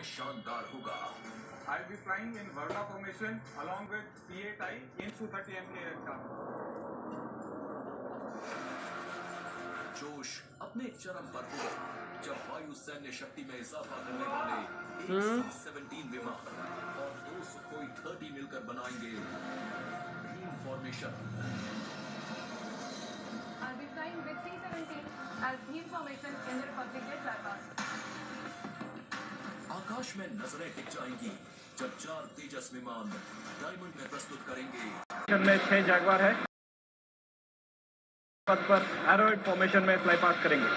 में शानदार होगा। I'll be flying in Varda formation along with P8I in Su-30 MK aircraft. जोश अपने चरम पर होगा जब वायु सैन्य शक्ति में इजाफा करने वाले एक C-17 विमान और 2 सुखोई 30 मिलकर बनाएंगे Bhim formation. I'll be flying with C-17 as Bhim formation in the Republic Day flypast. आकाश में नजरें टिक जाएंगी जब 4 तेजस विमान डायमंड में प्रस्तुत करेंगे। में 6 जैगवार है, पथ पर एरोइड फॉर्मेशन में फ्लाई पास करेंगे।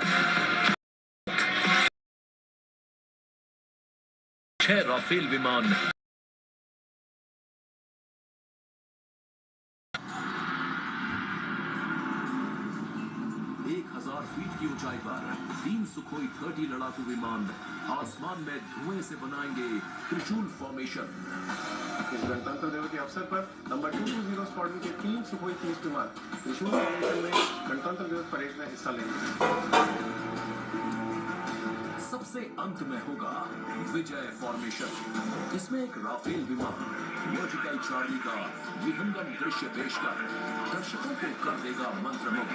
6 राफेल विमान 1000 फीट की ऊंचाई पर 3 सुखोई 30 लड़ाकू विमान आसमान में धुएं से बनाएंगे त्रिशूल फॉर्मेशन। इस गणतंत्र दिवस के अवसर पर नंबर 220 स्क्वाड्रन के 3 सुखोई 30 विमान त्रिशूल फॉर्मेशन में गणतंत्र दिवस परेड में हिस्सा लेंगे। सबसे अंत में होगा विजय फॉर्मेशन। इसमें एक राफेल विमान वर्टिकल चार्ली का विहंगम दृश्य पेश कर दर्शकों को कर देगा मंत्रमुग्ध।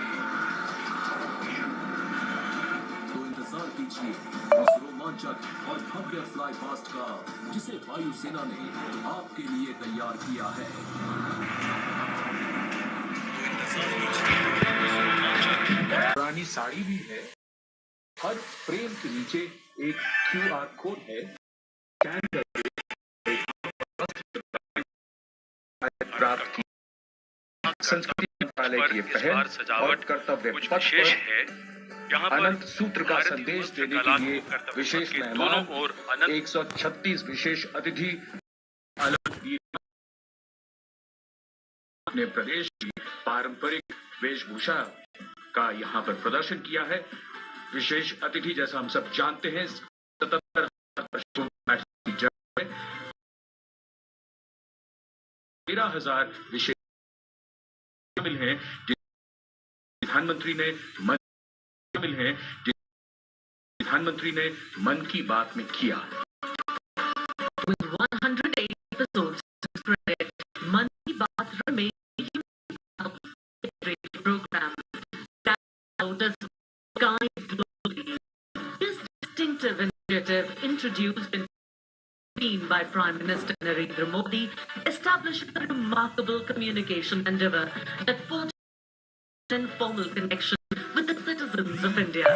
तो इंतजार कीजिए उस रोमांचक और भव्य फ्लाई पास्ट का जिसे वायुसेना ने आपके लिए तैयार किया है। पुरानी साड़ी भी है, हर फ्रेम के नीचे एक QR कोड है। प्राप्त की संस्कृति मंत्रालय की पहल और कर्तव्य पथ पर है। अनंत सूत्र का संदेश देने के लिए विशेष मेहमान 136 विशेष अतिथि अपने प्रदेश की पारंपरिक वेशभूषा का यहाँ पर प्रदर्शन किया है। विशेष अतिथि जैसा हम सब जानते हैं 77 वर्षों की जगह 13,000 विशेष शामिल हैं। प्रधानमंत्री ने मन की बात में किया। With 108 episodes spread, मन की बात remains a program that out as guide globally. This distinctive initiative introduced in by Prime Minister Narendra Modi establishes a remarkable communication endeavor that forges an informal connection with the citizens of India,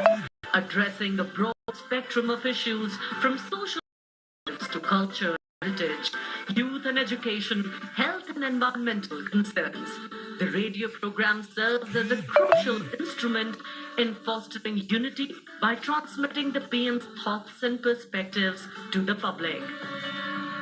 addressing a broad spectrum of issues from social to culture, heritage, youth and education, health and environmental concerns. The radio program serves as a crucial instrument in fostering unity by transmitting the PM's thoughts and perspectives to the public.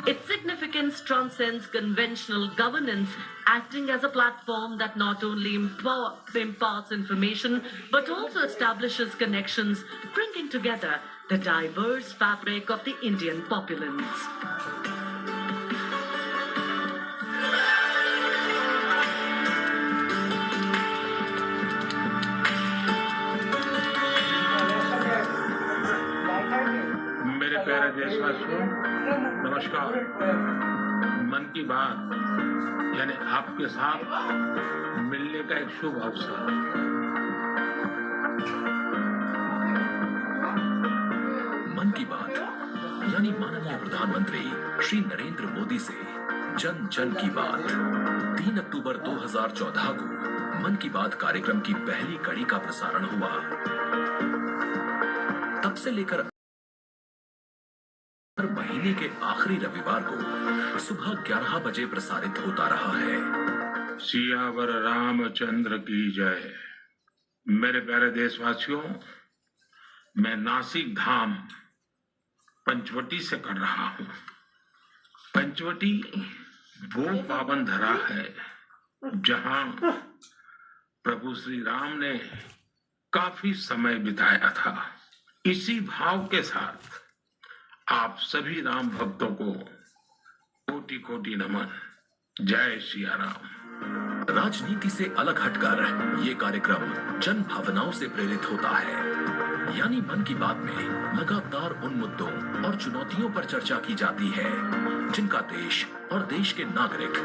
Its significance transcends conventional governance, acting as a platform that not only imparts information but also establishes connections, bringing together the diverse fabric of the Indian populace. मेरे प्यारे देशवासियों, नमस्कार। मन की बात यानी आपके साथ मिलने का एक शुभ अवसर। मन की बात यानी माननीय प्रधानमंत्री श्री नरेंद्र मोदी से जन जन की बात। 3 अक्टूबर 2014 को मन की बात कार्यक्रम की पहली कड़ी का प्रसारण हुआ। तब से लेकर हर महीने के आखिरी रविवार को सुबह 11 बजे प्रसारित होता रहा है। सियावर रामचंद्र की जय। मेरे प्यारे देशवासियों, मैं नासिक धाम पंचवटी से कर रहा हूँ। पंचवटी वो पावन धरा है जहाँ प्रभु श्री राम ने काफी समय बिताया था। इसी भाव के साथ आप सभी राम भक्तों को कोटि कोटि नमन। जय सिया राम। राजनीति से अलग हटकर ये कार्यक्रम जन भावनाओं से प्रेरित होता है। यानी मन की बात में लगातार उन मुद्दों और चुनौतियों पर चर्चा की जाती है जिनका देश और देश के नागरिक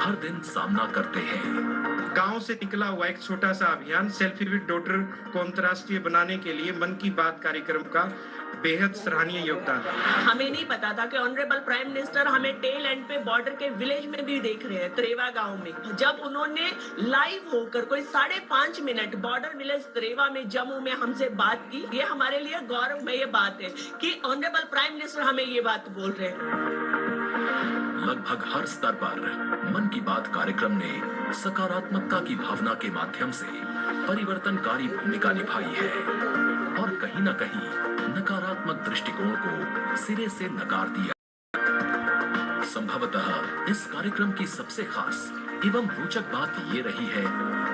हर दिन सामना करते हैं। गांव से निकला हुआ एक छोटा सा अभियान सेल्फी विद डॉटर को अंतर्राष्ट्रीय बनाने के लिए मन की बात कार्यक्रम का बेहद सराहनीय योगदान है। हमें नहीं पता था कि ऑनरेबल प्राइम मिनिस्टर हमें टेल एंड पे बॉर्डर के विलेज में भी देख रहे हैं, त्रेवा गांव में। जब उन्होंने लाइव होकर कोई 5.5 मिनट बॉर्डर विलेज त्रेवा में जम्मू में हमसे बात की, ये हमारे लिए गौरवमय बात है कि ऑनरेबल प्राइम मिनिस्टर हमें ये बात बोल रहे हैं। लगभग हर स्तर पर मन की बात कार्यक्रम ने सकारात्मकता की भावना के माध्यम से परिवर्तनकारी भूमिका निभाई है और कहीं न कहीं नकारात्मक दृष्टिकोण को सिरे से नकार दिया। संभवतः इस कार्यक्रम की सबसे खास एवं रोचक बात ये रही है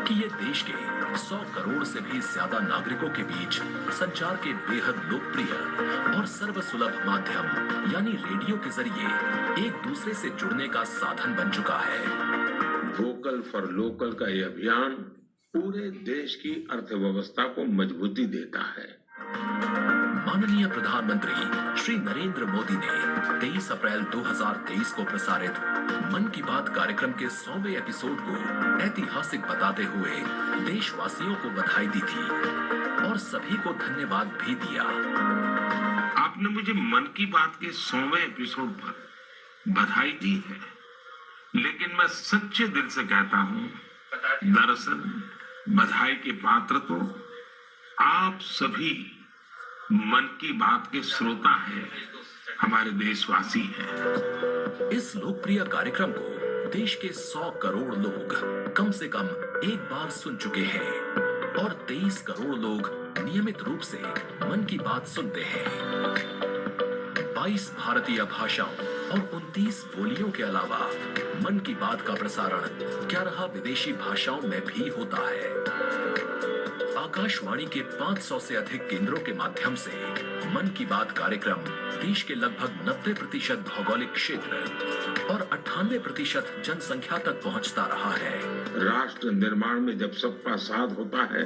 कि ये देश के 100 करोड़ से भी ज्यादा नागरिकों के बीच संचार के बेहद लोकप्रिय और सर्वसुलभ माध्यम यानी रेडियो के जरिए एक दूसरे से जुड़ने का साधन बन चुका है। वोकल फॉर लोकल का ये अभियान पूरे देश की अर्थव्यवस्था को मजबूती देता है। माननीय प्रधानमंत्री श्री नरेंद्र मोदी ने 23 अप्रैल 2023 को प्रसारित मन की बात कार्यक्रम के 100वें एपिसोड को ऐतिहासिक बताते हुए देशवासियों को बधाई दी थी और सभी को धन्यवाद भी दिया। आपने मुझे मन की बात के 100वें एपिसोड पर बधाई दी है, लेकिन मैं सच्चे दिल से कहता हूँ, दरअसल बधाई के पात्र तो आप सभी मन की बात के श्रोता हैं, हमारे देशवासी हैं। इस लोकप्रिय कार्यक्रम को देश के 100 करोड़ लोग कम से कम एक बार सुन चुके हैं और 23 करोड़ लोग नियमित रूप से मन की बात सुनते हैं। 22 भारतीय भाषाओं और 29 बोलियों के अलावा मन की बात का प्रसारण 11 विदेशी भाषाओं में भी होता है। आकाशवाणी के 500 से अधिक केंद्रों के माध्यम से मन की बात कार्यक्रम देश के लगभग 90% भौगोलिक क्षेत्र और 98% जनसंख्या तक पहुंचता रहा है। राष्ट्र निर्माण में जब सबका साथ होता है,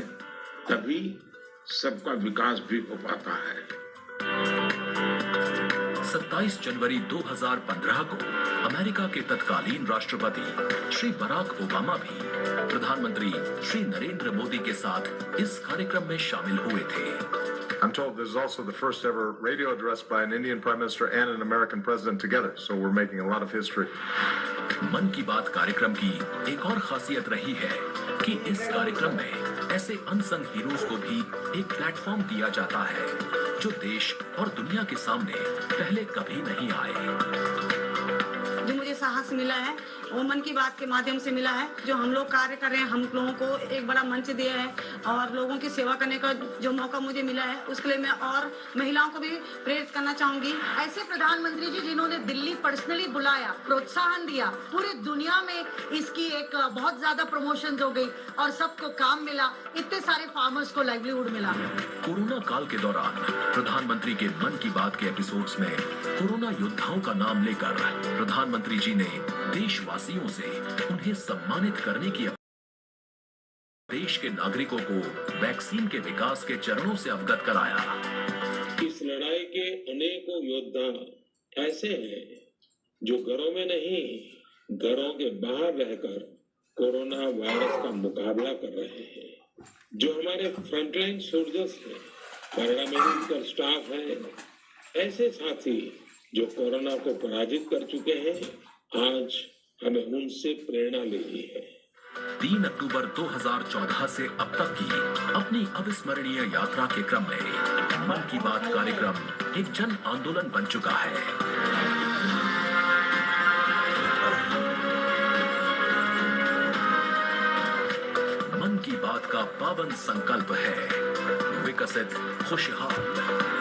तभी सबका विकास भी हो पाता है। 27 जनवरी 2015 को अमेरिका के तत्कालीन राष्ट्रपति श्री बराक ओबामा भी प्रधानमंत्री श्री नरेंद्र मोदी के साथ इस कार्यक्रम में शामिल हुए थे। I'm told this is also the first ever radio address by an Indian Prime Minister and an American President together, so we're making a lot of history. मन की बात कार्यक्रम की एक और खासियत रही है कि इस कार्यक्रम में ऐसे अनसंग हीरोज को भी एक प्लेटफॉर्म दिया जाता है जो देश और दुनिया के सामने पहले कभी नहीं आए। जो मुझे साहस मिला है वो मन की बात के माध्यम से मिला है। जो हम लोग कार्य कर रहे हैं, हम लोगों को एक बड़ा मंच दिया है और लोगों की सेवा करने का जो मौका मुझे मिला है, उसके लिए मैं और महिलाओं को भी प्रेरित करना चाहूंगी। ऐसे प्रधानमंत्री जी जिन्होंने दिल्ली पर्सनली बुलाया, प्रोत्साहन दिया, पूरी दुनिया में इसकी एक बहुत ज्यादा प्रमोशन हो गई और सबको काम मिला, इतने सारे फार्मर्स को लाइवलीहुड मिला। कोरोना काल के दौरान प्रधानमंत्री के मन की बात के एपिसोड्स में कोरोना योद्धाओं का नाम लेकर प्रधानमंत्री जी ने देशवासियों से उन्हें सम्मानित करने की देश के नागरिकों को वैक्सीन के विकास के चरणों से अवगत कराया। इस लड़ाई के अनेकों योद्धा ऐसे हैं जो घरों में नहीं, घरों के बाहर रहकर कोरोना वायरस का मुकाबला कर रहे हैं। जो हमारे फ्रंटलाइन सोल्जर्स हैं, पैरामेडिकल स्टाफ है, ऐसे साथी जो कोरोना को पराजित कर चुके हैं, आज हमें उनसे प्रेरणा लेनी है। 3 अक्टूबर 2014 से अब तक की अपनी अविस्मरणीय यात्रा के क्रम में मन की बात कार्यक्रम एक जन आंदोलन बन चुका है। मन की बात का पावन संकल्प है विकसित, खुशहाल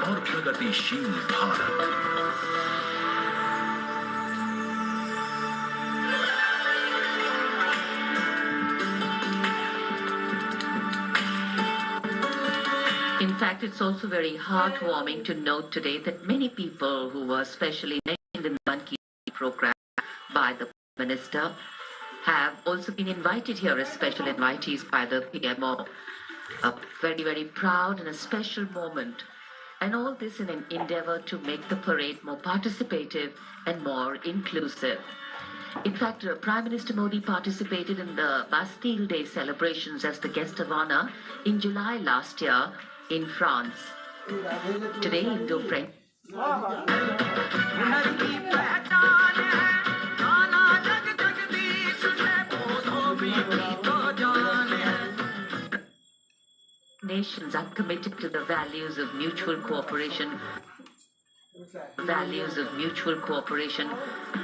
और प्रगतिशील Bharat. In fact, it's also very heartwarming to note today that many people who were specially mentioned in the Man Ki Baat program by the Minister have also been invited here as special invitees by the PMO. A very, very proud and a special moment. And all this in an endeavor to make the parade more participative and more inclusive. In fact, Prime Minister Modi participated in the Bastille Day celebrations as the guest of honor in July last year in France. Today, Indo-French nations are committed to the values of mutual cooperation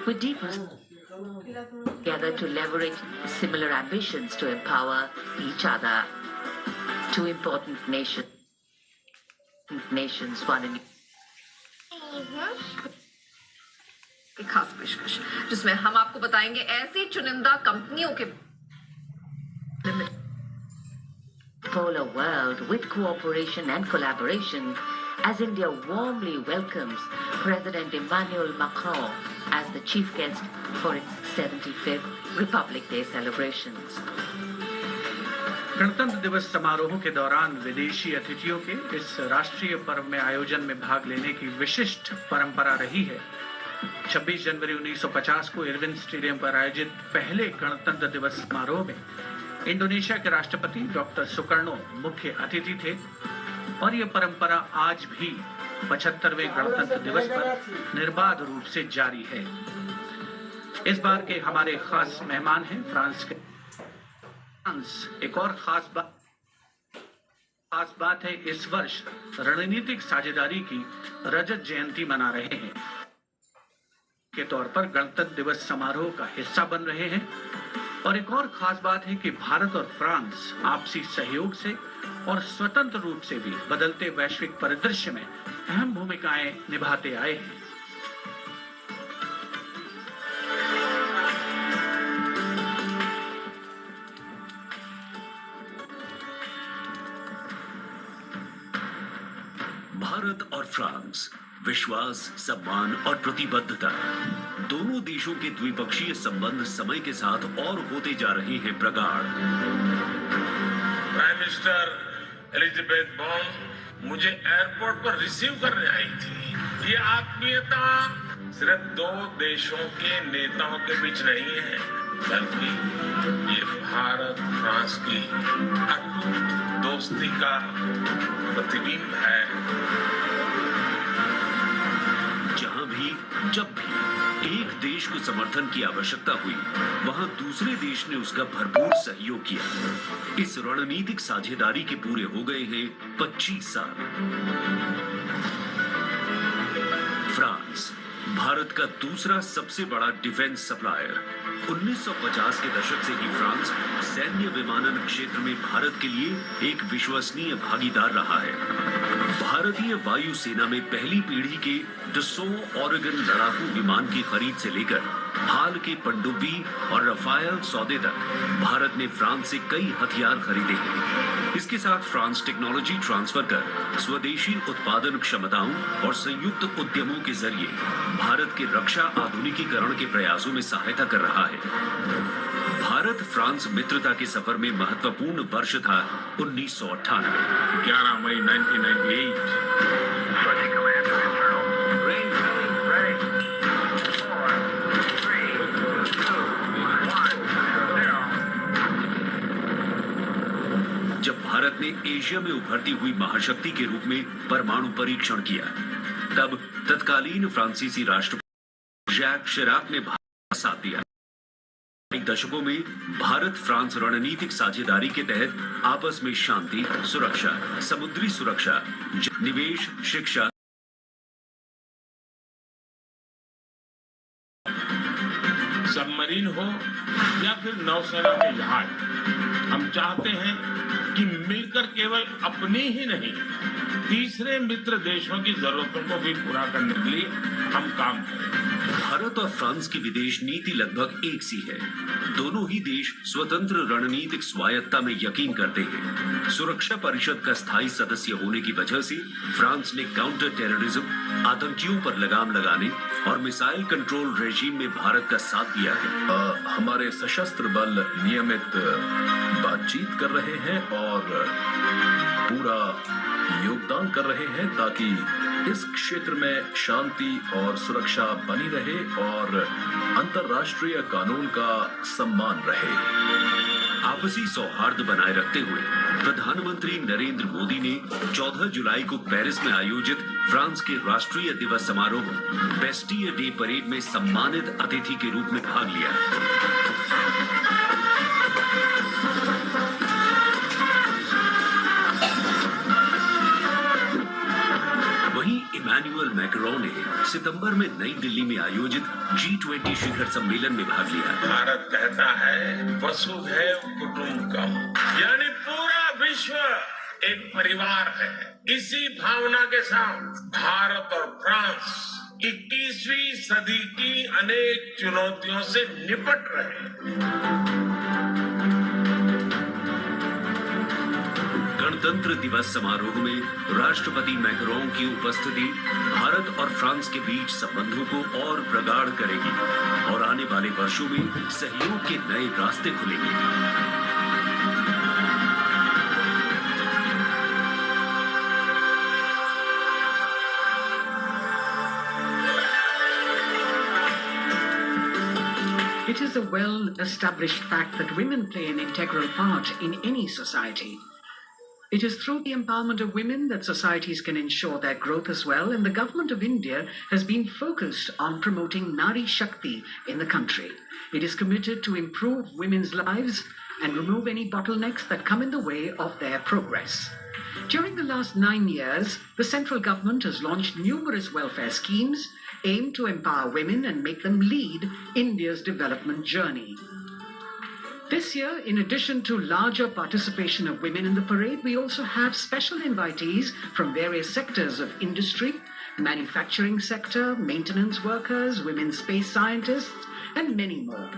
with deep together to leverage similar ambitions to empower each other. Two important nations, one in एक खास पेशकश जिसमें हम आपको बताएंगे ऐसी चुनिंदा कंपनियों के polar world with cooperation and collaboration as India warmly welcomes President Emmanuel Macron as the chief guest for its 75th Republic Day celebrations. गणतंत्र दिवस समारोह के दौरान विदेशी अतिथियों के इस राष्ट्रीय पर्व में आयोजन में भाग लेने की विशिष्ट परंपरा रही है। 26 जनवरी 1950 को इरविन स्टेडियम पर आयोजित पहले गणतंत्र दिवस समारोह में इंडोनेशिया के राष्ट्रपति डॉक्टर सुकर्णो मुख्य अतिथि थे और यह परंपरा आज भी 75वें गणतंत्र दिवस पर निर्बाध रूप से जारी है। इस बार के हमारे खास मेहमान हैं फ्रांस के। एक और खास बात है, इस वर्ष रणनीतिक साझेदारी की रजत जयंती मना रहे हैं के तौर पर गणतंत्र दिवस समारोह का हिस्सा बन रहे हैं। और एक और खास बात है कि भारत और फ्रांस आपसी सहयोग से और स्वतंत्र रूप से भी बदलते वैश्विक परिदृश्य में अहम भूमिकाएं निभाते आए हैं। भारत और फ्रांस, विश्वास, सम्मान और प्रतिबद्धता, दोनों देशों के द्विपक्षीय संबंध समय के साथ और होते जा रहे हैं प्रगाढ़। प्राइम मिनिस्टर एलिजाबेथ बॉन मुझे एयरपोर्ट पर रिसीव करने आई थी। ये आत्मीयता सिर्फ दो देशों के नेताओं के बीच नहीं है, बल्कि ये भारत फ्रांस की अटूट दोस्ती का प्रतिबिंब है। जहां भी जब भी एक देश को समर्थन की आवश्यकता हुई, वहां दूसरे देश ने उसका भरपूर सहयोग किया। इस रणनीतिक साझेदारी के पूरे हो गए हैं 25 साल। फ्रांस भारत का दूसरा सबसे बड़ा डिफेंस सप्लायर। 1950 के दशक से ही फ्रांस सैन्य विमानन क्षेत्र में भारत के लिए एक विश्वसनीय भागीदार रहा है। भारतीय वायुसेना में पहली पीढ़ी के डसो ऑरेगन लड़ाकू विमान की खरीद से लेकर हाल के पनडुब्बी और रफायल सौदे तक भारत ने फ्रांस से कई हथियार खरीदे हैं। इसके साथ फ्रांस टेक्नोलॉजी ट्रांसफर कर स्वदेशी उत्पादन क्षमताओं और संयुक्त उद्यमों के जरिए भारत के रक्षा आधुनिकीकरण के प्रयासों में सहायता कर रहा है। भारत फ्रांस मित्रता के सफर में महत्वपूर्ण वर्ष था 1998। 11 मई 1998। जब भारत ने एशिया में उभरती हुई महाशक्ति के रूप में परमाणु परीक्षण किया, तब तत्कालीन फ्रांसीसी राष्ट्रपति जैक शिराक ने भारत का साथ दिया। कई दशकों में भारत फ्रांस रणनीतिक साझेदारी के तहत आपस में शांति, सुरक्षा, समुद्री सुरक्षा, निवेश, शिक्षा, सबमरीन हो या फिर नौसेना के जहाज, हम चाहते हैं कि मिलकर केवल अपनी ही नहीं, तीसरे मित्र देशों की जरूरतों को भी पूरा करने के लिए हम काम करें। भारत और फ्रांस की विदेश नीति लगभग एक सी है। दोनों ही देश स्वतंत्र रणनीतिक स्वायत्ता में यकीन करते हैं। सुरक्षा परिषद का स्थायी सदस्य होने की वजह से फ्रांस ने काउंटर टेररिज्म, आतंकियों पर लगाम लगाने और मिसाइल कंट्रोल रेजीम में भारत का साथ दिया है। हमारे सशस्त्र बल नियमित बातचीत कर रहे हैं और पूरा योगदान कर रहे हैं ताकि इस क्षेत्र में शांति और सुरक्षा बनी रहे और अंतर्राष्ट्रीय कानून का सम्मान रहे। आपसी सौहार्द बनाए रखते हुए प्रधानमंत्री नरेंद्र मोदी ने 14 जुलाई को पेरिस में आयोजित फ्रांस के राष्ट्रीय दिवस समारोह बेस्टियर डे परेड में सम्मानित अतिथि के रूप में भाग लिया। वहीं इमैनुअल मैक्रों ने सितंबर में नई दिल्ली में आयोजित G20 शिखर सम्मेलन में भाग लिया। भारत कहता है वसुधैव कुटुंबकम, यानी पूरा विश्व एक परिवार है। इसी भावना के साथ भारत और फ्रांस 21वीं सदी की अनेक चुनौतियों से निपट रहे हैं। गणतंत्र दिवस समारोह में राष्ट्रपति मैक्रों की उपस्थिति भारत और फ्रांस के बीच संबंधों को और प्रगाढ़ करेगी और आने वाले वर्षों में सहयोग के नए रास्ते खुलेंगे। It is a well-established fact that women play an integral part in any society. It is through the empowerment of women that societies can ensure their growth as well, and the government of India has been focused on promoting Nari Shakti in the country. It is committed to improve women's lives and remove any bottlenecks that come in the way of their progress. During the last 9 years, the central government has launched numerous welfare schemes aimed to empower women and make them lead India's development journey. This year, in addition to larger participation of women in the parade, we also have special invitees from various sectors of industry, manufacturing sector, maintenance workers, women space scientists, and many more.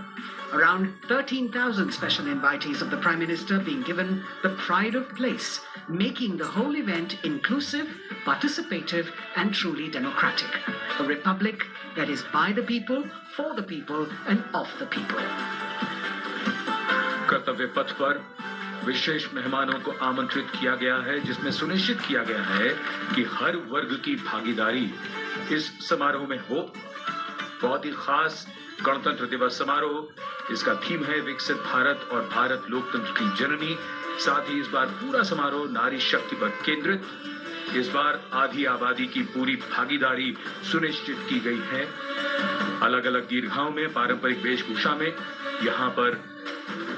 Around 13,000 special invitees of the Prime Minister being given the pride of place, making the whole event inclusive, participative, and truly democratic. A republic that is by the people, for the people, and of the people. कर्तव्य पथ पर विशेष मेहमानों को आमंत्रित किया गया है, जिसमें सुनिश्चित किया गया है कि हर वर्ग की भागीदारी इस समारोह में हो। बहुत ही खास गणतंत्र दिवस समारोह, इसका थीम है विकसित भारत और भारत लोकतंत्र की जननी। साथ ही इस बार पूरा समारोह नारी शक्ति पर केंद्रित। इस बार आधी आबादी की पूरी भागीदारी सुनिश्चित की गई है। अलग अलग दीर्घाओं में पारंपरिक वेशभूषा में यहाँ पर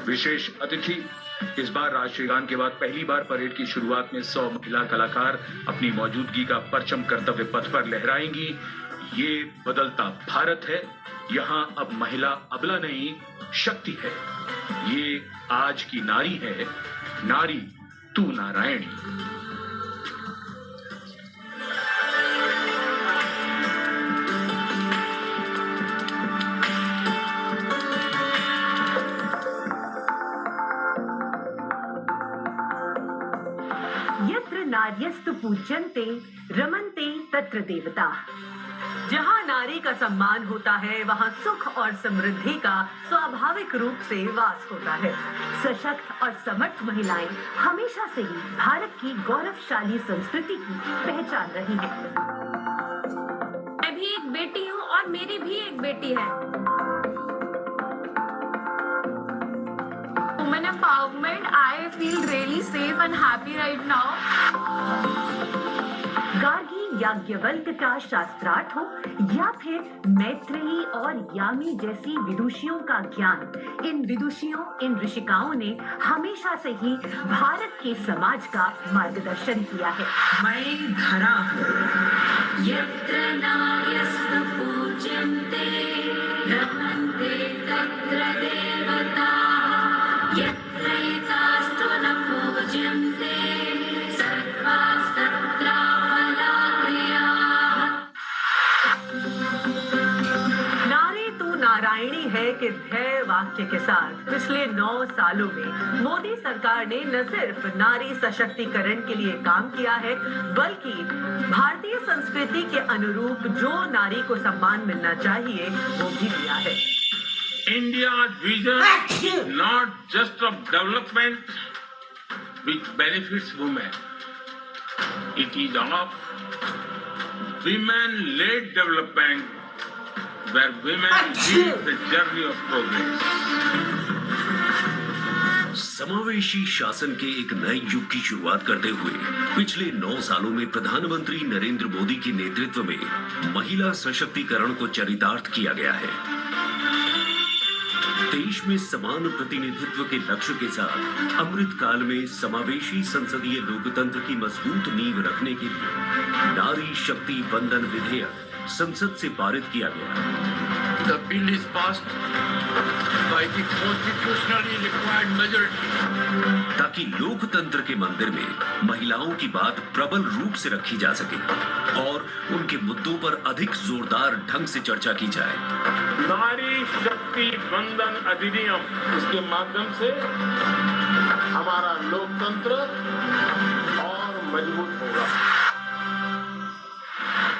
विशेष अतिथि। इस बार राष्ट्रीय गान के बाद पहली बार परेड की शुरुआत में 100 महिला कलाकार अपनी मौजूदगी का परचम कर्तव्य पथ पर लहराएंगी। ये बदलता भारत है। यहाँ अब महिला अबला नहीं, शक्ति है। ये आज की नारी है, नारी तू नारायणी। यत्र नार्यस्तु पूज्यन्ते रमन्ते तत्र देवता। जहाँ नारी का सम्मान होता है, वहाँ सुख और समृद्धि का स्वाभाविक रूप से वास होता है। सशक्त और समर्थ महिलाएं हमेशा से ही भारत की गौरवशाली संस्कृति की पहचान रही हैं। मैं भी एक बेटी हूँ और मेरी भी एक बेटी है। Women empowerment, I feel really safe and happy right now. Gargi Yajnavalkya का शास्त्रार्थ हो या फिर मैत्रेयी और यामी जैसी विदुषियों का ज्ञान, इन विदुषियों, इन ऋषिकाओं ने हमेशा से ही भारत के समाज का मार्गदर्शन किया है। मैं धरा यत्र नार्यस्तु पूज्यन्ते रमन्ते तत्र देवता यत्र एतास्तु न पूज्यन्ते सर्वास्तत्र फलाक्रियाः। दाक्षायणी है कि ध्येय वाक्य के साथ पिछले 9 सालों में मोदी सरकार ने न सिर्फ नारी सशक्तिकरण के लिए काम किया है, बल्कि भारतीय संस्कृति के अनुरूप जो नारी को सम्मान मिलना चाहिए वो भी दिया है। India's vision is not just of development which benefits women. It is of women-led development where women lead the journey of progress. समावेशी शासन के एक नए युग की शुरुआत करते हुए पिछले 9 सालों में प्रधानमंत्री नरेंद्र मोदी के नेतृत्व में महिला सशक्तिकरण को चरितार्थ किया गया है। देश में समान प्रतिनिधित्व के लक्ष्य के साथ अमृत काल में समावेशी संसदीय लोकतंत्र की मजबूत नींव रखने के लिए नारी शक्ति वंदन विधेयक संसद से पारित किया गया। The bill is passed by the constitutionally required majority. ताकि लोकतंत्र के मंदिर में महिलाओं की बात प्रबल रूप से रखी जा सके और उनके मुद्दों पर अधिक जोरदार ढंग से चर्चा की जाए। नारी शक्ति वंदन अधिनियम, इसके माध्यम से हमारा लोकतंत्र और मजबूत होगा।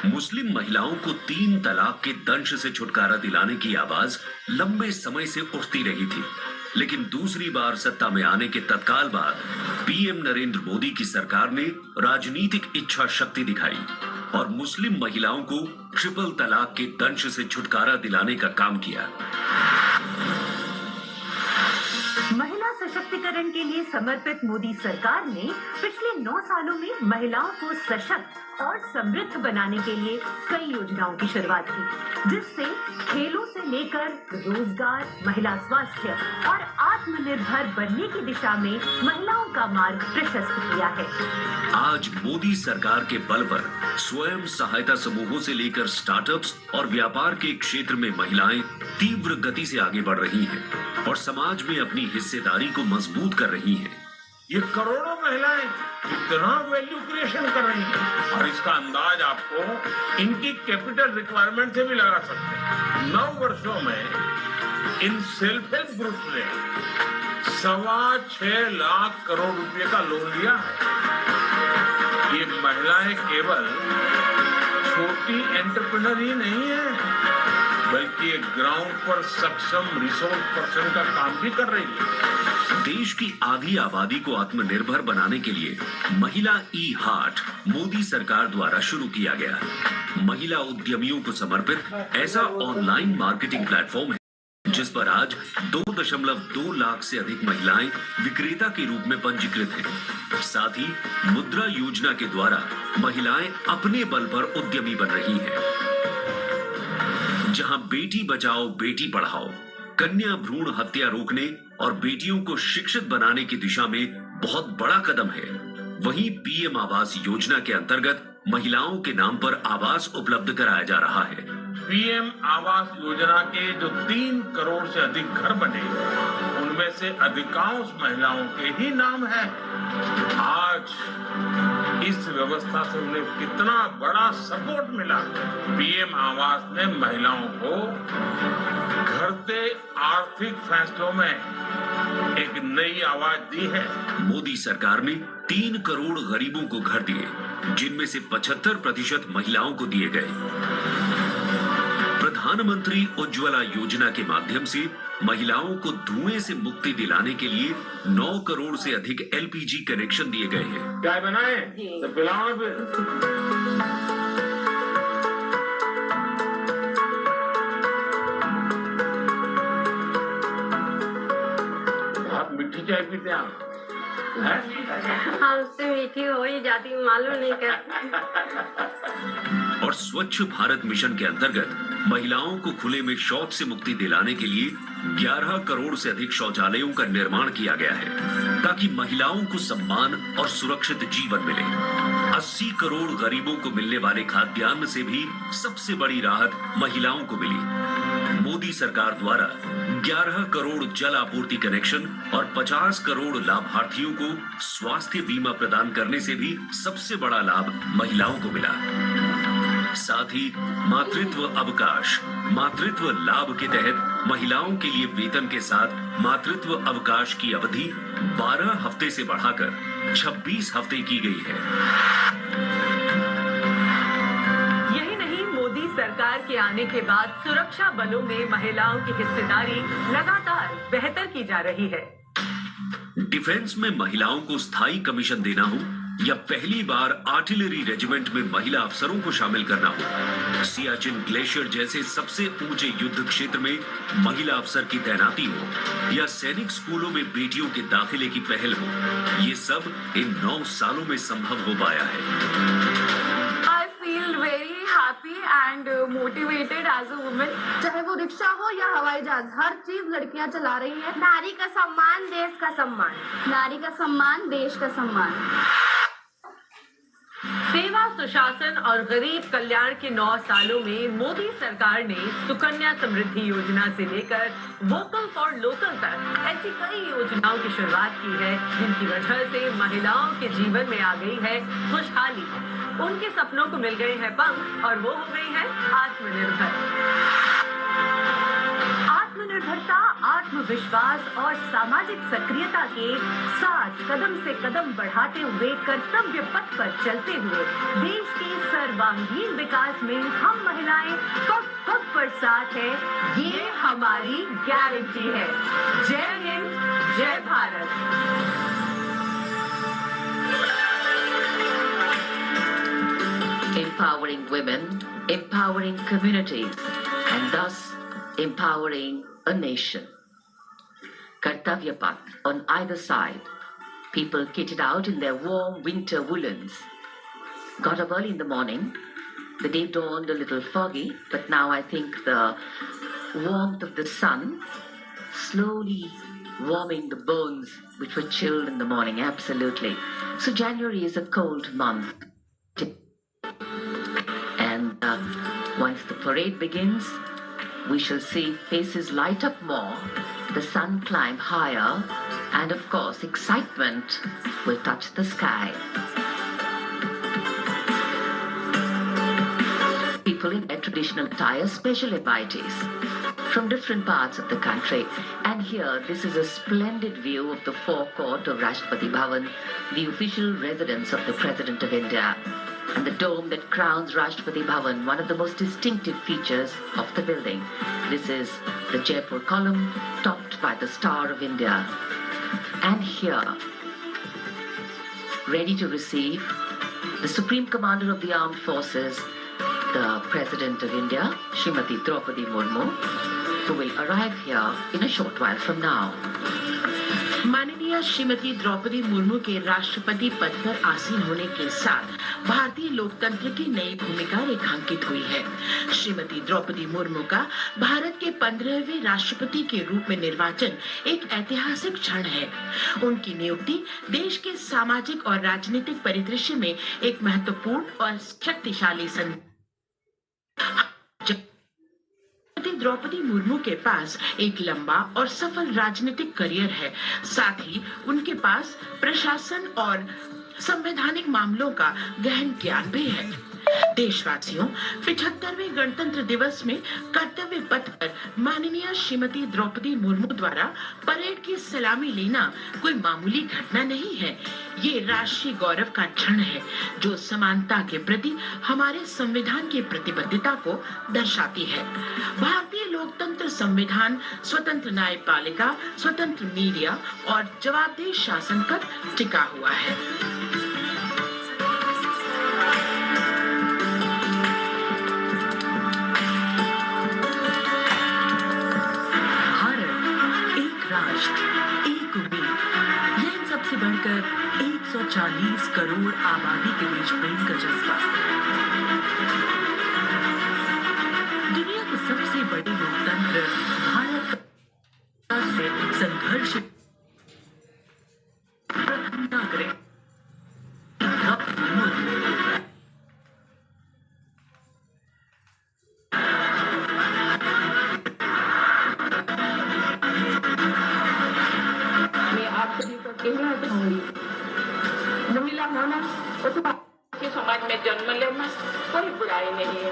मुस्लिम महिलाओं को 3 तलाक के दंश से छुटकारा दिलाने की आवाज लंबे समय से उठती रही थी, लेकिन दूसरी बार सत्ता में आने के तत्काल बाद पीएम नरेंद्र मोदी की सरकार ने राजनीतिक इच्छा शक्ति दिखाई और मुस्लिम महिलाओं को ट्रिपल तलाक के दंश से छुटकारा दिलाने का काम किया। महिला सशक्तिकरण के लिए समर्पित मोदी सरकार ने पिछले 9 सालों में महिलाओं को सशक्त और समृद्ध बनाने के लिए कई योजनाओं की शुरुआत की, जिससे खेलों से लेकर रोजगार, महिला स्वास्थ्य और आत्मनिर्भर बनने की दिशा में महिलाओं का मार्ग प्रशस्त किया है। आज मोदी सरकार के बल पर स्वयं सहायता समूहों से लेकर स्टार्टअप्स और व्यापार के क्षेत्र में महिलाएं तीव्र गति से आगे बढ़ रही हैं और समाज में अपनी हिस्सेदारी को मजबूत कर रही हैं। ये करोड़ों महिलाएं इतना वैल्यू क्रिएशन कर रही हैं और इसका अंदाज आपको इनकी कैपिटल रिक्वायरमेंट से भी लगा सकते हैं। 9 वर्षों में इन सेल्फ हेल्प ग्रुप ने 6.25 लाख करोड़ रुपए का लोन लिया है। ये महिलाएं केवल छोटी एंटरप्रेन्योर ही नहीं है, बल्कि एक ग्राउंड पर सक्षम रिसोर्स पर्सन का काम भी कर रही है। देश की आधी आबादी को आत्मनिर्भर बनाने के लिए महिला ई हाट मोदी सरकार द्वारा शुरू किया गया। महिला उद्यमियों को समर्पित ऐसा ऑनलाइन मार्केटिंग प्लेटफॉर्म है जिस पर आज 2.2 लाख से अधिक महिलाएं विक्रेता के रूप में पंजीकृत हैं। साथ ही मुद्रा योजना के द्वारा महिलाएं अपने बल पर उद्यमी बन रही हैं। जहां बेटी बचाओ बेटी पढ़ाओ, कन्या भ्रूण हत्या रोकने और बेटियों को शिक्षित बनाने की दिशा में बहुत बड़ा कदम है, वहीं पीएम आवास योजना के अंतर्गत महिलाओं के नाम पर आवास उपलब्ध कराया जा रहा है। पीएम आवास योजना के जो 3 करोड़ से अधिक घर बने, उनमें से अधिकांश महिलाओं के ही नाम है। आज इस व्यवस्था से उन्हें कितना बड़ा सपोर्ट मिला। पीएम आवास ने महिलाओं को घटते आर्थिक फैसलों में एक नई आवाज दी है। मोदी सरकार ने 3 करोड़ गरीबों को घर दिए, जिनमें से 75% महिलाओं को दिए गए। प्रधानमंत्री उज्ज्वला योजना के माध्यम से महिलाओं को धुएं से मुक्ति दिलाने के लिए 9 करोड़ से अधिक एलपीजी कनेक्शन दिए गए हैं। चाय बनाए तो पिलाओ आप मीठी चाय पीते हैं आप? हमसे मीठी हो ही जाती, मालूम नहीं कर। और स्वच्छ भारत मिशन के अंतर्गत महिलाओं को खुले में शौच से मुक्ति दिलाने के लिए 11 करोड़ से अधिक शौचालयों का निर्माण किया गया है, ताकि महिलाओं को सम्मान और सुरक्षित जीवन मिले। 80 करोड़ गरीबों को मिलने वाले खाद्यान्न से भी सबसे बड़ी राहत महिलाओं को मिली। मोदी सरकार द्वारा 11 करोड़ जल आपूर्ति कनेक्शन और 50 करोड़ लाभार्थियों को स्वास्थ्य बीमा प्रदान करने से भी सबसे बड़ा लाभ महिलाओं को मिला। साथ ही मातृत्व अवकाश, मातृत्व लाभ के तहत महिलाओं के लिए वेतन के साथ मातृत्व अवकाश की अवधि 12 हफ्ते से बढ़ाकर 26 हफ्ते की गई है। यही नहीं, मोदी सरकार के आने के बाद सुरक्षा बलों में महिलाओं की हिस्सेदारी लगातार बेहतर की जा रही है। डिफेंस में महिलाओं को स्थायी कमीशन देना हो या पहली बार आर्टिलरी रेजिमेंट में महिला अफसरों को शामिल करना हो, सियाचिन ग्लेशियर जैसे सबसे ऊंचे युद्ध क्षेत्र में महिला अफसर की तैनाती हो या सैनिक स्कूलों में बेटियों के दाखिले की पहल हो, ये सब इन 9 सालों में संभव हो पाया है। I feel very happy and motivated as a woman. चाहे वो रिक्शा हो या हवाई जहाज, हर चीज लड़कियां चला रही हैं। नारी का सम्मान, देश का सम्मान। नारी का सम्मान, देश का सम्मान। सेवा, सुशासन और गरीब कल्याण के 9 सालों में मोदी सरकार ने सुकन्या समृद्धि योजना से लेकर वोकल फॉर लोकल तक ऐसी कई योजनाओं की शुरुआत की है, जिनकी वजह से महिलाओं के जीवन में आ गई है खुशहाली। उनके सपनों को मिल गए हैं पंख और वो हो गई है आत्मनिर्भर। आत्मनिर्भरता, आत्मविश्वास और सामाजिक सक्रियता के साथ कदम से कदम बढ़ाते हुए कर्तव्य पथ पर चलते हुए देश के सर्वांगीण विकास में हम महिलाएं पग पग पर साथ है, ये हमारी गारंटी है। जय हिंद, जय Bharat. Empowering women, empowering communities, and thus empowering a nation. Kartavya path on either side. People kitted out in their warm winter woolens. Got up early in the morning. The day dawned a little foggy, but now I think the warmth of the sun slowly warming the bones which were chilled in the morning. Absolutely. So January is a cold month. And once the parade begins, we shall see faces light up more, the sun climb higher, and of course excitement will touch the sky. People in their traditional attire, special invitees from different parts of the country. And here, this is a splendid view of the forecourt of Rashtrapati Bhavan, the official residence of the President of India, and the dome that crowns Rashtrapati Bhavan, one of the most distinctive features of the building. This is the Jaipur column, topped by the Star of India. And here, ready to receive the Supreme Commander of the Armed Forces, the President of India, Srimati Draupadi Murmu, who will arrive here in a short while from now. माननीय श्रीमती द्रौपदी मुर्मू के राष्ट्रपति पद पर आसीन होने के साथ भारतीय लोकतंत्र की नई भूमिका रेखांकित हुई है। श्रीमती द्रौपदी मुर्मू का भारत के 15वें राष्ट्रपति के रूप में निर्वाचन एक ऐतिहासिक क्षण है। उनकी नियुक्ति देश के सामाजिक और राजनीतिक परिदृश्य में एक महत्वपूर्ण और शक्तिशाली द्रौपदी मुर्मू के पास एक लंबा और सफल राजनीतिक करियर है। साथ ही उनके पास प्रशासन और संवैधानिक मामलों का गहन ज्ञान भी है। देशवासियों, 75वें गणतंत्र दिवस में कर्तव्य पथ पर माननीय श्रीमती द्रौपदी मुर्मू द्वारा परेड की सलामी लेना कोई मामूली घटना नहीं है। ये राष्ट्रीय गौरव का क्षण है, जो समानता के प्रति हमारे संविधान की प्रतिबद्धता को दर्शाती है। भारतीय लोकतंत्र संविधान स्वतंत्र न्यायपालिका, स्वतंत्र मीडिया और जवाबदेह शासन पर टिका हुआ है। एक उम्मीद, यह सबसे बढ़कर 140 करोड़ आबादी के बीच प्रेम का जज्बा। दुनिया के सबसे बड़े लोकतंत्र भारत से संघर्ष प्रथम नागरिक महिला होना वो तो के समाज में जन्म लेना कोई बुराई नहीं है।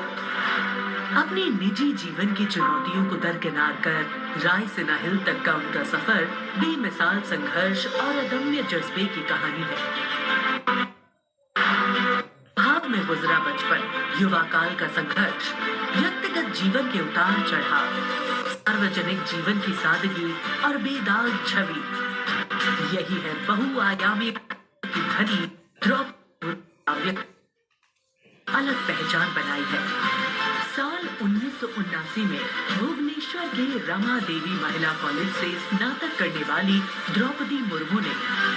अपने निजी जीवन की चुनौतियों को दरकिनार कर रायसीना हिल तक का उनका सफर बेमिसाल संघर्ष और अदम्य जज्बे की कहानी है। भाव में गुजरा बचपन, युवा काल का संघर्ष, व्यक्तिगत जीवन के उतार चढ़ाव, सार्वजनिक जीवन की सादगी और बेदाग छवि, यही है बहुआयामी की धनी द्रौपदी अलग पहचान बनाई है। साल 1979 में भुवनेश्वर के रमा देवी महिला कॉलेज से स्नातक करने वाली द्रौपदी मुर्मू ने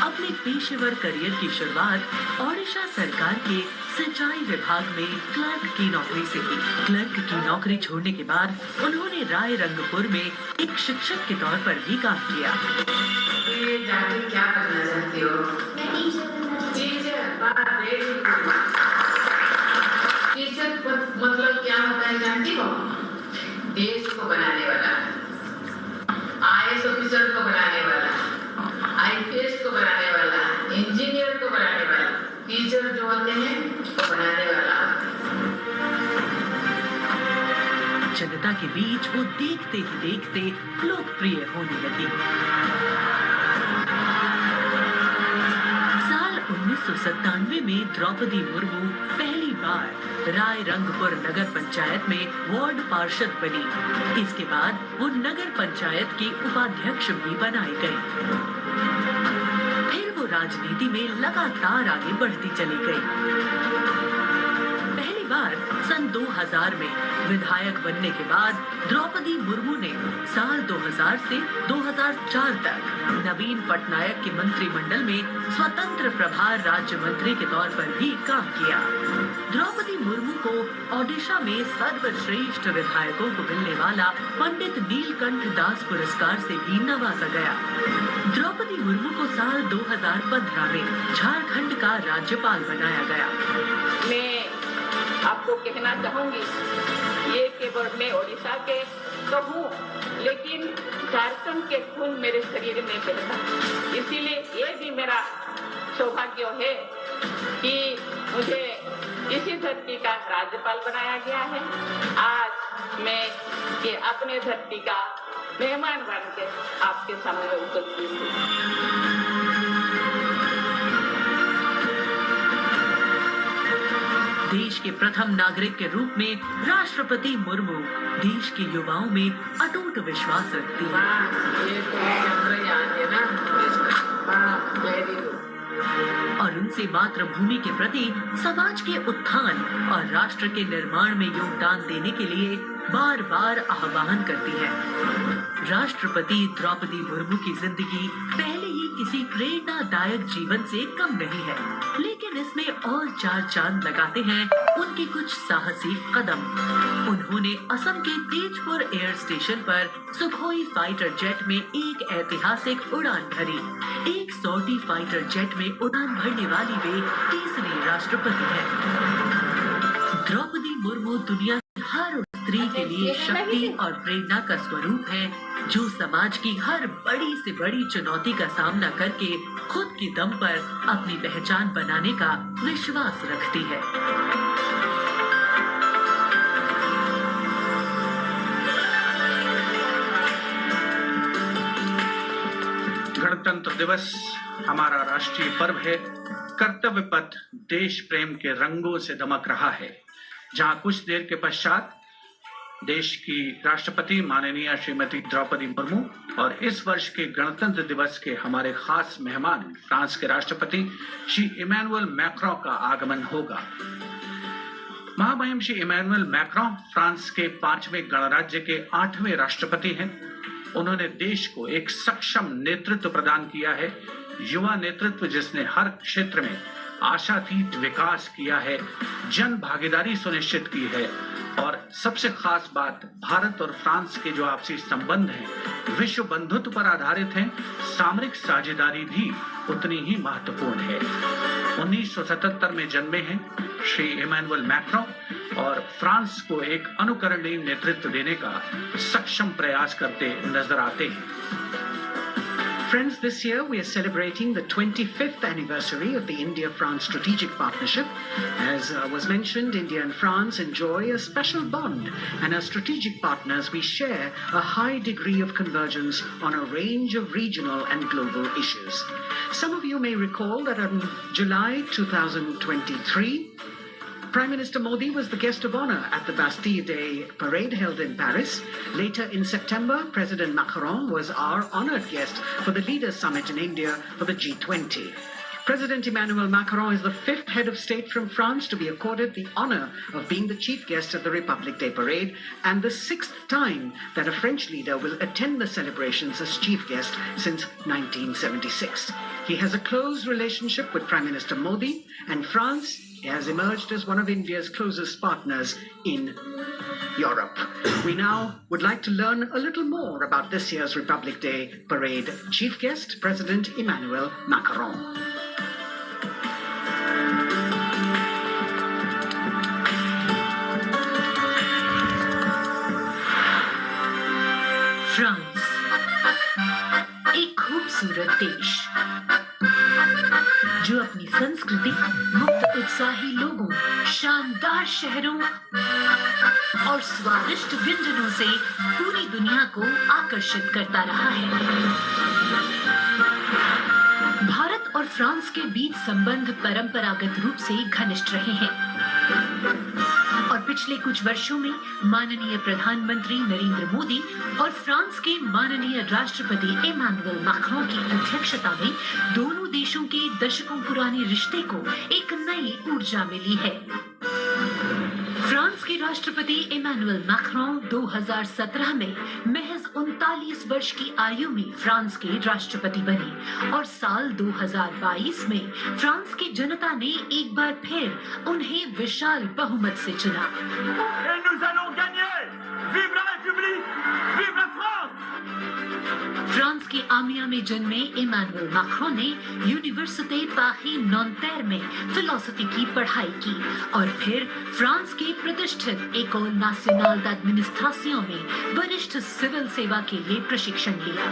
अपने पेशेवर करियर की शुरुआत ओडिशा सरकार के सिंचाई विभाग में क्लर्क की नौकरी से की। क्लर्क की नौकरी छोड़ने के बाद उन्होंने राय रंगपुर में एक शिक्षक के तौर पर भी काम किया। क्या करना चाहती हो? टीचर मतलब क्या होता है जानती हो? देश को बनाने वाला, IAS ऑफिसर को बनाने वाला, IPS को बनाने वाला, इंजीनियर को बनाने वाला। टीचर जो होते हैं वो बनाने वाला। जनता के बीच वो देखते ही देखते लोकप्रिय होने लगी। साल 1997 में द्रौपदी मुर्मू पहली बार राय रंगपुर नगर पंचायत में वार्ड पार्षद बनी। इसके बाद वो नगर पंचायत की उपाध्यक्ष भी बनाए गए। फिर वो राजनीति में लगातार आगे बढ़ती चली गई। पहली बार सन 2000 में विधायक बनने के बाद द्रौपदी मुर्मू ने साल 2000 से 2004 तक नवीन पटनायक के मंत्रिमंडल में स्वतंत्र प्रभार राज्य मंत्री के तौर पर भी काम किया। द्रौपदी मुर्मू को ओडिशा में सर्वश्रेष्ठ विधायकों को मिलने वाला पंडित नीलकंठ दास पुरस्कार से भी नवाजा गया। द्रौपदी मुर्मू को साल 2015 में झारखंड का राज्यपाल बनाया गया। मैं आपको कहना चाहूंगी, ये केवल मैं ओडिशा के तो हूँ, लेकिन झारखंड के खून मेरे शरीर में बहता, इसीलिए ये भी मेरा सौभाग्य है कि मुझे इसी धरती का राज्यपाल बनाया गया है। आज मैं ये अपने धरती का मेहमान बन के आपके सामने उपस्थित हूँ। देश के प्रथम नागरिक के रूप में राष्ट्रपति मुर्मू देश के युवाओं में अटूट विश्वास रखती है। और उनसे मातृभूमि के प्रति समाज के उत्थान और राष्ट्र के निर्माण में योगदान देने के लिए बार बार आह्वान करती है। राष्ट्रपति द्रौपदी मुर्मू की जिंदगी पहले ही किसी प्रेरणादायक जीवन से कम नहीं है, लेकिन इसमें और चार चांद लगाते हैं उनके कुछ साहसी कदम। उन्होंने असम के तेजपुर एयर स्टेशन पर सुखोई फाइटर जेट में एक ऐतिहासिक उड़ान भरी। एक सॉर्टी फाइटर जेट में उड़ान भरने वाली वे तीसरी राष्ट्रपति है। द्रौपदी मुर्मू दुनिया की हर स्त्री के लिए शक्ति और प्रेरणा का स्वरूप है, जो समाज की हर बड़ी से बड़ी चुनौती का सामना करके खुद के दम पर अपनी पहचान बनाने का विश्वास रखती है। गणतंत्र दिवस हमारा राष्ट्रीय पर्व है। कर्तव्य पथ देश प्रेम के रंगों से दमक रहा है, जहां कुछ देर के पश्चात देश की राष्ट्रपति माननीय श्रीमती द्रौपदी मुर्मू और इस वर्ष के गणतंत्र दिवस के हमारे खास मेहमान फ्रांस के राष्ट्रपति श्री इमैनुअल मैक्रों का आगमन होगा। महामहिम श्री इमैनुअल मैक्रों फ्रांस के 5वें गणराज्य के 8वें राष्ट्रपति हैं। उन्होंने देश को एक सक्षम नेतृत्व प्रदान किया है, युवा नेतृत्व जिसने हर क्षेत्र में आशातीत विकास किया है, जन भागीदारी सुनिश्चित की है और सबसे खास बात, भारत और फ्रांस के जो आपसी संबंध हैं विश्व बंधुत्व पर आधारित हैं। सामरिक साझेदारी भी उतनी ही महत्वपूर्ण है। 1977 में जन्मे हैं श्री इमैनुअल मैक्रों और फ्रांस को एक अनुकरणीय नेतृत्व देने का सक्षम प्रयास करते नजर आते हैं। Friends, this year we are celebrating the 25th anniversary of the India-France strategic partnership. As was mentioned, India and France enjoy a special bond, and as strategic partners we share a high degree of convergence on a range of regional and global issues. Some of you may recall that in July 2023, Prime Minister Modi was the guest of honor at the Bastille Day parade held in Paris. Later in September, President Macron was our honored guest for the Leaders Summit in India for the G20. President Emmanuel Macron is the 5th head of state from France to be accorded the honor of being the chief guest at the Republic Day parade, and the 6th time that a French leader will attend the celebrations as chief guest since 1976. He has a close relationship with Prime Minister Modi, and France has emerged as one of India's closest partners in Europe. We now would like to learn a little more about this year's Republic Day parade. Chief guest, President Emmanuel Macron. France, एक खूबसूरत देश जो अपनी संस्कृति, मुक्त उत्साही लोगों, शानदार शहरों और स्वादिष्ट व्यंजनों से पूरी दुनिया को आकर्षित करता रहा है। भारत और फ्रांस के बीच संबंध परंपरागत रूप से घनिष्ठ रहे हैं और पिछले कुछ वर्षों में माननीय प्रधानमंत्री नरेंद्र मोदी और फ्रांस के माननीय राष्ट्रपति इमैनुअल मैक्रों की अध्यक्षता में दोनों देशों के दशकों पुराने रिश्ते को एक नई ऊर्जा मिली है। फ्रांस के राष्ट्रपति इमैनुअल मैक्रों 2017 में महज 39 वर्ष की आयु में फ्रांस के राष्ट्रपति बने और साल 2022 में फ्रांस की जनता ने एक बार फिर उन्हें विशाल बहुमत से चुना। फ्रांस के आमिया में जन्मे इमैनुअल मैक्रों ने यूनिवर्सिटी पारी नॉन्तेर में फिलोसफी की पढ़ाई की और फिर फ्रांस के प्रतिष्ठित एकोल नाशनल d'administration में वरिष्ठ सिविल सेवा के लिए प्रशिक्षण लिया।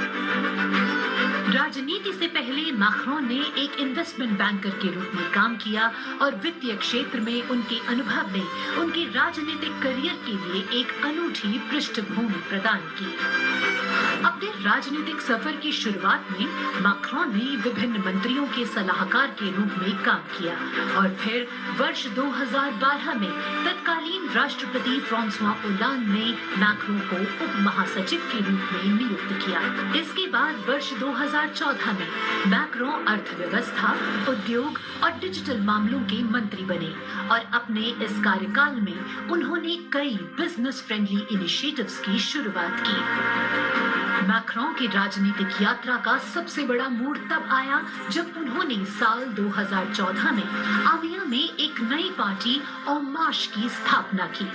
राजनीति से पहले मैक्रों ने एक इन्वेस्टमेंट बैंकर के रूप में काम किया और वित्तीय क्षेत्र में उनके अनुभव ने उनके राजनीतिक करियर के लिए एक अनूठी पृष्ठभूमि प्रदान की। अपने राजनीतिक सफर की शुरुआत में मैक्रों ने विभिन्न मंत्रियों के सलाहकार के रूप में काम किया और फिर वर्ष 2012 में तत्कालीन राष्ट्रपति फ्रांसवा ओलांद ने मैक्रों को उप महासचिव के रूप में नियुक्त किया। इसके बाद वर्ष 2014 में मैक्रों अर्थव्यवस्था, उद्योग और डिजिटल मामलों के मंत्री बने और अपने इस कार्यकाल में उन्होंने कई बिजनेस फ्रेंडली इनिशिएटिव्स की शुरुआत की। मैक्रों की राजनीतिक यात्रा का सबसे बड़ा मोड़ तब आया जब उन्होंने साल 2014 में आमिया में एक नई पार्टी और मार्श की स्थापना की।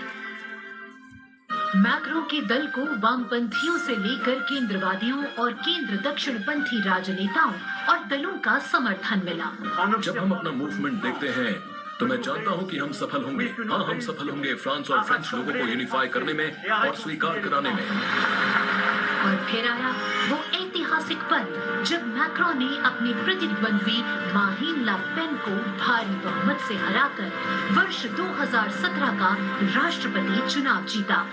मैक्रों के दल को वामपंथियों से लेकर केंद्रवादियों और केंद्र दक्षिणपंथी राजनेताओं और दलों का समर्थन मिला। जब हम अपना मूवमेंट देखते हैं तो मैं जानता हूं कि हम सफल होंगे। हाँ, हम सफल होंगे फ्रांस और फ्रेंच लोगों को यूनिफाई करने में और स्वीकार कराने में। और फिर आया वो ऐतिहासिक पल जब मैक्रों ने अपने प्रतिद्वंद्वी मारीन ला पेन को भारी बहुमत से हराकर वर्ष 2017 का राष्ट्रपति चुनाव जीता।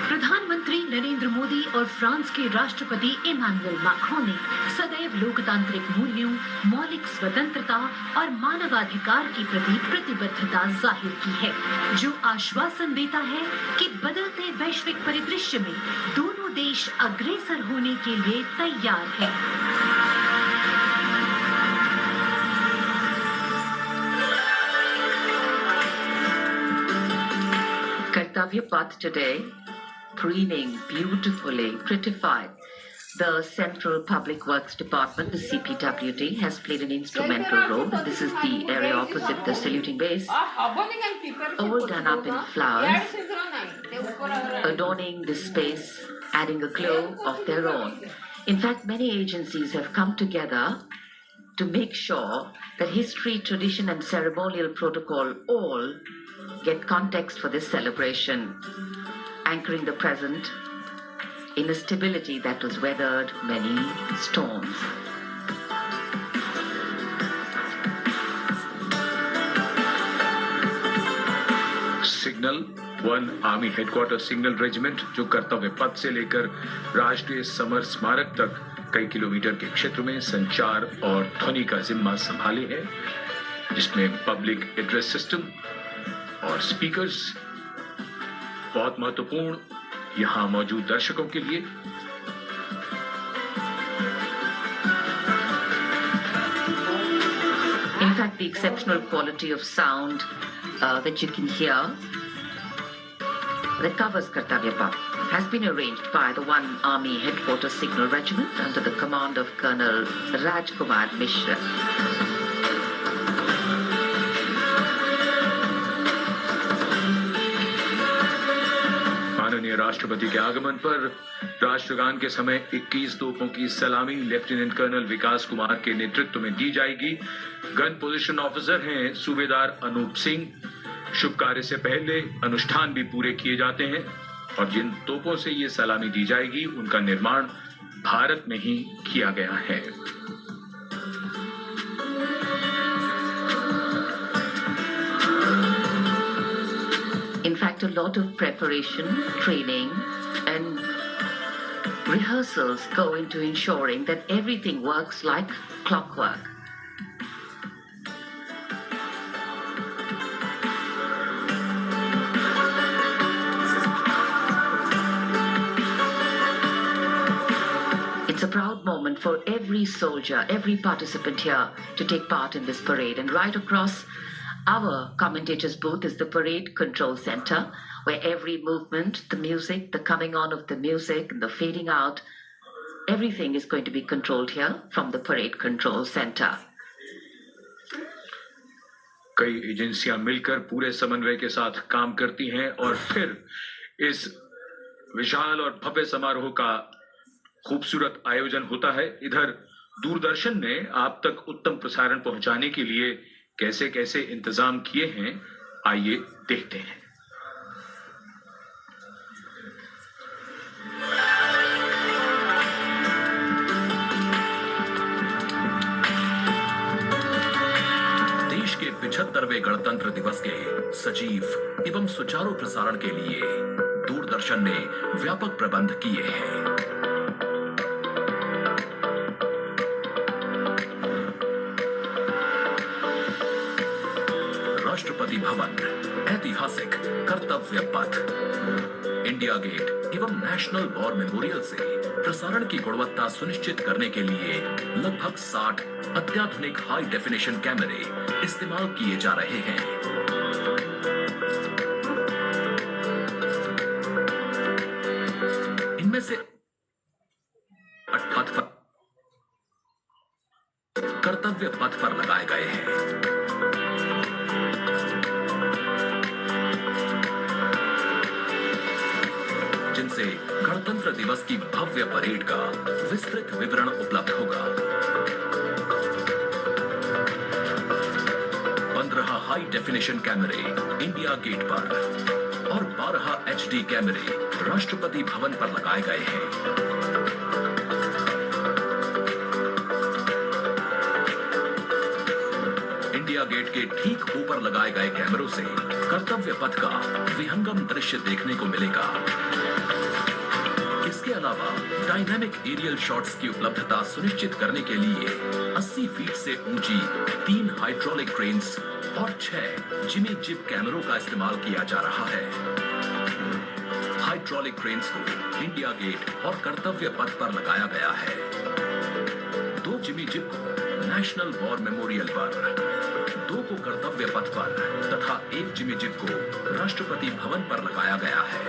प्रधानमंत्री नरेंद्र मोदी और फ्रांस के राष्ट्रपति इमैनुअल मैक्रों ने सदैव लोकतांत्रिक मूल्यों, मौलिक स्वतंत्रता और मानवाधिकार के प्रति प्रतिबद्धता जाहिर की है, जो आश्वासन देता है कि बदलते वैश्विक परिदृश्य में दोनों देश अग्रसर होने के लिए तैयार हैं। Kartavya Path today, preening beautifully prettified. The Central Public Works Department, the CPWD, has played an instrumental role. This is the area opposite the saluting base, all done up in flowers, adorning the space, adding a glow of their own. In fact, many agencies have come together to make sure that history, tradition, and ceremonial protocol all get context for this celebration, anchoring the present in a stability that was weathered many storms. Signal 1 army headquarter signal regiment जो कर्तव्य पथ से लेकर राष्ट्रीय summer स्मारक तक कई kilometre के क्षेत्र में संचार और ध्वनि का जिम्मा संभाले है, जिसमें पब्लिक एड्रेस सिस्टम और स्पीकर्स बहुत महत्वपूर्ण यहां मौजूद दर्शकों के लिए। In fact, the exceptional quality of sound that you can hear that covers Kartavya Path has been arranged by the 1 Army Headquarters Signal Regiment under the command of Colonel Rajkumar Mishra. माननीय राष्ट्रपति के आगमन पर राष्ट्रगान के समय 21 तोपों की सलामी लेफ्टिनेंट कर्नल विकास कुमार के नेतृत्व में दी जाएगी। गन पोजीशन ऑफिसर हैं सूबेदार अनूप सिंह। शुभ कार्य से पहले अनुष्ठान भी पूरे किए जाते हैं और जिन तोपों से ये सलामी दी जाएगी उनका निर्माण भारत में ही किया गया है। In fact, a lot of preparation, training, and rehearsals go into ensuring that everything works like clockwork. It's a proud moment for every soldier, every participant here to take part in this parade. And right across our commentator's booth is the Parade Control Center, where every movement, the music, the coming on of the music, the fading out, everything is going to be controlled here from the Parade Control Center. कई एजेंसियां मिलकर पूरे समन्वय के साथ काम करती हैं और फिर इस विशाल और भव्य समारोह का खूबसूरत आयोजन होता है। इधर दूरदर्शन ने आप तक उत्तम प्रसारण पहुंचाने के लिए कैसे कैसे इंतजाम किए हैं, आइए देखते हैं। देश के 75वें गणतंत्र दिवस के सजीव एवं सुचारू प्रसारण के लिए दूरदर्शन ने व्यापक प्रबंध किए हैं। राष्ट्रपति भवन, ऐतिहासिक कर्तव्य पथ, इंडिया गेट एवं नेशनल वॉर मेमोरियल से प्रसारण की गुणवत्ता सुनिश्चित करने के लिए लगभग 60 अत्याधुनिक हाई डेफिनेशन कैमरे इस्तेमाल किए जा रहे हैं। इनमें से कर्तव्य पथ पर लगाए गए हैं। जिनसे गणतंत्र दिवस की भव्य परेड का विस्तृत विवरण उपलब्ध होगा। 15 हाई डेफिनेशन कैमरे इंडिया गेट पर और 12 HD कैमरे राष्ट्रपति भवन पर लगाए गए हैं। इंडिया गेट के ठीक ऊपर लगाए गए कैमरों से कर्तव्य पथ का विहंगम दृश्य देखने को मिलेगा। इसके अलावा डायनामिक एरियल शॉट्स की उपलब्धता सुनिश्चित करने के लिए 80 फीट से ऊंची 3 हाइड्रोलिक क्रेन्स और 6 जिमी जिप कैमरों का इस्तेमाल किया जा रहा है। हाइड्रोलिक क्रेन्स को इंडिया गेट और कर्तव्य पथ पर लगाया गया है। 2 जिमी जिप को नेशनल वॉर मेमोरियल पर, 2 को कर्तव्य पथ पर तथा 1 जिमी जिप को राष्ट्रपति भवन पर लगाया गया है।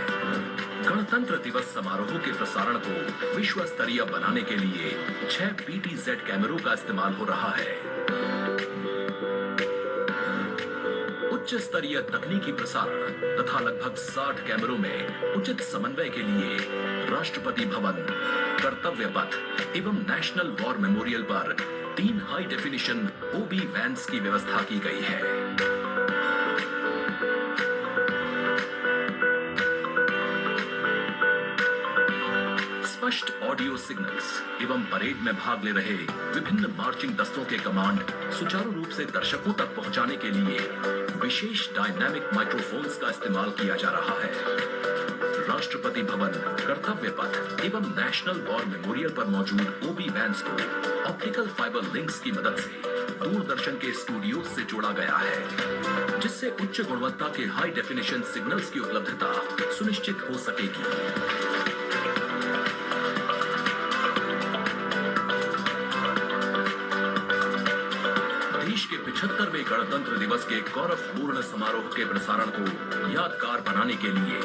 गणतंत्र दिवस समारोह के प्रसारण को विश्व स्तरीय बनाने के लिए 6 PTZ कैमरों का इस्तेमाल हो रहा है। उच्च स्तरीय तकनीकी प्रसारण तथा लगभग 60 कैमरों में उचित समन्वय के लिए राष्ट्रपति भवन, कर्तव्य पथ एवं नेशनल वॉर मेमोरियल पर 3 हाई डेफिनेशन OB वैन्स की व्यवस्था की गई है। स्पष्ट ऑडियो सिग्नल्स एवं परेड में भाग ले रहे विभिन्न मार्चिंग दस्तों के कमांड सुचारू रूप से दर्शकों तक पहुंचाने के लिए विशेष डायनामिक माइक्रोफोन्स का इस्तेमाल किया जा रहा है। राष्ट्रपति भवन, कर्तव्य पथ एवं नेशनल वॉर मेमोरियल पर मौजूद ओबी वैन्स को ऑप्टिकल फाइबर लिंक्स की मदद से दूरदर्शन के स्टूडियो से जोड़ा गया है, जिससे उच्च गुणवत्ता के हाई डेफिनेशन सिग्नल्स की उपलब्धता सुनिश्चित हो सकेगी। देश के 75वें गणतंत्र दिवस के गौरवपूर्ण समारोह के प्रसारण को यादगार बनाने के लिए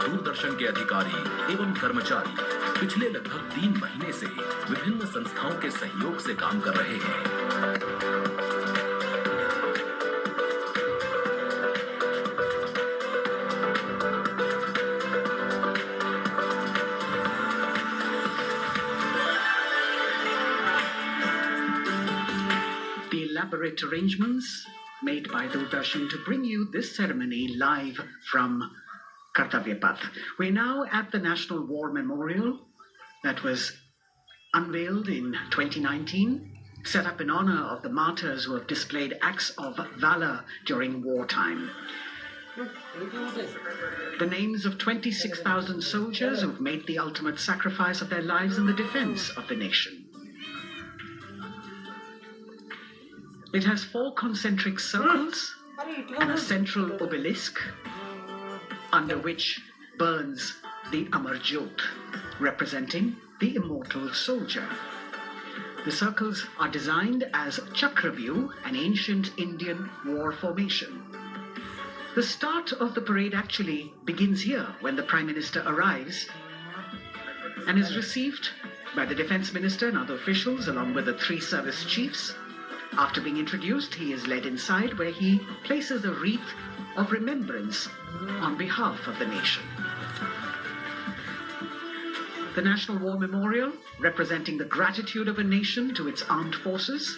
दूरदर्शन के अधिकारी एवं कर्मचारी पिछले लगभग 3 महीने से विभिन्न संस्थाओं के सहयोग से काम कर रहे हैं। Elaborate arrangements made by Doordarshan to bring you this ceremony live from Kartavya Path. We're now at the National War Memorial that was unveiled in 2019, set up in honor of the martyrs who have displayed acts of valor during wartime. The names of 26,000 soldiers who've made the ultimate sacrifice of their lives in the defense of the nation. It has 4 concentric circles and a central obelisk under which burns the Amar Jyot, representing the immortal soldier. The circles are designed as Chakravyu, an ancient Indian war formation. The start of the parade actually begins here when the Prime Minister arrives and is received by the Defence Minister and other officials along with the 3 service chiefs. After being introduced, he is led inside where he places a wreath of remembrance on behalf of the nation. The National War Memorial, representing the gratitude of a nation to its armed forces.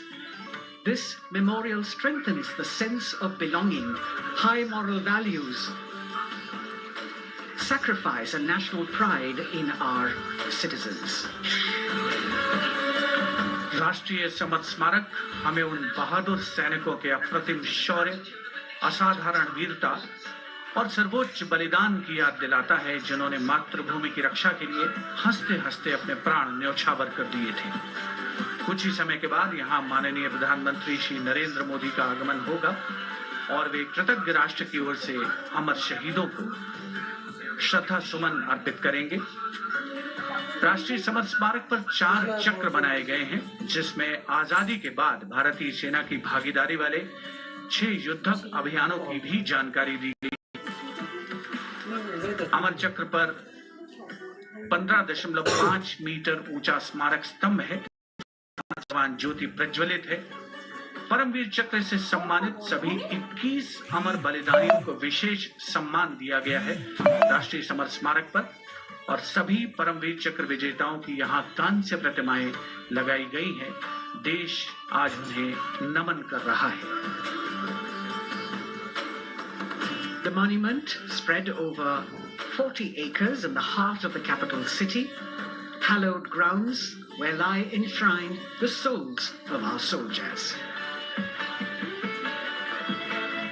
This memorial strengthens the sense of belonging, high moral values, sacrifice and national pride in our citizens. राष्ट्रीय summer स्मारक हमें उन बहादुर सैनिकों के अप्रतिम शौर्य, असाधारण वीरता और सर्वोच्च बलिदान की याद दिलाता है, जिन्होंने मातृभूमि की रक्षा के लिए हंसते हंसते अपने प्राण न्यौछावर कर दिए थे। कुछ ही समय के बाद यहाँ माननीय प्रधानमंत्री श्री नरेंद्र मोदी का आगमन होगा और वे कृतज्ञ राष्ट्र की ओर से अमर शहीदों को श्रद्धा सुमन अर्पित करेंगे। राष्ट्रीय समर स्मारक पर 4 चक्र बनाए गए हैं, जिसमें आजादी के बाद भारतीय सेना की भागीदारी वाले 6 युद्धक अभियानों की भी जानकारी दी गई। अमर चक्र पर 15.5 मीटर ऊंचा स्मारक स्तंभ है, जवान ज्योति प्रज्वलित है। परमवीर चक्र से सम्मानित सभी 21 अमर बलिदानियों को विशेष सम्मान दिया गया है राष्ट्रीय समर स्मारक पर, और सभी परमवीर चक्र विजेताओं की यहाँ कांस्य प्रतिमाएं लगाई गई हैं। देश आज उन्हें नमन कर रहा है। The monument, spread over 40 acres in the heart of the capital city, hallowed grounds where lie enshrined the souls of our soldiers.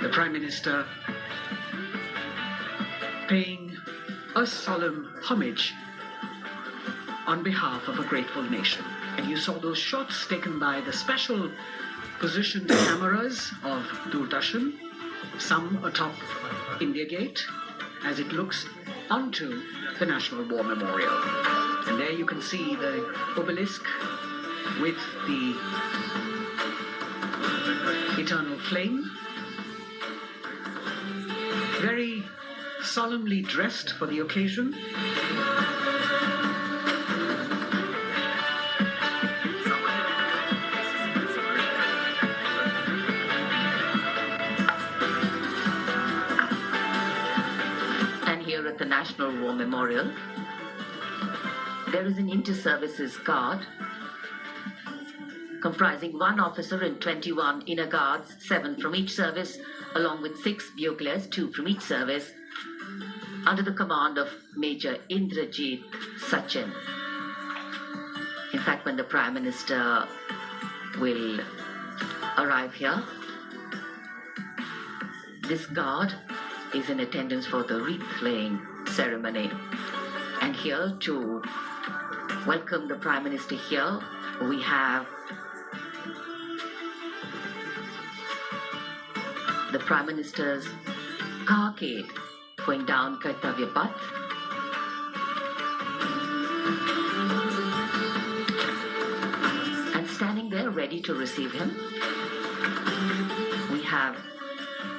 The Prime Minister paying a solemn homage on behalf of a grateful nation. And you saw those shots taken by the special positioned cameras of Doordarshan, some atop India Gate, as it looks onto the National War Memorial. And there you can see the obelisk with the eternal flame, very solemnly dressed for the occasion. And here at the National War Memorial, there is an inter-services guard comprising 1 officer and 21 inner guards, 7 from each service, along with 6 buglers, 2 from each service, under the command of Major Indrajit Sachin. In fact, when the Prime Minister will arrive here, this guard is in attendance for the wreath-laying ceremony. And here to welcome the Prime Minister here, we have the Prime Minister's carcade going down Kartavya Path. And standing there ready to receive him, we have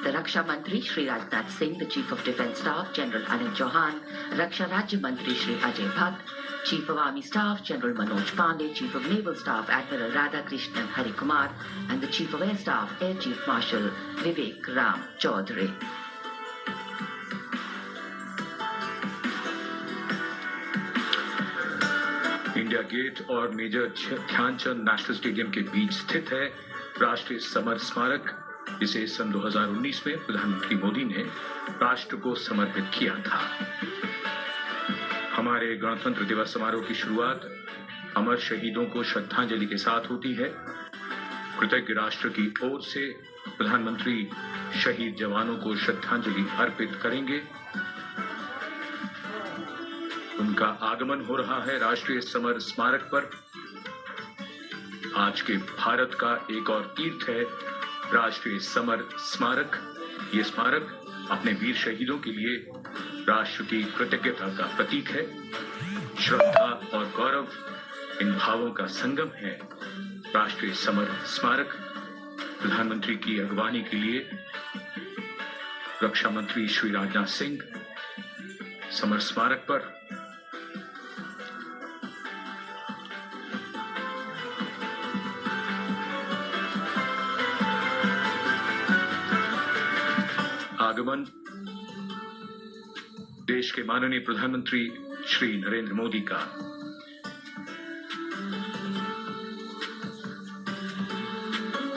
the Raksha Mantri Shree Rajnath Singh, the Chief of Defence Staff General Anil Chauhan, Raksha Rajya Mantri Shri Ajay Bhatt, Chief of Army Staff General Manoj Pandey, Chief of Naval Staff Admiral Radhakrishnan Hari Kumar, and the Chief of Air Staff Air Chief Marshal Shree Ram Chaudhary. India gate और major Dhyanchand national stadium के बीच स्थित है राष्ट्रीय summer स्मारक, जिसे सन 2019 में प्रधानमंत्री मोदी ने राष्ट्र को समर्पित किया था। हमारे गणतंत्र दिवस समारोह की शुरुआत अमर शहीदों को श्रद्धांजलि के साथ होती है। कृतज्ञ राष्ट्र की ओर से प्रधानमंत्री शहीद जवानों को श्रद्धांजलि अर्पित करेंगे। उनका आगमन हो रहा है राष्ट्रीय समर स्मारक पर। आज के भारत का एक और तीर्थ है राष्ट्रीय समर स्मारक। ये स्मारक अपने वीर शहीदों के लिए राष्ट्र की कृतज्ञता का प्रतीक है। श्रद्धा और गौरव, इन भावों का संगम है राष्ट्रीय समर स्मारक। प्रधानमंत्री की अगवानी के लिए रक्षा मंत्री श्री राजनाथ सिंह समर स्मारक पर आगमन देश के माननीय प्रधानमंत्री श्री नरेंद्र मोदी का।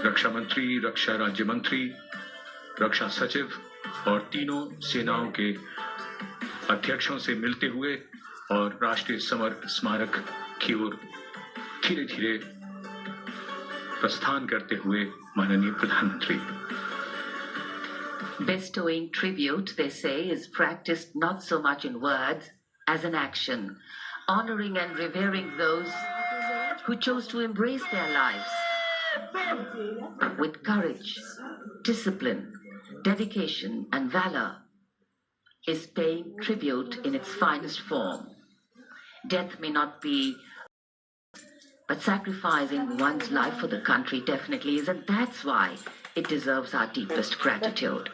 रक्षा मंत्री, रक्षा राज्य मंत्री, रक्षा सचिव और तीनों सेनाओं के अध्यक्षों से मिलते हुए और राष्ट्रीय समर स्मारक की ओर धीरे धीरे प्रस्थान करते हुए माननीय प्रधानमंत्री। Bestowing tribute, they say, is practiced not so much in words as in action, honoring and revering those who chose to embrace their lives with courage, discipline, dedication, and valor is paying tribute in its finest form. Death may not be, but sacrificing one's life for the country definitely is, and that's why it deserves our deepest gratitude.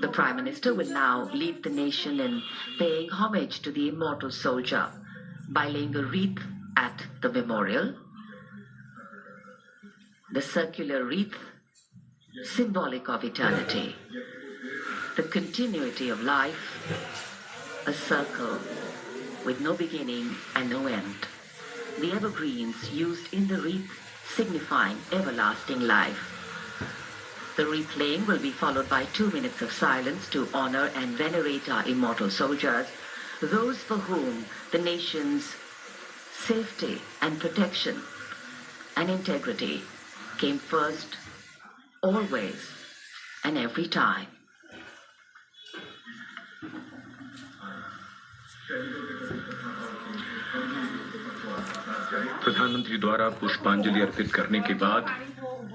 The Prime Minister will now lead the nation in paying homage to the immortal soldier by laying a wreath at the memorial. The circular wreath, symbolic of eternity, the continuity of life, a circle with no beginning and no end. The evergreens used in the wreath signifying everlasting life. The wreath laying will be followed by 2 minutes of silence to honor and venerate our immortal soldiers, those for whom the nation's safety and protection and integrity came first, always and every time. प्रधानमंत्री द्वारा पुष्पांजलि अर्पित करने के बाद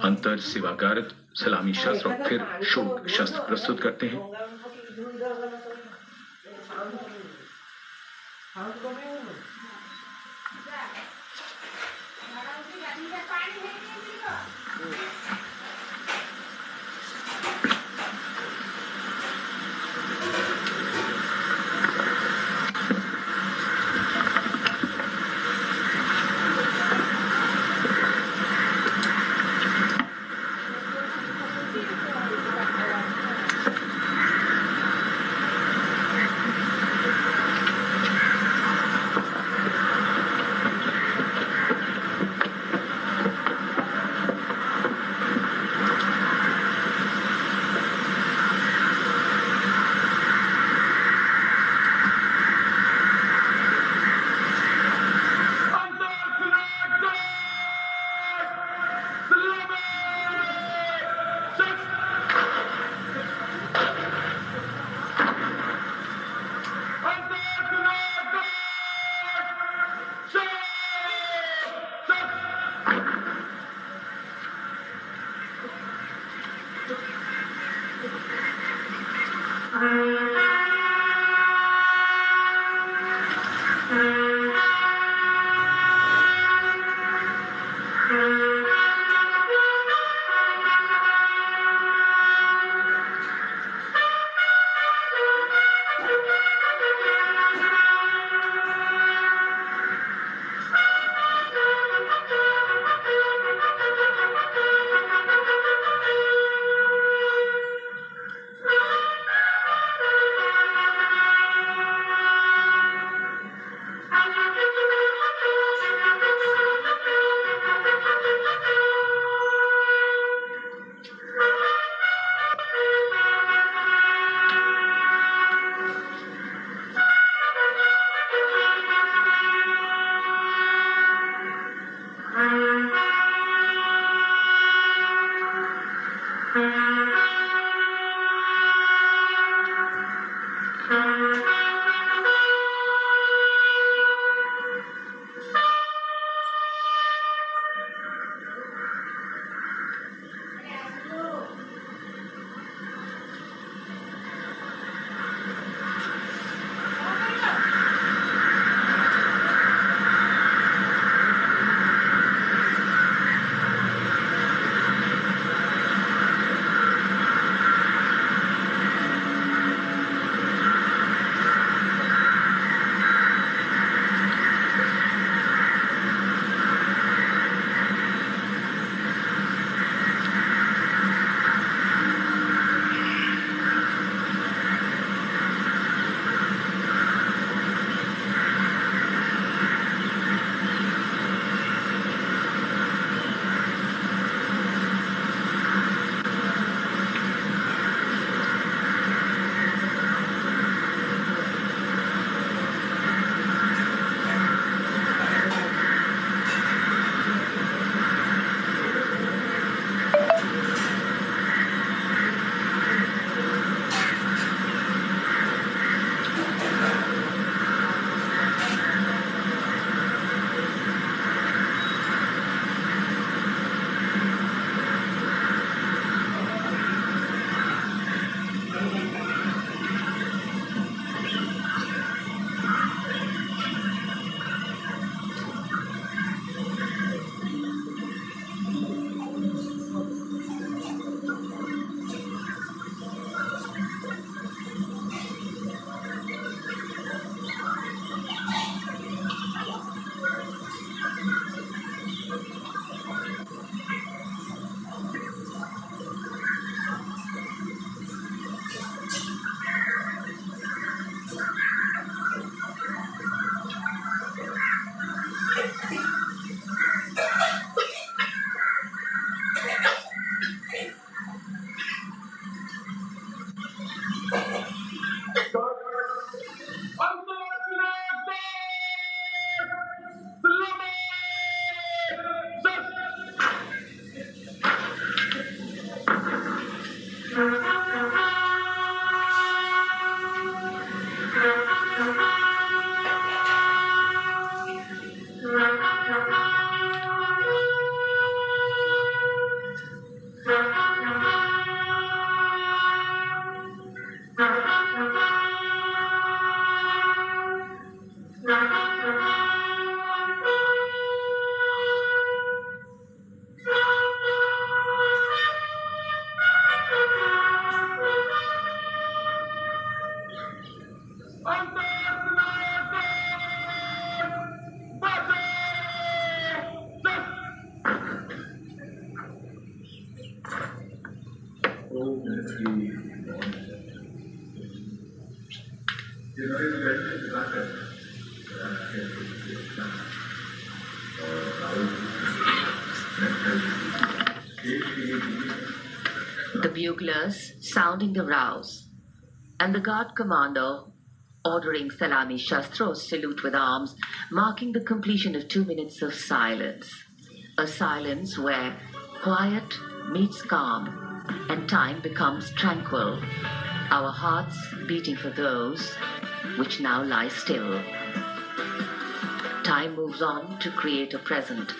अंतर सेवागारद सलामी शस्त्र और फिर शोक शस्त्र प्रस्तुत करते हैं। The buglers sounding the rouse, and the guard commander ordering Salami Shastros salute with arms, marking the completion of 2 minutes of silence. A silence where quiet meets calm and time becomes tranquil, our hearts beating for those which now lie still. Time moves on to create a present,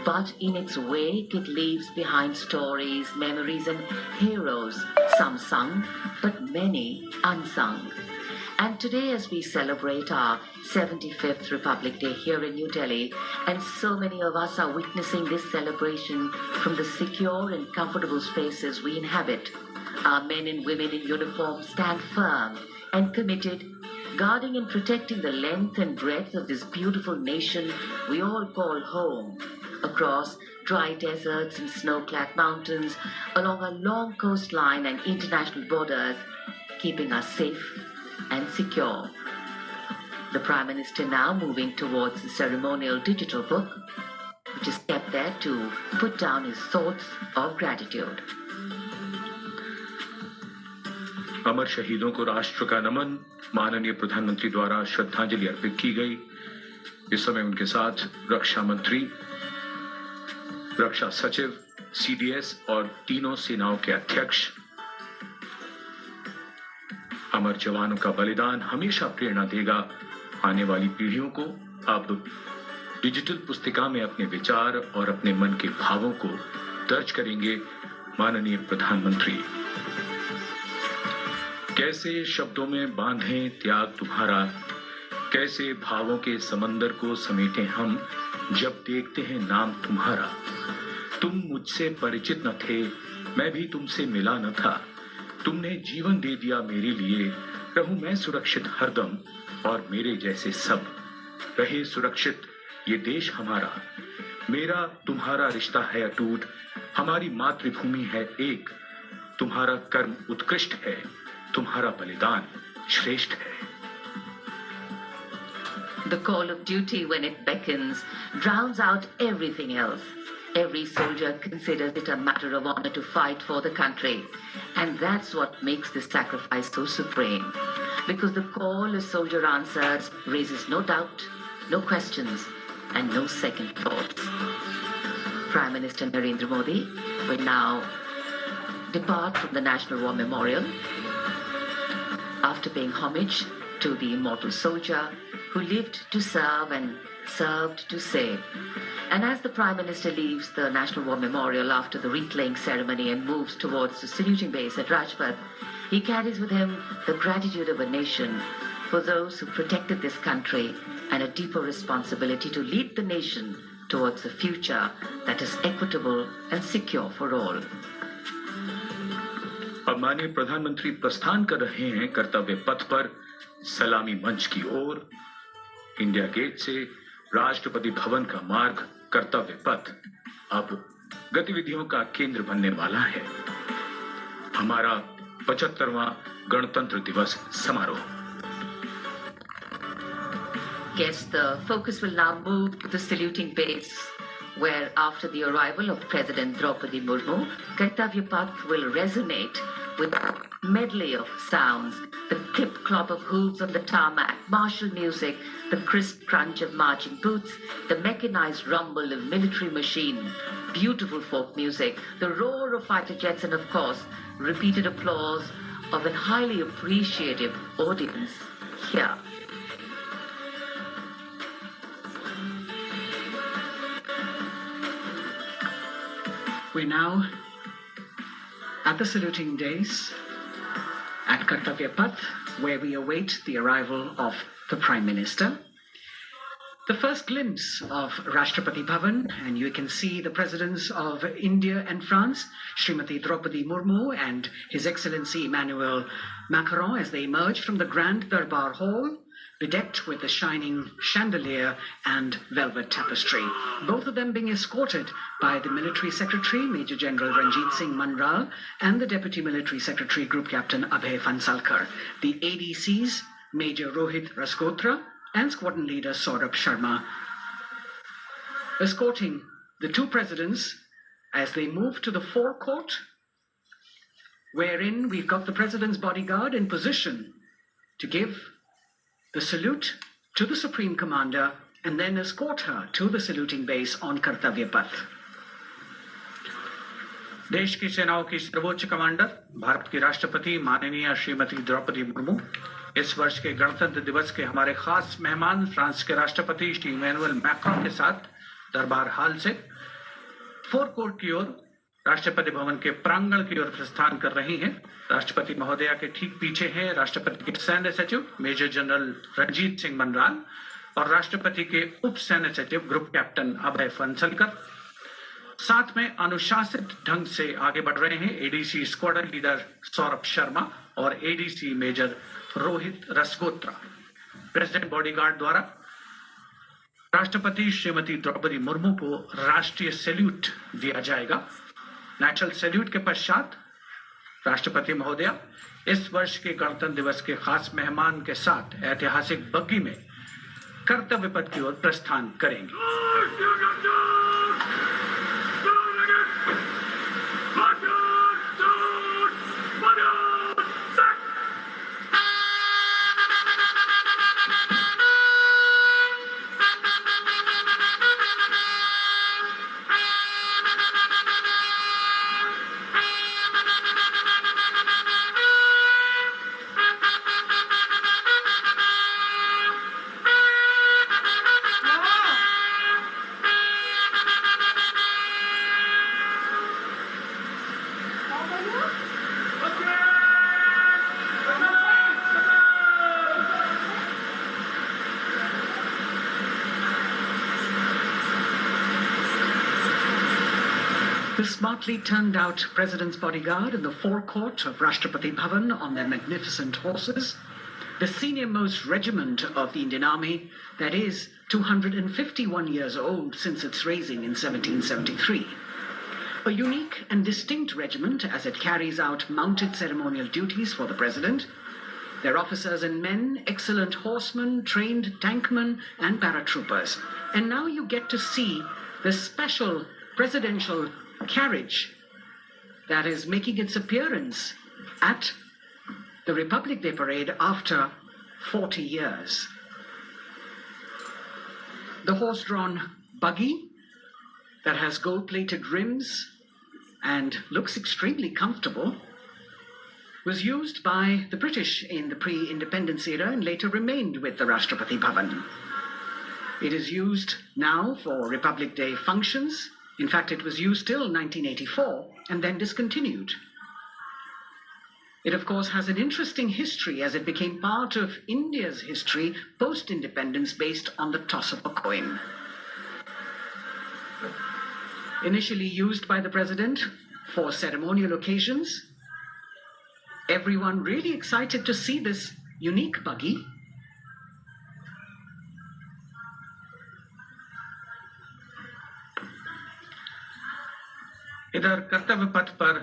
but in its wake it leaves behind stories, memories and heroes, some sung, but many unsung. And today, as we celebrate our 75th Republic Day here in New Delhi, and so many of us are witnessing this celebration from the secure and comfortable spaces we inhabit, our men and women in uniform stand firm and committed, guarding and protecting the length and breadth of this beautiful nation we all call home, across dry deserts and snow-clad mountains, along a long coastline and international borders, keeping us safe and secure. The Prime Minister now moving towards the ceremonial digital book, which is kept there to put down his thoughts of gratitude. अमर शहीदों को राष्ट्र का नमन, माननीय प्रधानमंत्री द्वारा श्रद्धांजलि अर्पित की गई। इस समय उनके साथ रक्षा मंत्री, रक्षा सचिव, सीडीएस और तीनों सेनाओं के अध्यक्ष। अमर जवानों का बलिदान हमेशा प्रेरणा देगा आने वाली पीढ़ियों को। आप डिजिटल पुस्तिका में अपने विचार और अपने मन के भावों को दर्ज करेंगे। माननीय प्रधानमंत्री, कैसे शब्दों में बांधें त्याग तुम्हारा, कैसे भावों के समंदर को समेटें हम जब देखते हैं नाम तुम्हारा। तुम मुझसे परिचित न थे, मैं भी तुमसे मिला न था, तुमने जीवन दे दिया मेरे लिए, रहूं मैं सुरक्षित हरदम और मेरे जैसे सब रहे सुरक्षित ये देश हमारा। मेरा तुम्हारा रिश्ता है अटूट, हमारी मातृभूमि है एक, तुम्हारा कर्म उत्कृष्ट है, तुम्हारा बलिदान श्रेष्ठ है। The call of duty, when it beckons, drowns out everything else. Every soldier considers it a matter of honor to fight for the country. And that's what makes this sacrifice so supreme. Because the call a soldier answers raises no doubt, no questions, and no second thoughts. Prime Minister Narendra Modi will now depart from the National War Memorial after paying homage to the immortal soldier who lived to serve and served to save. And as the Prime Minister leaves the National War Memorial after the wreath-laying ceremony and moves towards the saluting base at Rajpath, he carries with him the gratitude of a nation for those who protected this country and a deeper responsibility to lead the nation towards a future that is equitable and secure for all. अब माननीय प्रधानमंत्री प्रस्थान कर रहे हैं कर्तव्य पथ पर सलामी मंच की ओर। इंडिया गेट से राष्ट्रपति भवन का मार्ग कर्तव्य पथ अब गतिविधियों का केंद्र बनने वाला है। हमारा 75वां गणतंत्र दिवस समारोह। Yes, the focus will now move to the saluting base, where after the arrival of President Draupadi Murmu, Kartavya Path will resonate with a medley of sounds, the clip-clop of hooves on the tarmac, martial music, the crisp crunch of marching boots, the mechanized rumble of military machine, beautiful folk music, the roar of fighter jets, and of course, repeated applause of a highly appreciative audience here. We're now at the saluting days at Kartavya Path, where we await the arrival of the Prime Minister. The first glimpse of Rashtrapati Bhavan, and you can see the presidents of India and France, Srimati Draupadi Murmu and His Excellency Emmanuel Macron, as they emerge from the Grand Darbar Hall bedecked with the shining chandelier and velvet tapestry, both of them being escorted by the Military Secretary, Major General Ranjit Singh Manral, and the Deputy Military Secretary, Group Captain Abhay Fansalkar, the ADCs, Major Rohit Rasgotra, and Squadron Leader Saurabh Sharma, escorting the two presidents as they move to the forecourt, wherein we've got the President's bodyguard in position to give the salute to the Supreme Commander and then escort her to the saluting base on Kartavya Path. देश की सेनाओं की सर्वोच्च commander Bharat की राष्ट्रपति माननीय श्रीमती द्रौपदी मुर्मू इस वर्ष के गणतंत्र दिवस के हमारे खास मेहमान फ्रांस के राष्ट्रपति श्री इमैनुअल मैक्रों के साथ दरबार हाल से फोरकोर्ट की ओर राष्ट्रपति भवन के प्रांगण की ओर प्रस्थान कर रही हैं। राष्ट्रपति महोदया के ठीक पीछे हैं राष्ट्रपति के सैन्य सचिव मेजर जनरल रणजीत सिंह मनराल और राष्ट्रपति के उप सैन्य सचिव ग्रुप कैप्टन अभय फंसलकर। साथ में अनुशासित ढंग से आगे बढ़ रहे हैं ADC squadron leader Saurabh Sharma और ADC major Rohit Rasgotra. President bodyguard द्वारा राष्ट्रपति श्रीमती द्रौपदी मुर्मू को राष्ट्रीय सैल्यूट दिया जाएगा। नेशनल सैल्यूट के पश्चात राष्ट्रपति महोदया इस वर्ष के गणतंत्र दिवस के खास मेहमान के साथ ऐतिहासिक बग्गी में कर्तव्य पथ की ओर प्रस्थान करेंगे। The smartly turned out President's bodyguard in the forecourt of Rashtrapati Bhavan on their magnificent horses, the senior-most regiment of the Indian Army, that is 251 years old since its raising in 1773. A unique and distinct regiment as it carries out mounted ceremonial duties for the President. Their officers and men, excellent horsemen, trained tankmen and paratroopers. And now you get to see the special presidential carriage that is making its appearance at the Republic Day Parade after 40 years. The horse-drawn buggy that has gold-plated rims and looks extremely comfortable was used by the British in the pre-independence era and later remained with the Rashtrapati Bhavan. It is used now for Republic Day functions. In fact, it was used till 1984 and then discontinued. It, of course, has an interesting history as it became part of India's history post-independence based on the toss of a coin. Initially used by the President for ceremonial occasions, everyone really excited to see this unique buggy. इधर कर्तव्य पथ पर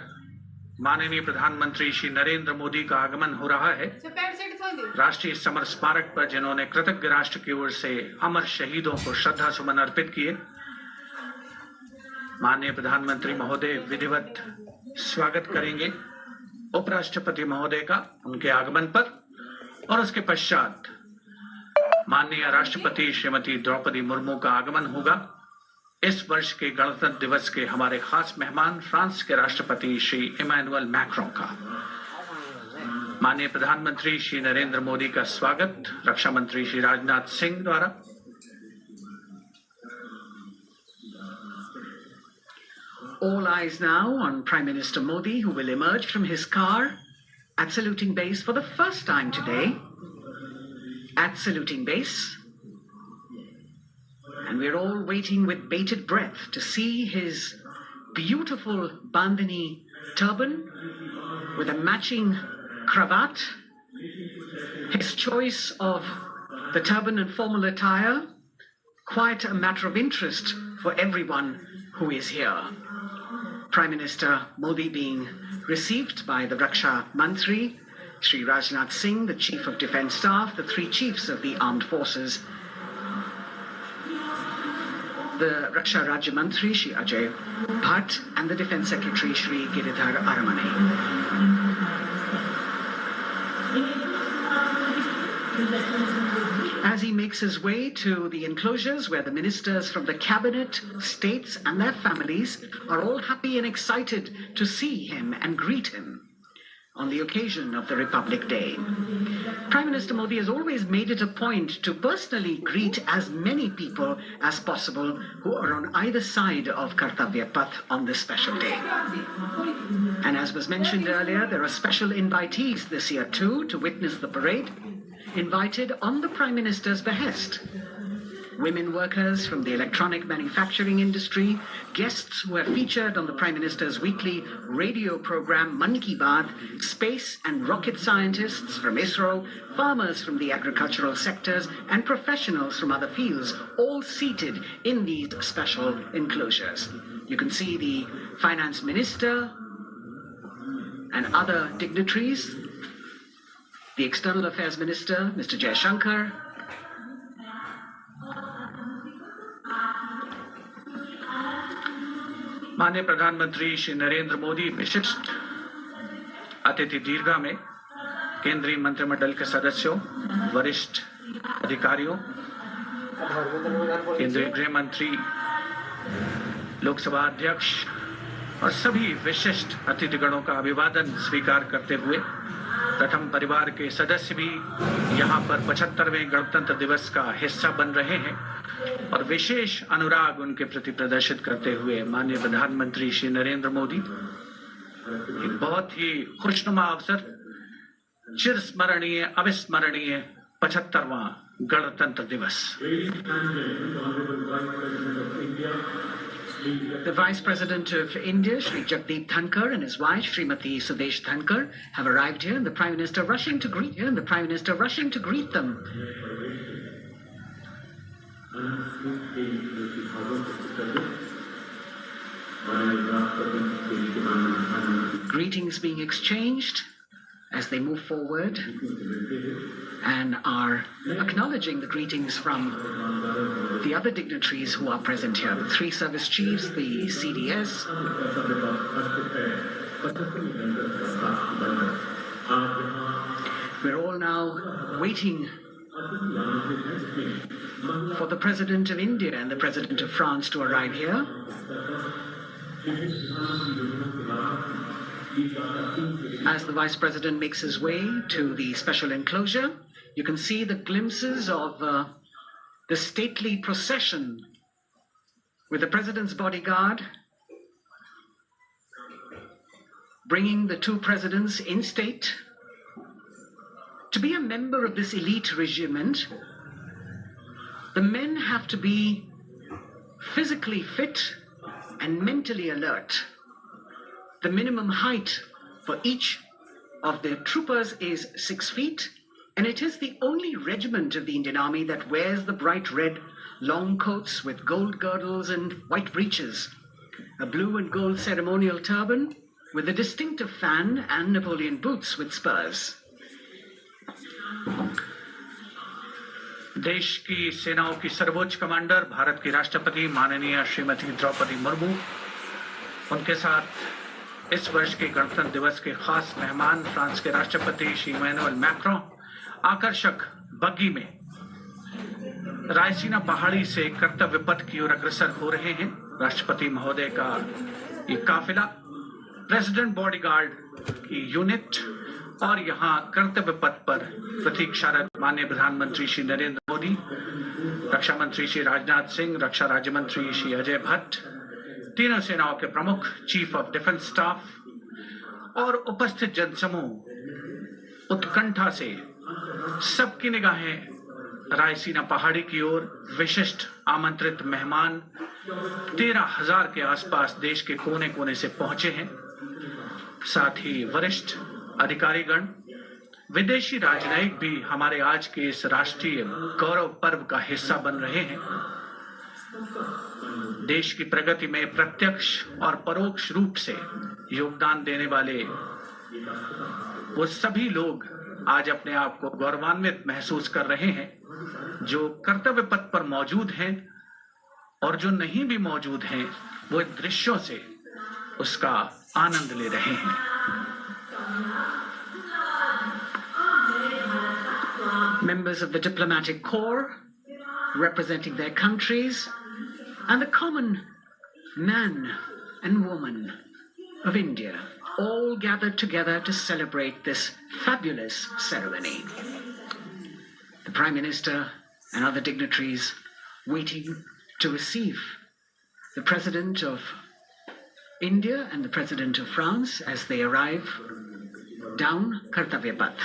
माननीय प्रधानमंत्री श्री नरेंद्र मोदी का आगमन हो रहा है। राष्ट्रीय समर स्मारक पर जिन्होंने कृतज्ञ राष्ट्र की ओर से अमर शहीदों को श्रद्धा सुमन अर्पित किए, माननीय प्रधानमंत्री महोदय विधिवत स्वागत करेंगे उपराष्ट्रपति महोदय का उनके आगमन पर और उसके पश्चात माननीय राष्ट्रपति श्रीमती द्रौपदी मुर्मू का आगमन होगा। इस वर्ष के गणतंत्र दिवस के हमारे खास मेहमान फ्रांस के राष्ट्रपति श्री इमैनुअल मैक्रों का। माननीय प्रधानमंत्री श्री नरेंद्र मोदी का स्वागत रक्षा मंत्री श्री राजनाथ सिंह द्वारा। All eyes now on Prime Minister Modi, who will emerge from his car at saluting base for the first time today. At saluting base. And we're all waiting with bated breath to see his beautiful bandhani turban with a matching cravat, his choice of The turban and formal attire, quite a matter of interest for everyone who is here. Prime Minister Modi being received by the Raksha Mantri, Shri Rajnath Singh, the Chief of Defence Staff, the three chiefs of the armed forces, the Raksha Rajya Mantri, Shri Ajay Bhatt, and the Defence Secretary, Shri Giridhar Aramane. As he makes his way to the enclosures where the ministers from the cabinet, states and their families are all happy and excited to see him and greet him on the occasion of the Republic Day. Prime Minister Modi has always made it a point to personally greet as many people as possible who are on either side of Kartavya Path on this special day. And as was mentioned earlier, there are special invitees this year too to witness the parade, invited on the Prime Minister's behest. Women workers from the electronic manufacturing industry, guests who are featured on the Prime Minister's weekly radio program Man Ki Baat, space and rocket scientists from ISRO, farmers from the agricultural sectors, and professionals from other fields, all seated in these special enclosures. You can see the Finance Minister and other dignitaries, the External Affairs Minister, Mr. Jaishankar, माननीय प्रधानमंत्री श्री नरेंद्र मोदी विशिष्ट अतिथि दीर्घा में केंद्रीय मंत्रिमंडल के सदस्यों, वरिष्ठ अधिकारियों, केंद्रीय गृह मंत्री, लोकसभा अध्यक्ष और सभी विशिष्ट अतिथिगणों का अभिवादन स्वीकार करते हुए प्रथम परिवार के सदस्य भी यहाँ पर 75वें गणतंत्र दिवस का हिस्सा बन रहे हैं और विशेष अनुराग उनके प्रति प्रदर्शित करते हुए माननीय प्रधानमंत्री श्री नरेंद्र मोदी एक बहुत ही खुशनुमा अवसर, चिरस्मरणीय अविस्मरणीय 75वां गणतंत्र दिवस। The Vice President of India, Shri Jagdeep Dhankar, and his wife, Srimati Sudesh Dhankar, have arrived here, and the Prime Minister rushing to greet them. Greetings being exchanged as they move forward and are acknowledging the greetings from the other dignitaries who are present here, the three service chiefs, the CDS. We're all now waiting for the President of India and the President of France to arrive here. As the Vice President makes his way to the special enclosure, you can see the glimpses of the stately procession with the President's bodyguard bringing the two presidents in state. To be a member of this elite regiment, the men have to be physically fit and mentally alert. The minimum height for each of the troopers is 6 feet, and it is the only regiment of the Indian Army that wears the bright red long coats with gold girdles and white breeches, a blue and gold ceremonial turban with a distinctive fan and Napoleon boots with spurs. देश की सेनाओं की सर्वोच्च commander Bharat की राष्ट्रपति माननीय श्रीमती द्रौपदी मुर्मू, उनके साथ इस वर्ष के गणतंत्र दिवस के खास मेहमान फ्रांस के राष्ट्रपति श्री इमैनुअल मैक्रों आकर्षक बग्गी में रायसीना पहाड़ी से कर्तव्य पथ की ओर अग्रसर हो रहे हैं। राष्ट्रपति महोदय का ये काफिला प्रेसिडेंट बॉडीगार्ड की यूनिट और यहाँ कर्तव्य पथ पर प्रतीक्षारत माननीय प्रधानमंत्री श्री नरेंद्र मोदी, रक्षा मंत्री श्री राजनाथ सिंह, रक्षा राज्य मंत्री श्री अजय भट्ट, तीनों सेनाओं के प्रमुख, चीफ ऑफ डिफेंस स्टाफ और उपस्थित जनसमूह उत्कंठा से सबकी निगाहें रायसीना पहाड़ी की ओर। विशिष्ट आमंत्रित मेहमान 13,000 के आसपास देश के कोने कोने से पहुंचे हैं। साथ ही वरिष्ठ अधिकारीगण, विदेशी राजनयिक भी हमारे आज के इस राष्ट्रीय गौरव पर्व का हिस्सा बन रहे हैं। देश की प्रगति में प्रत्यक्ष और परोक्ष रूप से योगदान देने वाले वो सभी लोग आज अपने आप को गौरवान्वित महसूस कर रहे हैं, जो कर्तव्य पथ पर मौजूद हैं और जो नहीं भी मौजूद हैं, वो इन दृश्यों से उसका आनंद ले रहे हैं। Members of the diplomatic corps representing their countries and the common man and woman of India all gathered together to celebrate this fabulous ceremony. The Prime Minister and other dignitaries waiting to receive the President of India and the President of France as they arrive down Kartavya Path.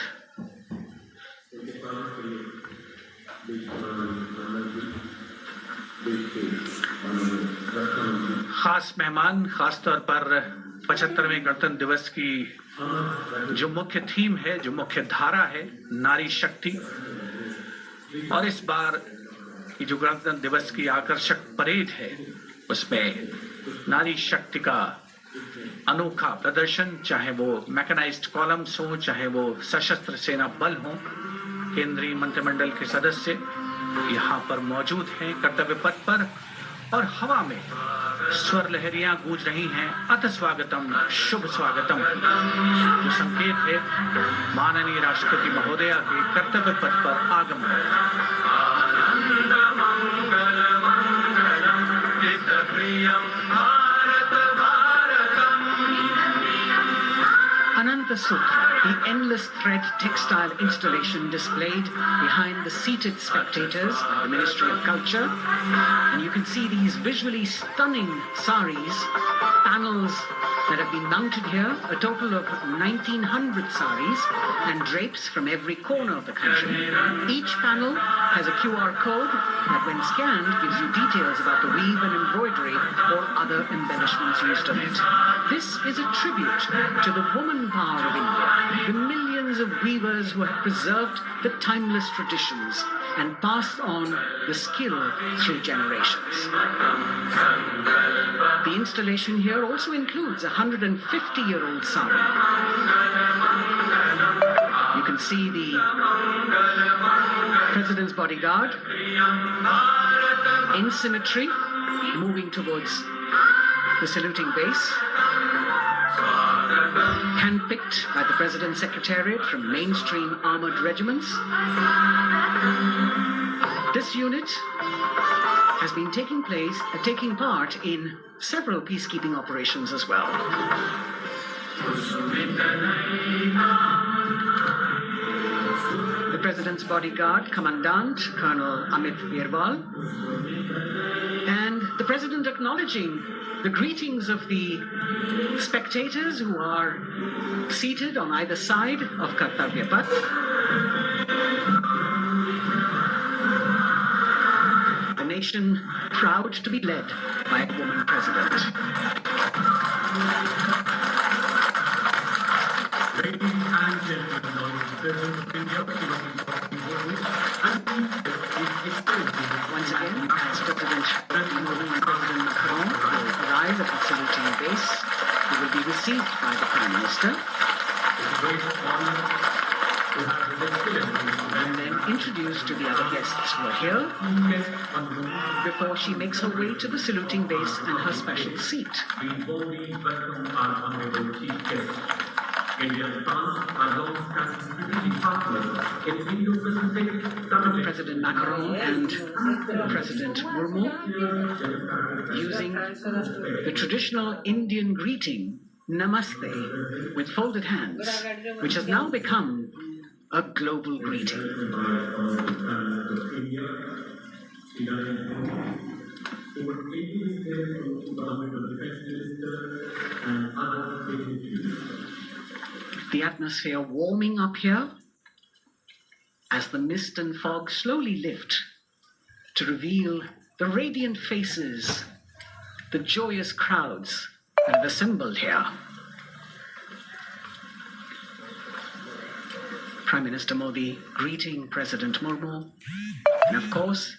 खास मेहमान, खास तौर पर 75वें गणतंत्र दिवस की जो मुख्य थीम है, जो मुख्य धारा है, नारी शक्ति। और इस बार की जो गणतंत्र दिवस की आकर्षक परेड है, उसमें नारी शक्ति का अनोखा प्रदर्शन, चाहे वो मैकेनाइज्ड कॉलम्स हो, चाहे वो सशस्त्र सेना बल हो, केंद्रीय मंत्रिमंडल के सदस्य यहाँ पर मौजूद हैं कर्तव्य पथ पर, और हवा में स्वर लहरियां गूंज रही हैं, अथ स्वागतम, शुभ स्वागतम, जो संकेत है माननीय राष्ट्रपति महोदया के कर्तव्य पथ पर आगमन। Ananta Sutra, the endless thread textile installation displayed behind the seated spectators of the Ministry of Culture. And you can see these visually stunning saris, panels that have been mounted here, a total of 1900 saris and drapes from every corner of the country. Each panel has a QR code that when scanned gives you details about the weave and embroidery or other embellishments used on it. This is a tribute to the woman power of India, the millions of weavers who have preserved the timeless traditions and passed on the skill through generations. The installation here also includes a 150-year-old sari. You can see the President's bodyguard in symmetry moving towards the saluting base, handpicked by the President's Secretariat from mainstream armored regiments. This unit has been taking part in several peacekeeping operations as well. The President's bodyguard, Commandant Colonel Amit Birbal, and the President acknowledging the greetings of the spectators who are seated on either side of Kartavya Path. The nation proud to be led by a woman president. Ladies and gentlemen, the President of India, once again, as President Macron will arrive at the saluting base, he will be received by the Prime Minister and then introduced to the other guests who are here before she makes her way to the saluting base and her special seat. President Macron and President Murmu using the traditional Indian greeting, Namaste, with folded hands, which has now become a global greeting. The atmosphere warming up here as the mist and fog slowly lift to reveal the radiant faces, the joyous crowds that have assembled here. Prime Minister Modi greeting President Murmu, and of course,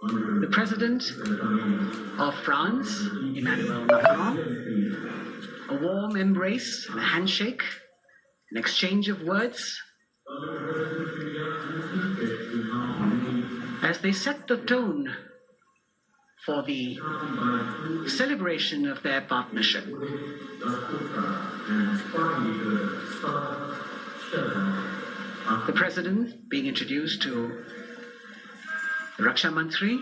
the President of France, Emmanuel Macron, a warm embrace and a handshake, an exchange of words, as they set the tone for the celebration of their partnership. The President being introduced to the Raksha Mantri,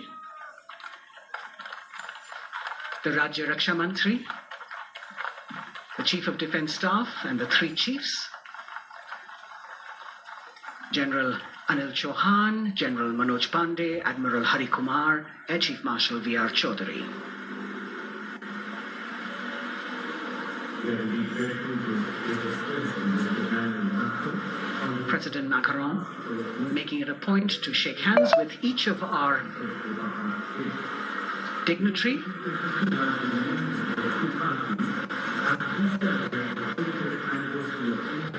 the Rajya Raksha Mantri, the Chief of Defence Staff and the three chiefs, General Anil Chauhan, General Manoj Pandey, Admiral Hari Kumar, Air Chief Marshal V.R. Chaudhary. President Macron making it a point to shake hands with each of our dignitary.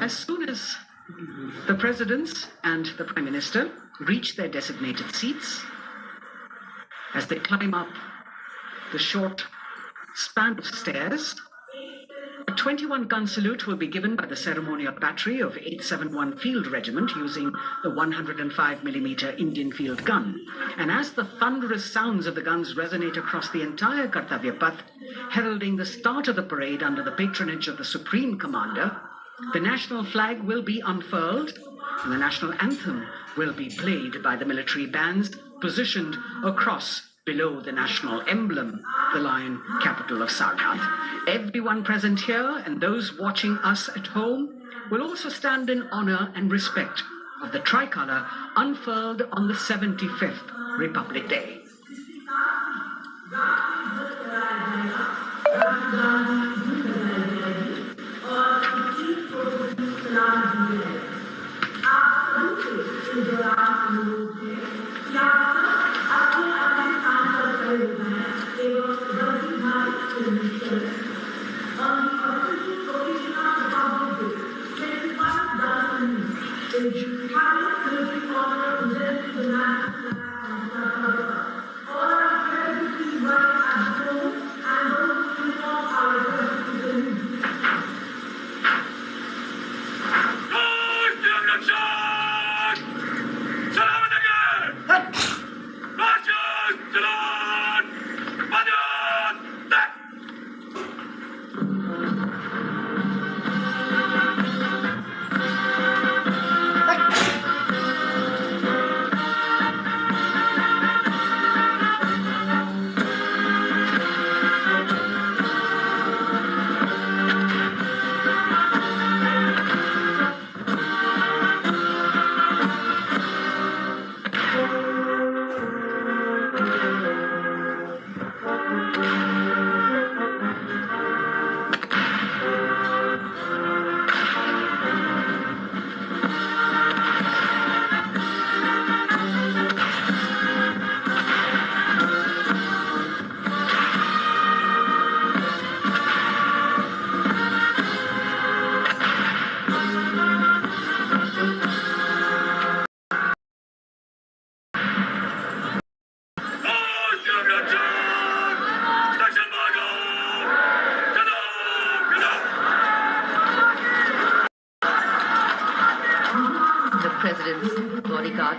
As soon as the presidents and the Prime Minister reach their designated seats, as they climb up the short span of stairs, a 21-gun salute will be given by the ceremonial battery of 871 Field Regiment using the 105mm Indian field gun. And as the thunderous sounds of the guns resonate across the entire Kartavya Path, heralding the start of the parade under the patronage of the Supreme Commander, the national flag will be unfurled and the national anthem will be played by the military bands positioned across below the national emblem, the lion capital of Sarnath. Everyone present here and those watching us at home will also stand in honor and respect of the tricolour unfurled on the 75th Republic Day.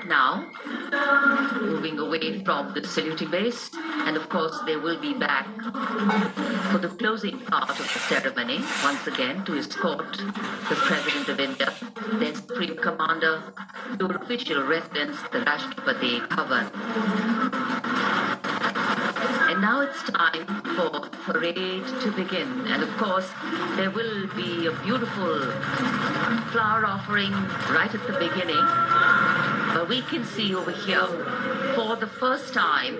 Now, moving away from the saluting base, and of course they will be back for the closing part of the ceremony, once again to escort the President of India, then Supreme Commander, to official residence, the Rashtrapati Bhavan. And now it's time for parade to begin, and of course there will be a beautiful flower offering right at the beginning. But we can see over here, for the first time,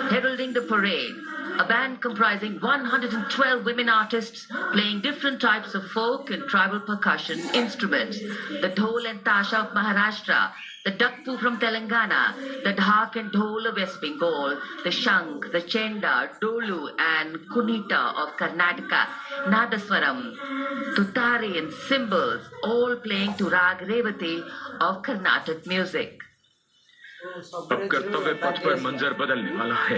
heralding the parade, a band comprising 112 women artists playing different types of folk and tribal percussion instruments. The dhol and tasha of Maharashtra, the Dakpu from Telangana, the Dhak and Dhol of West Bengal, the Shank, the Chenda, Dolu and Kunita of Karnataka, Nadaswaram, Tutari and cymbals, all playing to Rag Revati of Carnatic music. अब कर्तव्य पथ पर मंजर बदलने वाला है।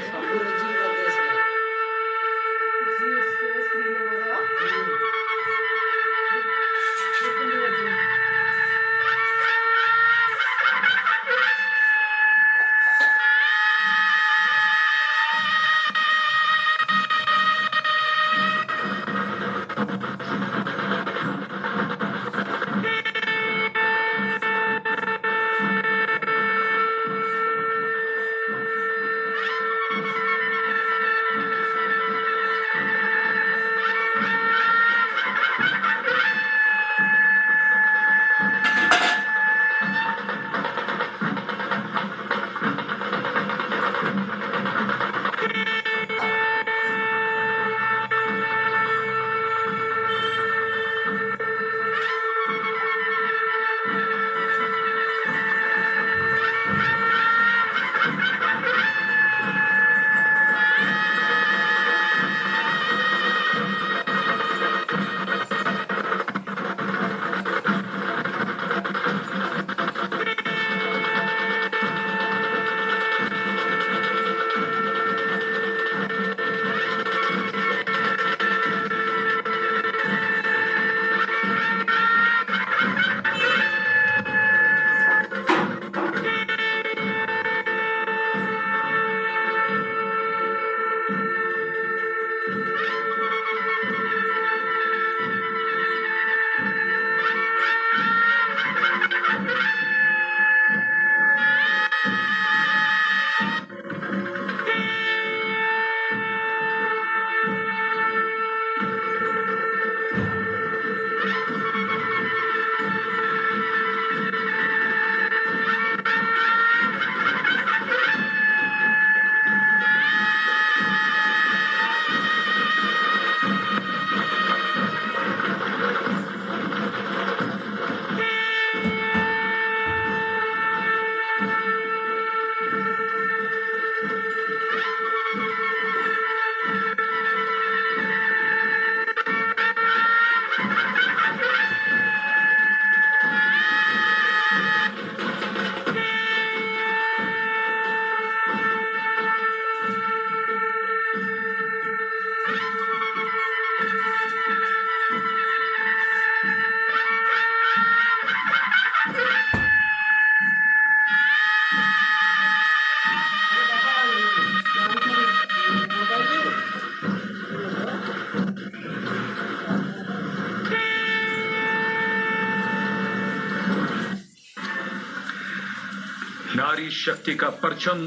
नारी शक्ति का परचम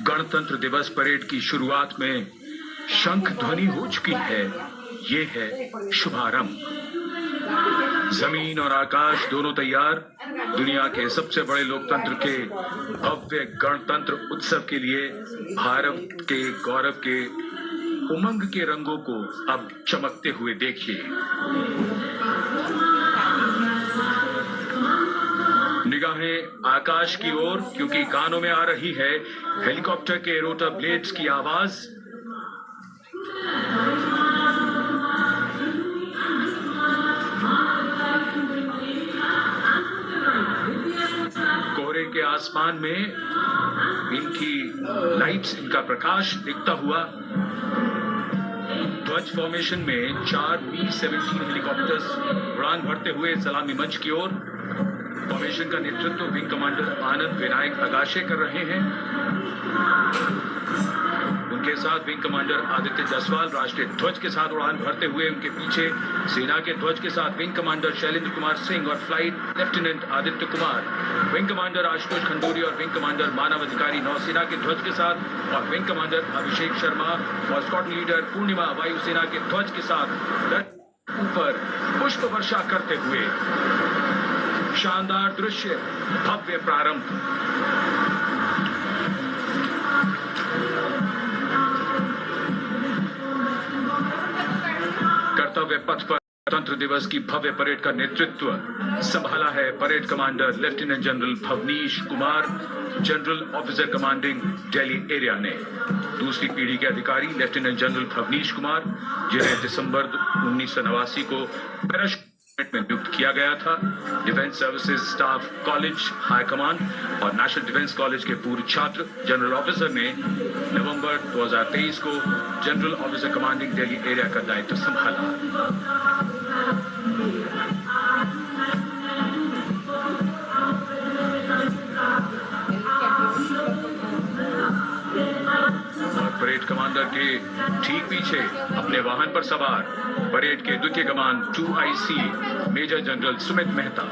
गणतंत्र दिवस परेड की शुरुआत में शंख ध्वनि हो चुकी है। ये है शुभारंभ। जमीन और आकाश दोनों तैयार। दुनिया के सबसे बड़े लोकतंत्र के भव्य गणतंत्र उत्सव के लिए भारत के गौरव के उमंग के रंगों को अब चमकते हुए देखिए। निगाहें आकाश की ओर, क्योंकि कानों में आ रही है हेलीकॉप्टर के रोटर ब्लेड्स की आवाज। कोहरे के आसमान में इनकी लाइट्स, इनका प्रकाश दिखता हुआ। ध्वज फॉर्मेशन में 4 B-17 हेलीकॉप्टर्स उड़ान भरते हुए सलामी मंच की ओर। फॉर्मेशन का नेतृत्व विंग कमांडर आनंद विनायक अगाशे कर रहे हैं। उनके साथ विंग कमांडर आदित्य जसवाल राष्ट्रीय ध्वज के साथ उड़ान भरते हुए। उनके पीछे सेना के ध्वज के साथ विंग कमांडर शैलेंद्र कुमार सिंह और flight lieutenant Aditya Kumar, wing commander Ashutosh Khanduri और विंग कमांडर मानव अधिकारी नौसेना के ध्वज के साथ, और विंग कमांडर अभिषेक शर्मा और स्क्वाड लीडर पूर्णिमा वायुसेना के ध्वज के साथ ऊपर पुष्प वर्षा करते हुए। शानदार दृश्य, भव्य प्रारंभ। कर्तव्य पथ पर गणतंत्र दिवस की भव्य परेड का नेतृत्व संभाला है parade commander lieutenant general Bhavnish Kumar, general officer commanding Delhi area ने। दूसरी पीढ़ी के अधिकारी लेफ्टिनेंट जनरल भवनीश कुमार, जिन्हें दिसंबर 1989 को पैराशूट में नियुक्त किया गया था, defence services staff college high command और नेशनल डिफेंस कॉलेज के पूर्व छात्र। जनरल ऑफिसर ने नवंबर 2023 को general officer commanding Delhi area का दायित्व संभाला। परेड कमांडर के ठीक पीछे अपने वाहन पर सवार परेड के द्वितीय कमान 2IC major general Sumit Mehta.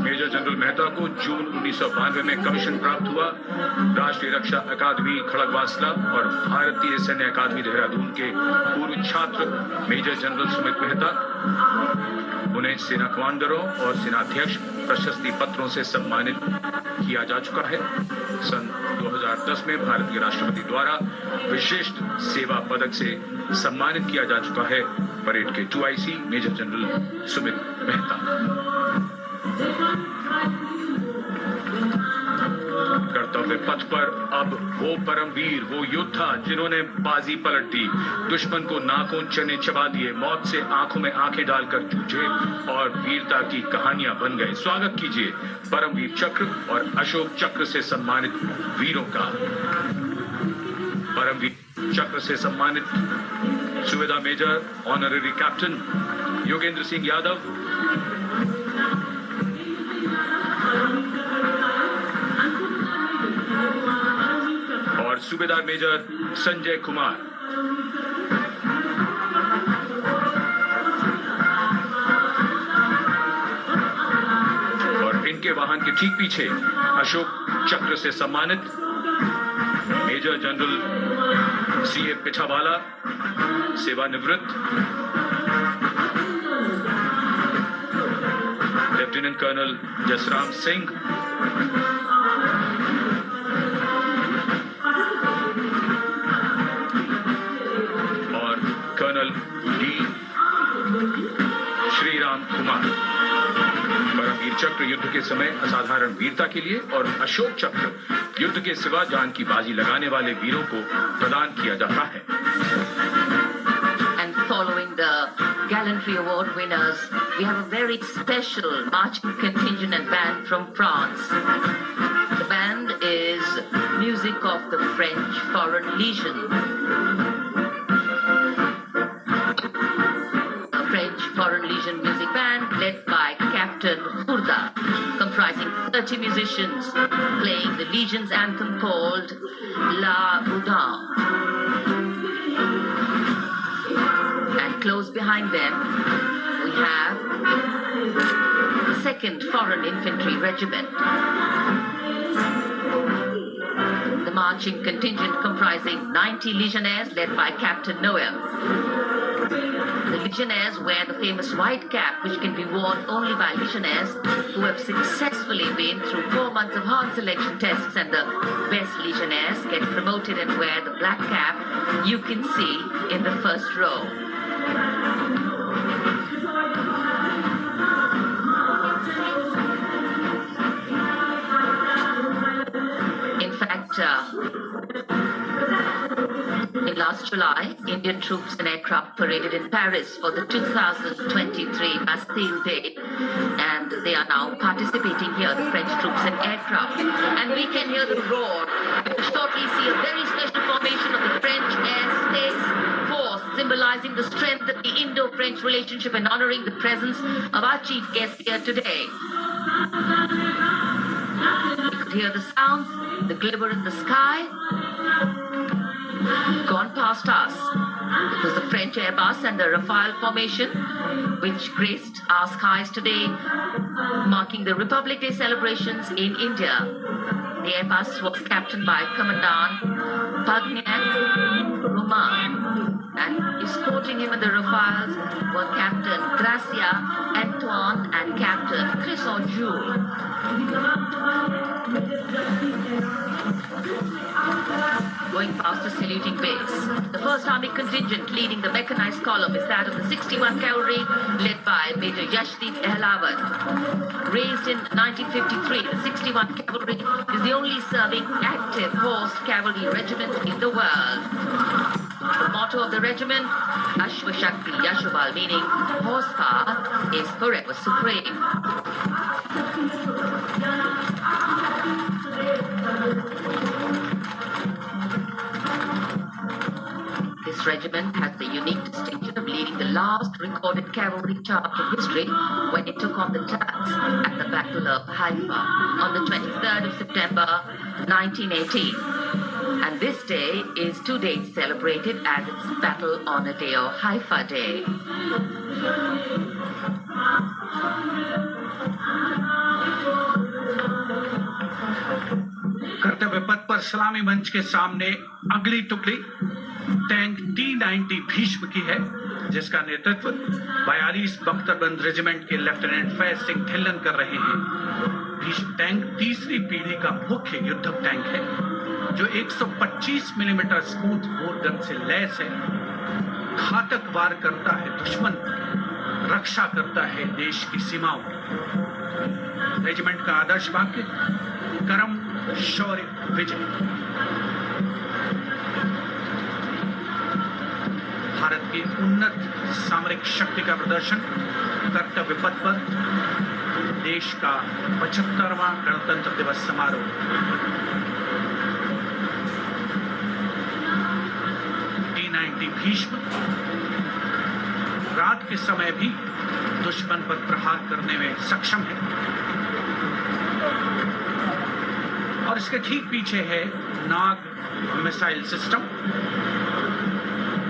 Major general Mehta को जून 1992 में कमीशन प्राप्त हुआ। राष्ट्रीय रक्षा अकादमी खड़गवासला और भारतीय सैन्य अकादमी देहरादून के पूर्व छात्र मेजर जनरल सुमित मेहता। उन्हें सेना कमांडरों और सेनाध्यक्ष प्रशस्ति पत्रों से सम्मानित किया जा चुका है। सन 2010 में भारत के राष्ट्रपति द्वारा विशिष्ट सेवा पदक से सम्मानित किया जा चुका है परेड के 2IC major general Sumit Mehta. कर्तव्य पथ पर अब वो परमवीर, वो योद्धा जिन्होंने बाजी पलट दी, दुश्मन को नाकों चने चबा दिए, मौत से आंखों में आंखें डालकर जूझे और वीरता की कहानियां बन गए। स्वागत कीजिए परमवीर चक्र और अशोक चक्र से सम्मानित वीरों का। परमवीर चक्र से सम्मानित subedar major honorary captain Yogendra Singh Yadav, और सूबेदार मेजर संजय कुमार। और इनके वाहन के ठीक पीछे अशोक चक्र से सम्मानित मेजर जनरल CA पिठावाला, सेवानिवृत्त, लेफ्टिनेंट कर्नल जसराम सिंह, और कर्नल D श्री राम कुमार। परमवीर चक्र युद्ध के समय असाधारण वीरता के लिए और अशोक चक्र युद्ध के सिवा जान की बाजी लगाने वाले वीरों को प्रदान किया जाता है। And following the gallantry award winners, we have a very special marching contingent and band from France. The band is music of the French Foreign Legion. A French Foreign Legion music band led by Captain Furda, comprising 30 musicians playing the Legion's anthem called La Boudin. And close behind them, we have the 2nd Foreign Infantry Regiment. The marching contingent comprising 90 Legionnaires led by Captain Noel. The Legionnaires wear the famous white cap, which can be worn only by Legionnaires who have successfully been through 4 months of hard selection tests, and the best Legionnaires get promoted and wear the black cap you can see in the first row. In fact, in last July, Indian troops and aircraft paraded in Paris for the 2023 Bastille Day, and they are now participating here, the French troops and aircraft. And we can hear the roar. We will shortly see a very special formation of the French Air Space Force, symbolizing the strength of the Indo-French relationship and honoring the presence of our chief guest here today. We could hear the sounds, the glimmer in the sky. Gone past us. It was the French Airbus and the Rafale formation which graced our skies today, marking the Republic Day celebrations in India. The Airbus was captained by Commandant Pagnac Roman, and escorting him in the Rafales were Captain Gracia Antoine and Captain Chris O'Joule. Going past the saluting base, the 1st Army contingent leading the mechanized column is that of the 61 Cavalry, led by Major Yashdeep Ehlawat. Raised in 1953, the 61 Cavalry is the only serving active horse cavalry regiment in the world. The motto of the regiment, Ashwa Shakti Yashobal, meaning horsepower is forever supreme. This regiment has the unique distinction of leading the last recorded cavalry charge in history when it took on the Turks at the Battle of Haifa on the 23rd of September 1918. And this day is to date celebrated as its Battle Honor Day or Haifa Day. कर्तव्य पथ पर सलामी मंच के सामने अगली टुकड़ी tank T-90 Bhishma की है, जिसका नेतृत्व 42 बख्तरबंद रेजिमेंट के लेफ्टिनेंट फैज सिंह ढिल्लन कर रहे हैं। भीष्म टैंक तीसरी पीढ़ी का मुख्य युद्धक टैंक है, जो 125 मिलीमीटर स्मूथ बोर गन से लैस है, घातक वार करता है दुश्मन, रक्षा करता है देश की सीमाओं की। रेजिमेंट का आदर्श वाक्य कर्म शौर्य विजय। भारत की उन्नत सामरिक शक्ति का प्रदर्शन कर्तव्य पथ पर देश का 75वां गणतंत्र दिवस समारोह। T-90 भीष्म रात के समय भी दुश्मन पर प्रहार करने में सक्षम है और इसके ठीक पीछे है नाग मिसाइल सिस्टम।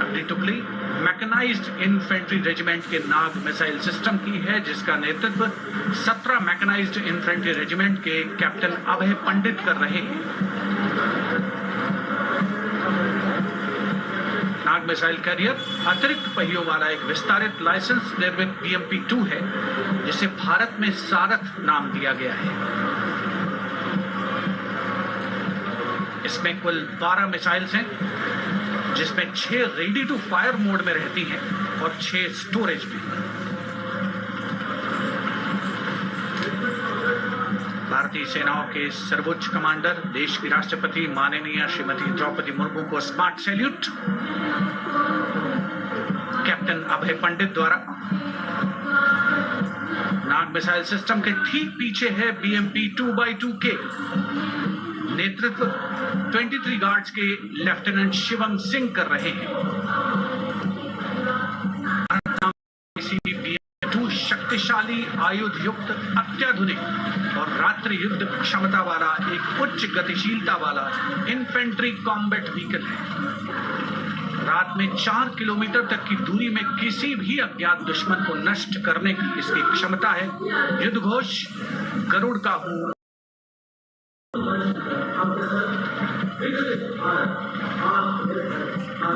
अगली टुकड़ी मैकेनाइज्ड इन्फेंट्री रेजिमेंट के नाग मिसाइल सिस्टम की है, जिसका नेतृत्व 17 मैकेनाइज्ड इन्फेंट्री रेजिमेंट के कैप्टन अभय पंडित कर रहे हैं। नाग मिसाइल कैरियर अतिरिक्त पहियों वाला एक विस्तारित लाइसेंस निर्मित BMP-2 है, जिसे भारत में सारथ नाम दिया गया है। इसमें कुल 12 मिसाइल्स हैं, जिसमें 6 रेडी टू फायर मोड में रहती हैं और 6 स्टोरेज में। भारतीय सेनाओं के सर्वोच्च कमांडर देश की राष्ट्रपति माननीय श्रीमती द्रौपदी मुर्मू को स्मार्ट सैल्यूट कैप्टन अभय पंडित द्वारा। नाग मिसाइल सिस्टम के ठीक पीछे है BMP-2x2K। नेतृत्व 23 गार्ड्स के लेफ्टिनेंट शिवम सिंह कर रहे हैं। BMP-2 शक्तिशाली आयुध युक्त अत्याधुनिक और रात्रि युद्ध क्षमता वाला एक उच्च गतिशीलता वाला इन्फेंट्री कॉम्बैट व्हीकल है। रात में 4 किलोमीटर तक की दूरी में किसी भी अज्ञात दुश्मन को नष्ट करने की इसकी क्षमता है। युद्ध घोष गरुड़ का हूं।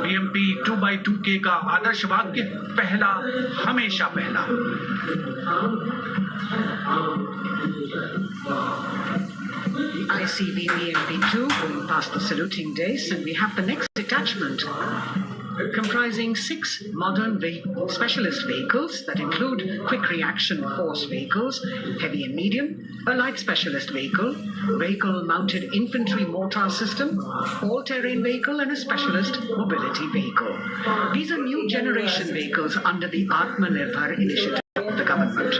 BMP-2x2K का आदर्श वाक्य पहला हमेशा पहला। ICV BMP-2 going past the saluting days, and we have the next detachment comprising 6 modern specialist vehicles that include quick reaction force vehicles, heavy and medium, a light specialist vehicle, vehicle-mounted infantry mortar system, all-terrain vehicle, and a specialist mobility vehicle. These are new generation vehicles under the Atmanirbhar initiative of the government.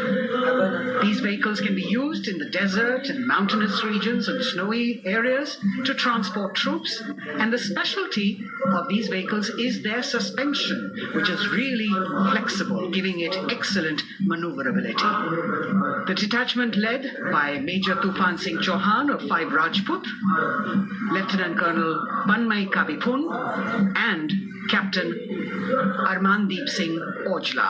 These vehicles can be used in the desert and mountainous regions and snowy areas to transport troops, and the specialty of these vehicles is their suspension, which is really flexible, giving it excellent maneuverability. The detachment led by Major Tufan Singh Chauhan of 5 Rajput, Lieutenant Colonel Panmay Kavipun, and Captain Armandeep Singh Ojla.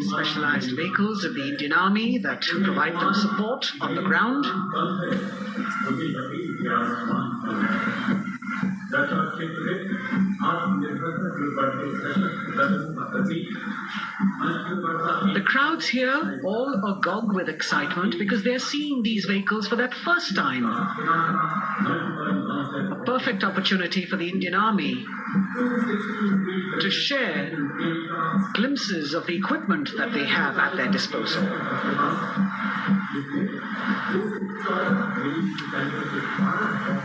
Specialized vehicle vehicles of the Indian Army that provide them support on the ground. The crowds here all agog with excitement because they're seeing these vehicles for that first time. A perfect opportunity for the Indian Army to share glimpses of the equipment that they have at their disposal.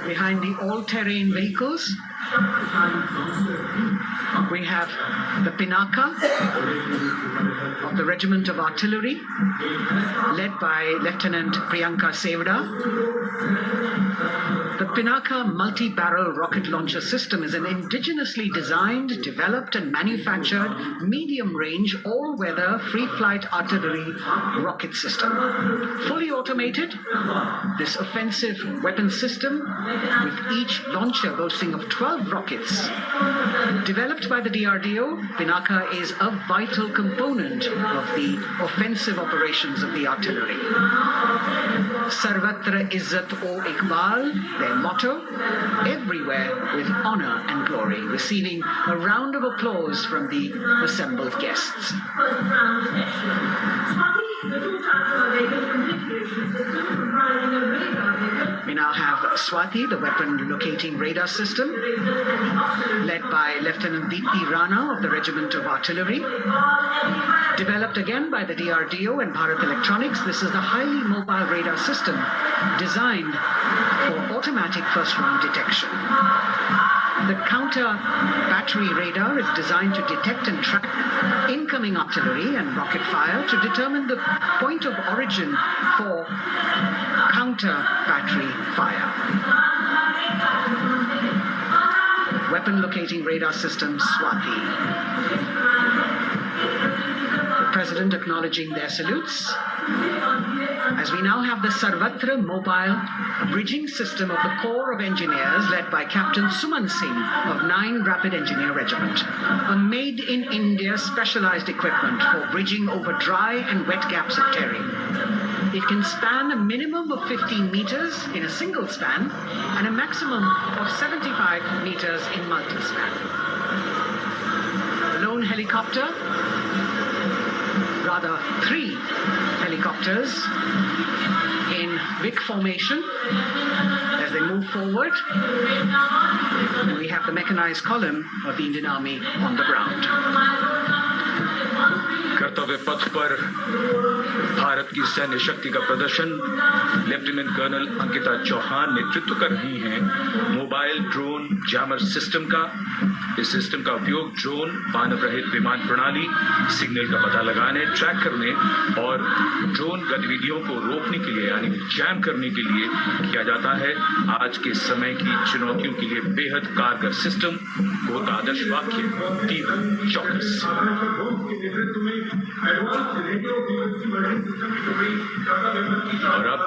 Behind the all-terrain vehicles, we have the Pinaka of the Regiment of Artillery, led by Lieutenant Priyanka Sevda. The Pinaka multi-barrel rocket launcher system is an indigenously designed, developed and manufactured medium-range, all-weather, free-flight artillery rocket system. Fully automated, this offensive weapon system, with each launcher boasting of 12 rockets. Developed by the DRDO, Pinaka is a vital component of the offensive operations of the artillery. Sarvatra Izzat o Iqbal, their motto, everywhere with honor and glory, receiving a round of applause from the assembled guests. We now have Swati, the weapon locating radar system, led by Lieutenant Deepthi Rana of the Regiment of Artillery. Developed again by the DRDO and Bharat Electronics, this is the highly mobile radar system designed for automatic first-round detection. The counter-battery radar is designed to detect and track incoming artillery and rocket fire to determine the point of origin for counter-battery fire. Weapon locating radar system Swati. The President acknowledging their salutes, as we now have the Sarvatra mobile bridging system of the Corps of Engineers led by Captain Suman Singh of 9 Rapid Engineer Regiment, a made-in-India specialized equipment for bridging over dry and wet gaps of terrain. It can span a minimum of 15 meters in a single span and a maximum of 75 meters in multi-span. The lone helicopter, rather 3 helicopters in Vic formation as they move forward. And we have the mechanized column of the Indian Army on the ground. कर्तव्य पथ पर भारत की सैन्य शक्ति का प्रदर्शन lieutenant colonel Ankita Chauhan नेतृत्व कर रही हैं मोबाइल ड्रोन जैमर सिस्टम का। इस सिस्टम का उपयोग ड्रोन, मानव रहित विमान प्रणाली, सिग्नल का पता लगाने, ट्रैक करने और ड्रोन गतिविधियों को रोकने के लिए यानी जैम करने के लिए किया जाता है। आज के समय की चुनौतियों के लिए बेहद कारगर सिस्टम को आदर्श वाक्य तीव्र चौकस। और अब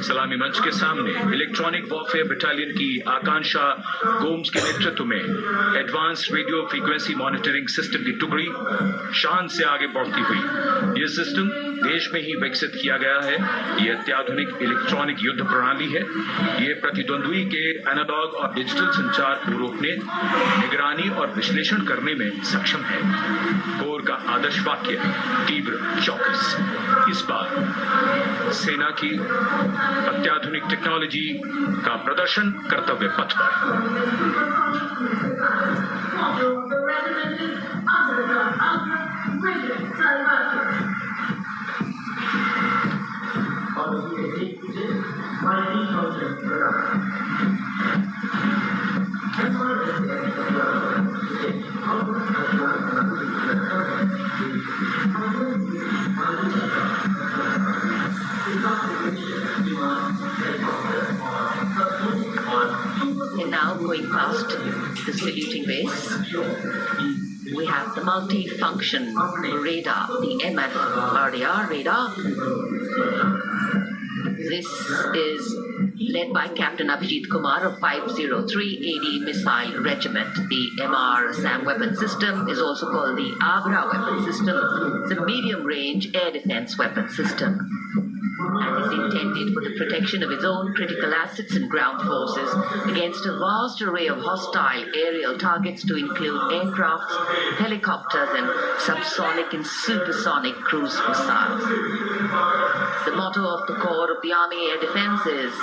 सलामी मंच के सामने इलेक्ट्रॉनिक वॉरफेयर बटालियन की आकांक्षा गोम्स के नेतृत्व में advance radio frequency monitoring system की टुकड़ी शान से आगे बढ़ती हुई। यह सिस्टम देश में ही विकसित किया गया है। यह अत्याधुनिक इलेक्ट्रॉनिक युद्ध प्रणाली है। यह प्रतिद्वंद्वी के एनालॉग और डिजिटल संचार को रोकने, निगरानी और विश्लेषण करने में सक्षम है। कोर का आदर्श वाक्य तीव्र चौकस। इस बार सेना की अत्याधुनिक टेक्नोलॉजी का प्रदर्शन कर्तव्य पथ पर। And now going past the saluting base, we have the multi-function radar, the MF-RDR radar. This is led by Captain Abhijit Kumar of 503 AD Missile Regiment. The MR SAM weapon system is also called the Agra weapon system. It's a medium-range air defense weapon system and is intended for the protection of its own critical assets and ground forces against a vast array of hostile aerial targets to include aircrafts, helicopters and subsonic and supersonic cruise missiles. The motto of the Corps of the Army Air Defense is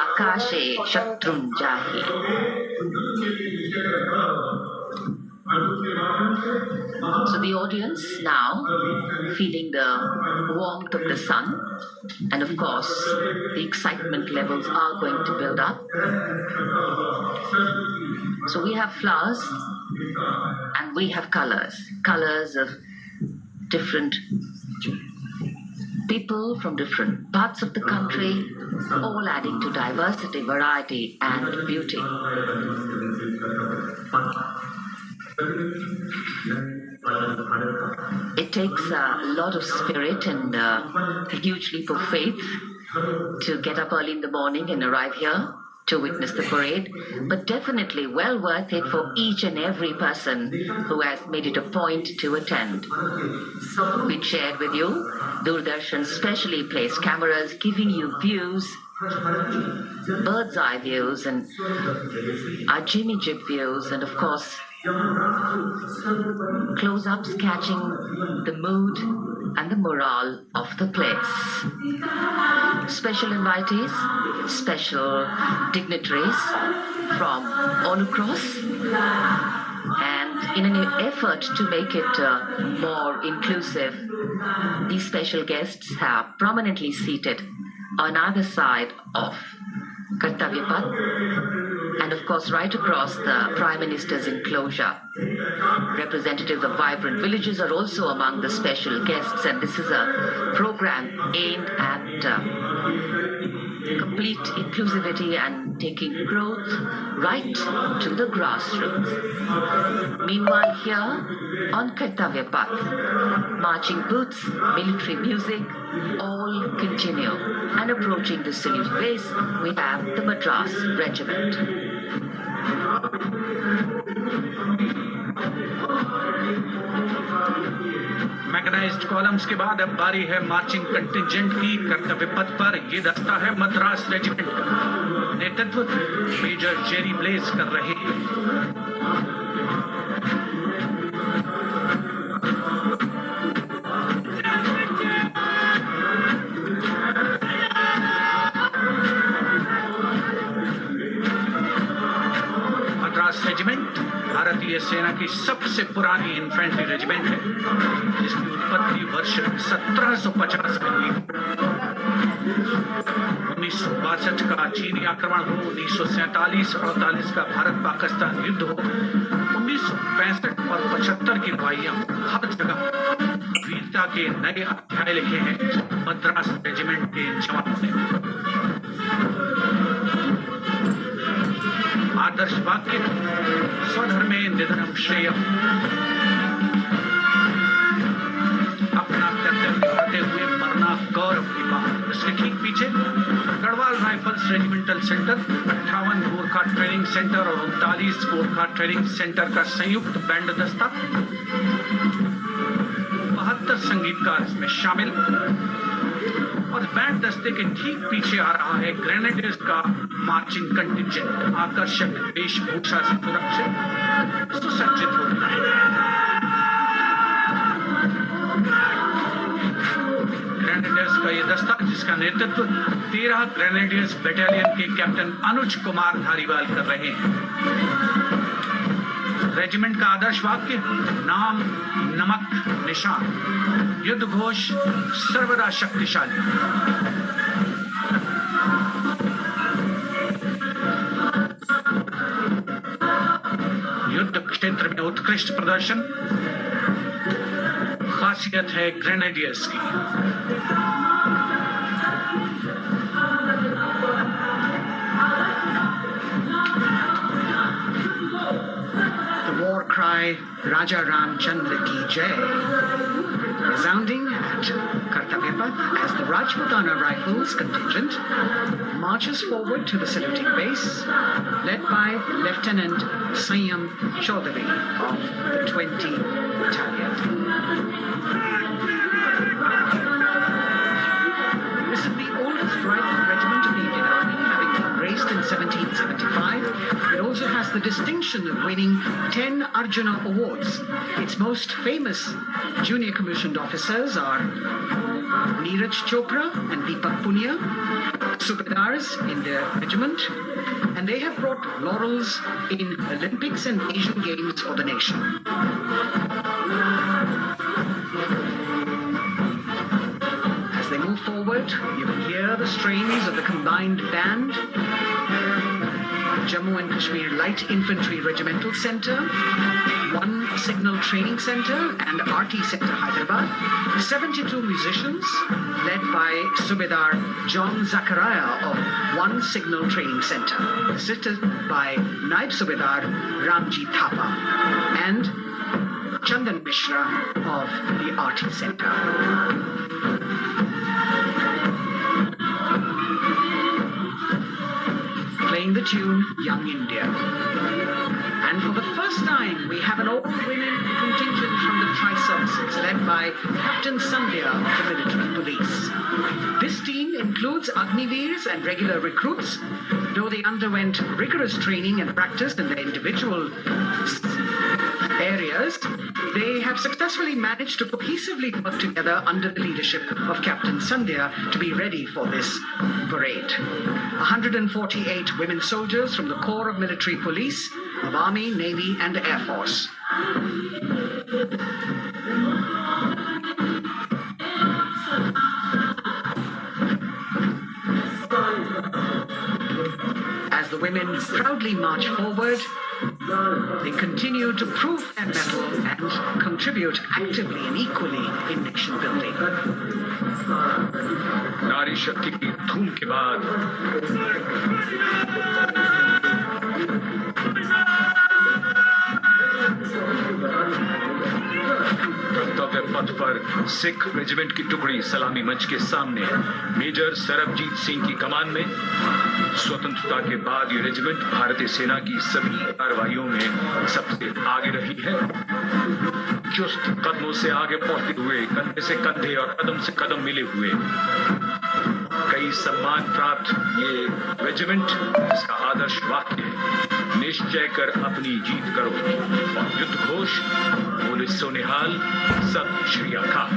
Akashe Shatrun Jahi. So the audience now feeling the warmth of the sun, and of course the excitement levels are going to build up. So we have flowers and we have colors of different people from different parts of the country, all adding to diversity, variety and beauty. It takes a lot of spirit and a huge leap of faith to get up early in the morning and arrive here to witness the parade, but definitely well worth it for each and every person who has made it a point to attend. We shared with you Doordarshan's specially placed cameras giving you views, bird's eye views and our Jimmy Jib views, and of course close-ups catching the mood and the morale of the place. Special invitees, special dignitaries from all across, and in an effort to make it more inclusive, these special guests have prominently seated on either side of Kartavya Path, and of course right across the Prime Minister's enclosure. Representatives of vibrant villages are also among the special guests, and this is a program aimed at complete inclusivity and taking growth right to the grassroots. Meanwhile, here on Kartavya Path, marching boots, military music, all continue. And approaching the salute base, we have the Madras Regiment. Mechanised columns के बाद अब बारी है marching contingent की। कर्तव्य पथ पर ये दस्ता है मद्रास रेजिमेंट का। नेतृत्व मेजर जेरी ब्लेज कर रहे हैं। रेजिमेंट भारतीय सेना की सबसे पुरानी इन्फेंट्री रेजिमेंट है, जिसकी उत्पत्ति वर्ष 1750 में हुई। 1962 का चीनी आक्रमण हो, 1947-48 का भारत पाकिस्तान युद्ध हो, 1965 और 75 की लड़ाइयां, हर जगह वीरता के नए अध्याय लिखे हैं मद्रास रेजिमेंट के जवानों ने। आदर्श वाक्य स्वधर्मे निधनम श्रेयम, अपना कर्तव्य निभाते हुए मरना गौरव की बात। इसके ठीक पीछे Garhwal rifles regimental centre, 58 Gorkha training centre और 39 गोरखा ट्रेनिंग सेंटर का संयुक्त बैंड दस्ता, 72 संगीतकार इसमें शामिल। और बैंड दस्ते के ठीक पीछे आ रहा है ग्रेनेडियर्स का मार्चिंग कंटिंजेंट, आकर्षक वेशभूषा से सुरक्षित सुसज्जित होता है। ग्रेनेडियर्स का ये दस्ता, जिसका नेतृत्व 13 ग्रेनेडियर्स बटालियन के कैप्टन अनुज कुमार धारीवाल कर रहे हैं। रेजिमेंट का आदर्श वाक्य नाम नमक निशान, युद्ध घोष सर्वदा शक्तिशाली। युद्ध क्षेत्र में उत्कृष्ट प्रदर्शन खासियत है ग्रेनेडियर्स की। War cry Raja Ramchandra ki jai resounding at Kartavya Path as the Rajputana Rifles contingent marches forward to the saluting base, led by Lieutenant Sanyam Chaudhary of the 20 Battalion. This is the oldest rifle regiment of the Indian Army, having been raised in 1775. It also has the distinction of winning 10 Arjuna Awards. Its most famous junior commissioned officers are Neeraj Chopra and Deepak Punia, Subedars in their regiment, and they have brought laurels in Olympics and Asian Games for the nation. As they move forward, you can hear the strains of the combined band, Jammu and Kashmir Light Infantry Regimental Center, 1 Signal Training Center and RT Center Hyderabad, 72 musicians led by Subedar John Zachariah of 1 Signal Training Center, assisted by Naib Subedar Ramji Thapa and Chandan Mishra of the RT Center. Playing the tune Young India. And for the first time, we have an all-women contingent from the Tri-Services, led by Captain Sandhya of the military police. This team includes Agniveers and regular recruits, though they underwent rigorous training and practice in their individual areas. They have successfully managed to cohesively work together under the leadership of Captain Sandhya to be ready for this parade. 148 women soldiers from the Corps of Military Police, of Army, Navy and Air Force. As the women proudly march forward, they continue to prove their mettle and contribute actively and equally in nation building. नारी शक्ति की धूम के बाद कर्तव्य पथ पर Sikh regiment की टुकड़ी सलामी मंच के सामने मेजर सरबजीत सिंह की कमान में। स्वतंत्रता के बाद ये रेजिमेंट भारतीय सेना की सभी कार्रवाइयों में सबसे आगे रही है। चुस्त कदमों से आगे बढ़ते हुए, कंधे से कंधे और कदम से कदम मिले हुए कई सम्मान प्राप्त ये रेजिमेंट, इसका आदर्श वाक्य निश्चय कर अपनी जीत करो और युद्ध घोष बोले सोनिहाल सत श्री अकाल।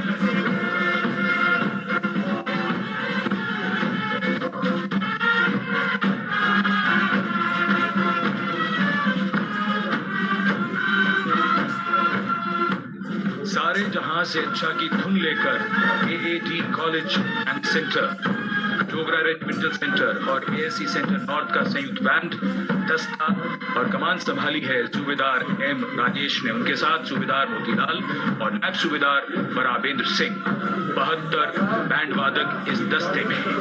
सारे जहां से अच्छा की धुन लेकर AAT college and centre, Dogra regimental centre और ASC सेंटर नॉर्थ का संयुक्त बैंड, दस्ता और कमान संभाली है सूबेदार M राजेश ने। उनके साथ सूबेदार मोतीलाल और नायब सूबेदार बराबेंद्र सिंह। 72 बैंड वादक इस दस्ते में हैं।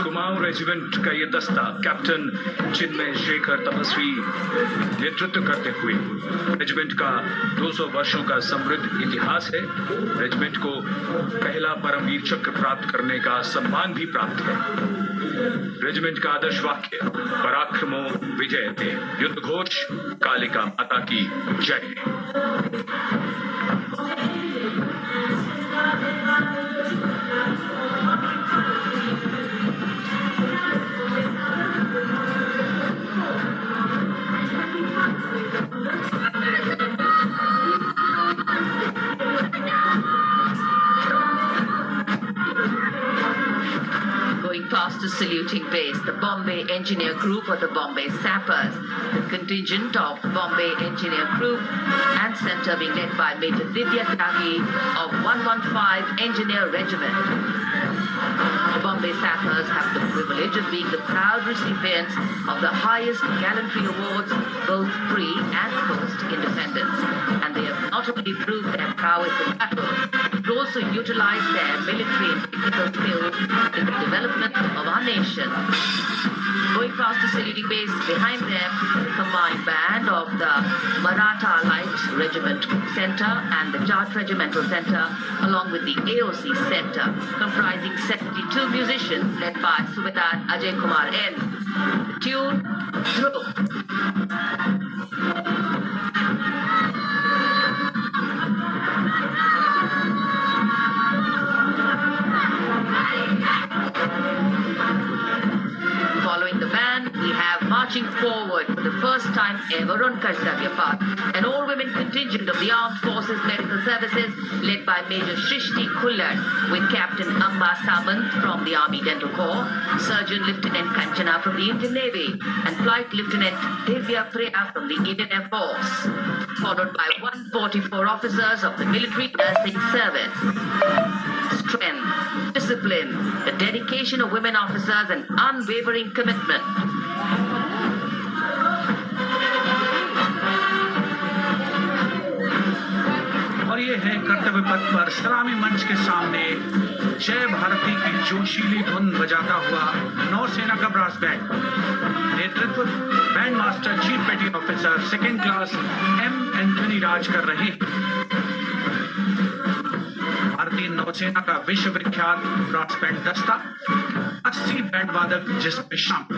कुमाऊं रेजिमेंट का ये दस्ता कैप्टन चिन्मय शेखर तपस्वी नेतृत्व करते हुए, रेजिमेंट का 200 वर्षों का समृद्ध इतिहास है। रेजिमेंट को पहला परमवीर चक्र प्राप्त करने का सम्मान भी प्राप्त है। रेजिमेंट का आदर्श वाक्य पराक्रमो विजयते, युद्ध घोष कालिका माता की जय। Going past the saluting base, the Bombay Engineer Group or the Bombay Sappers, the contingent of Bombay Engineer Group and Centre being led by Major Divya Tyagi of 115 Engineer Regiment. The Bombay Sappers have the privilege of being the proud recipients of the highest gallantry awards, both pre and post independence. And they have not only proved their prowess in battle, but also utilized their military and technical skills in the development of our nation. Going past the saluting base, behind them, combined band of the Maratha Light Regiment Center and the Jat Regimental Center, along with the AOC Center, comprising 72 musicians led by Subedar Ajay Kumar N. The tune, Dhruv. Following the band, we have marching forward for the first time ever on Kartavya Path, an all-women contingent of the Armed Forces Medical Services led by Major Shrishti Khullar with Captain Amba Samant from the Army Dental Corps, Surgeon Lieutenant Kanchana from the Indian Navy, and Flight Lieutenant Divya Priya from the Indian Air Force, followed by 144 officers of the Military Nursing Service. Strength, discipline, the dedication of women officers, and unwavering commitment. और ये है कर्तव्य पथ पर सलामी मंच के सामने जय भारती की जोशीली धुन बजाता हुआ नौसेना का ब्रास बैंड। नेतृत्व band master chief petty officer second class M Anthony Raj कर रहे हैं। भारतीय नौसेना का विश्व विख्यात ब्रास बैंड दस्ता 80 बैंड वादक जिसमें शामिल।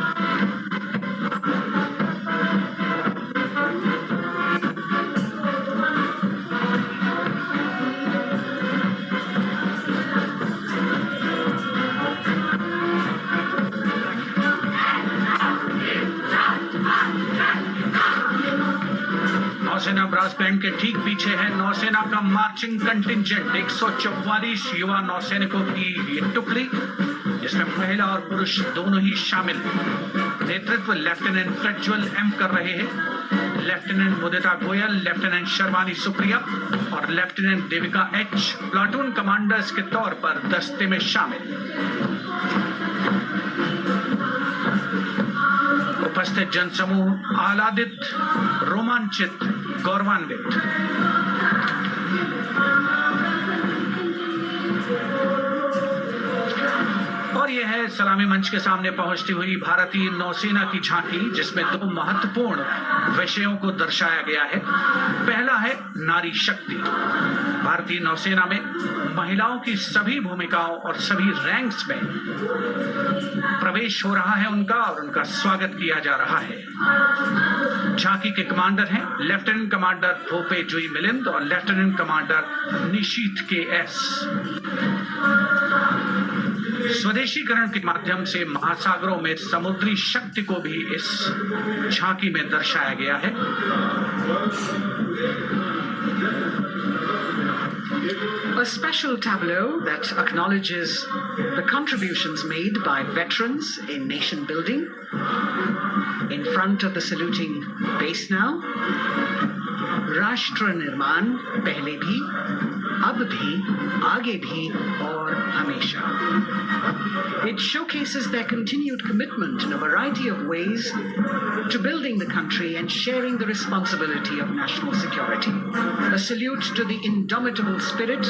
नौसेना ब्रास बैंड के ठीक पीछे है नौसेना का मार्चिंग कंटिंजेंट 144 युवा नौसैनिकों की ये टुकड़ी, जिसमें महिला और पुरुष दोनों ही शामिल हैं। नेतृत्व लेफ्टिनेंट प्रज्वल एम कर रहे हैं। लेफ्टिनेंट मुदिता गोयल, लेफ्टिनेंट शर्वानी सुप्रिया और lieutenant Devika H platoon commanders के तौर पर दस्ते में शामिल। उपस्थित जनसमूह आह्लादित, रोमांचित, गौरवान्वित। और यह है सलामी मंच के सामने पहुंचती हुई भारतीय नौसेना की झांकी, जिसमें दो महत्वपूर्ण विषयों को दर्शाया गया है। पहला है नारी शक्ति। भारतीय नौसेना में महिलाओं की सभी भूमिकाओं और सभी रैंक्स में प्रवेश हो रहा है उनका, और उनका स्वागत किया जा रहा है। झांकी के कमांडर हैं लेफ्टिनेंट कमांडर भोपे जुई मिलिंद और लेफ्टिनेंट कमांडर निशीथ के एस। स्वदेशीकरण के माध्यम से महासागरों में समुद्री शक्ति को भी इस झांकी में दर्शाया गया है। A special tableau that acknowledges the contributions made by veterans in nation building in front of the saluting base now. राष्ट्र निर्माण पहले भी, अब भी, आगे भी और हमेशा. It showcases their continued commitment in a variety of ways to building the country and sharing the responsibility of national security. A salute to the indomitable spirit,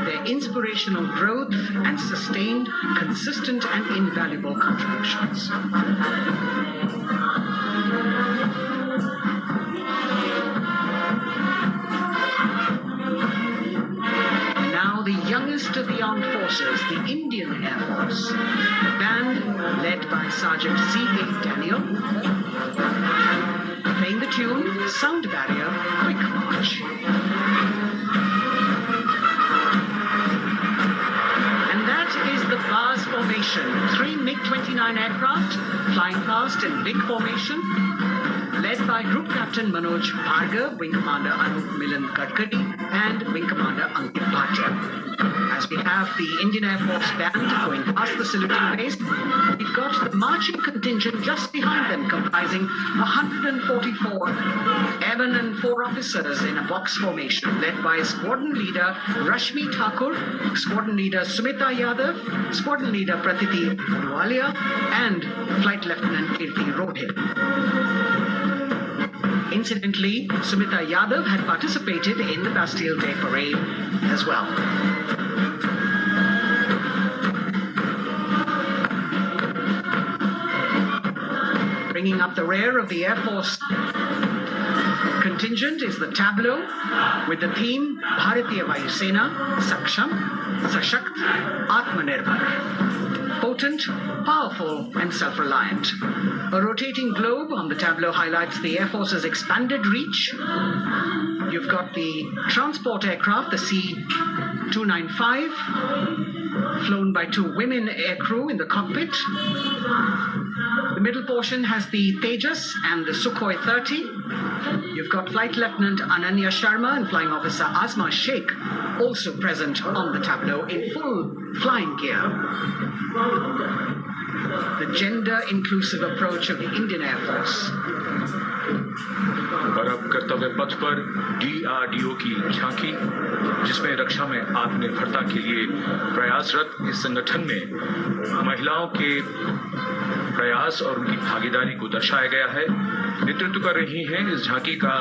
their inspirational growth, and sustained, consistent, and invaluable contributions. The youngest of the armed forces, the Indian Air Force, the band led by Sergeant C.A. Daniel, playing the tune Sound Barrier, Quick March. And that is the Bars formation, 3 MiG-29 aircraft flying past in big formation, led by Group Captain Manoj Bhargav, Wing Commander Anup Milan Kadkadi, and Wing Commander Ankit Bhatia. As we have the Indian Air Force band going past the saluting base, we've got the marching contingent just behind them, comprising 144 airmen and 4 officers in a box formation, led by Squadron Leader Rashmi Thakur, Squadron Leader Sumita Yadav, Squadron Leader Pratiti Purwalia, and Flight Lieutenant Kirti Rohit. Incidentally, Sumita Yadav had participated in the Bastille Day Parade as well. Bringing up the rear of the Air Force contingent is the tableau with the theme Bharatiya Vayu Sena Saksham, Sashakt, Atmanirbhar. Potent, powerful, and self-reliant. A rotating globe on the tableau highlights the Air Force's expanded reach. You've got the transport aircraft, the C-295, flown by 2 women aircrew in the cockpit. The middle portion has the Tejas and the Sukhoi 30. You've got Flight Lieutenant Ananya Sharma and Flying Officer Azma Sheikh also present on the tableau in full flying gear. The gender-inclusive approach of the Indian Air Force. और अब कर्तव्य पथ पर DRDO की झांकी, जिसमें रक्षा में आत्मनिर्भरता के लिए प्रयासरत इस संगठन में महिलाओं के प्रयास और उनकी भागीदारी को दर्शाया गया है। नेतृत्व कर रही हैं इस झांकी का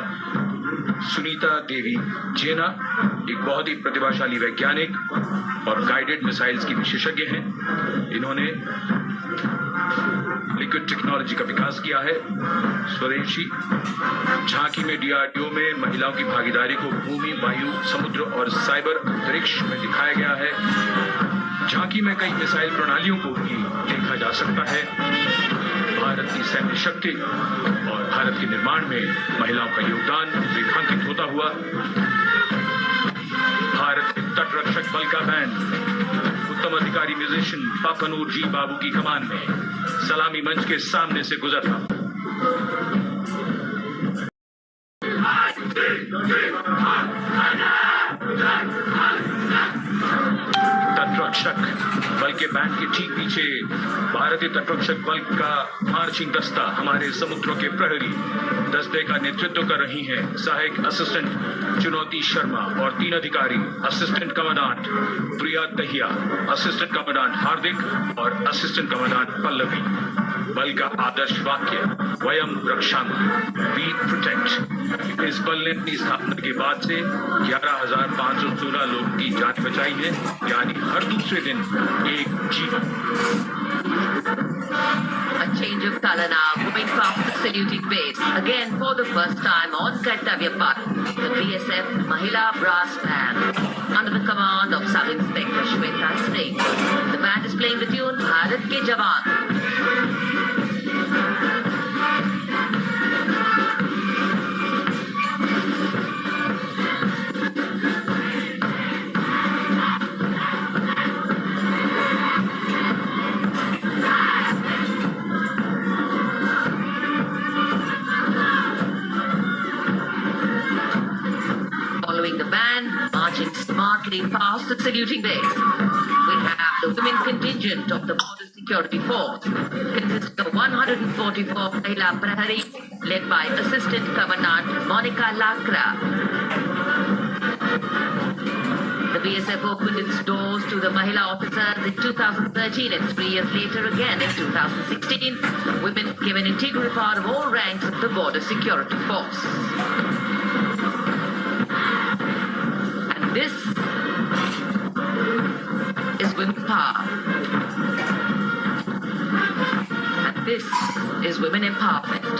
सुनीता देवी जेना, एक बहुत ही प्रतिभाशाली वैज्ञानिक और गाइडेड मिसाइल्स की विशेषज्ञ हैं। इन्होंने लिक्विड टेक्नोलॉजी का विकास किया है स्वदेशी। झांकी में DRDO में महिलाओं की भागीदारी को भूमि, वायु, समुद्र और साइबर अंतरिक्ष में दिखाया गया है। झांकी में कई मिसाइल प्रणालियों को भी देखा जा सकता है। भारत की सैन्य शक्ति और भारत के निर्माण में महिलाओं का योगदान रेखांकित होता हुआ। भारत तटरक्षक बल का बैंड उत्तम अधिकारी म्यूजिशियन पापनूर जी बाबू की कमान में सलामी मंच के सामने से गुजरता। तटरक्षक बल के बैंड के ठीक पीछे भारतीय तटरक्षक बल का मार्चिंग दस्ता हमारे समुद्रों के प्रहरी दस्ते का नेतृत्व कर रही हैं सहायक असिस्टेंट चुनौती शर्मा और 3 अधिकारी, असिस्टेंट कमांडेंट प्रिया दहिया, असिस्टेंट कमांडेंट हार्दिक और असिस्टेंट कमांडेंट पल्लवी। बल का आदर्श वाक्य वयम रक्षामः, वी प्रोटेक्ट। इस बल ने अपनी स्थापना के बाद से 11,516 लोगों की जान बचाई है, यानी हर दूसरे दिन एक जीवन। A change of color now, moving past the saluting base. Again, for the first time on Kartavya Path, the BSF Mahila Brass Band, under the command of Sub-Inspector Shweta Singh. The band is playing the tune Bharat Ke Jawan. Following the band, marching smartly past the saluting base, we have the women contingent of the Border Security Force, consisting of 144 Mahila Prahari, led by Assistant Commandant Monica Lakra. The BSF opened its doors to the Mahila officers in 2013 and 3 years later again in 2016. Women became an integral part of all ranks of the Border Security Force. This is women power. And this is women empowerment.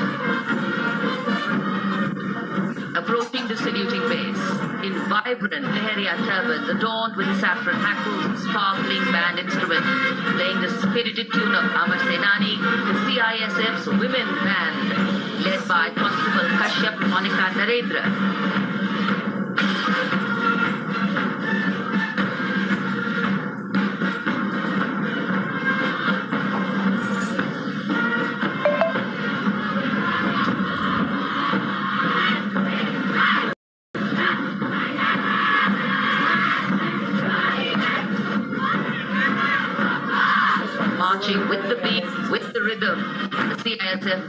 Approaching the saluting base in vibrant Leheria turbans adorned with saffron hackles and sparkling band instruments, playing the spirited tune of Amar Senani, the CISF's women band, led by Constable Kashyap Monica Narendra. Marching with the beat, with the rhythm, the CISF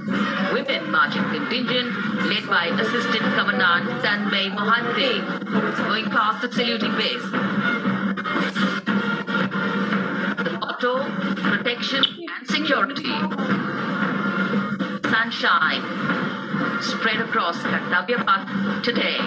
women marching contingent, led by Assistant Commandant Tanmay Mohanty, going past the saluting base. The motto, protection and security. Sunshine spread across Kartavya Path today.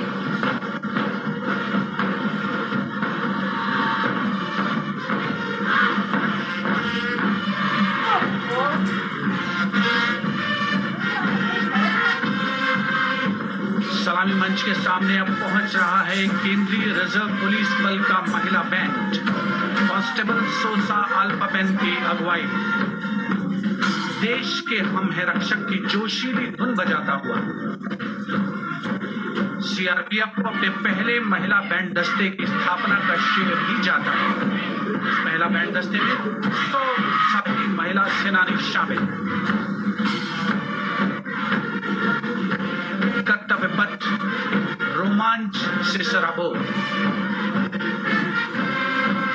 के सामने अब पहुंच रहा है केंद्रीय reserve police बल का महिला बैंड, कांस्टेबल सोसा अल्पापेन की अगुवाई में। देश के हम है रक्षक की जोशीली धुन बजाता हुआ सीआरपीएफ को अपने पहले महिला बैंड दस्ते की स्थापना का श्रेय भी जाता है। इस महिला बैंड दस्ते में 100 साथी महिला सेनानी शामिल। कर्तव्य पथ रोमांच से सराबोर।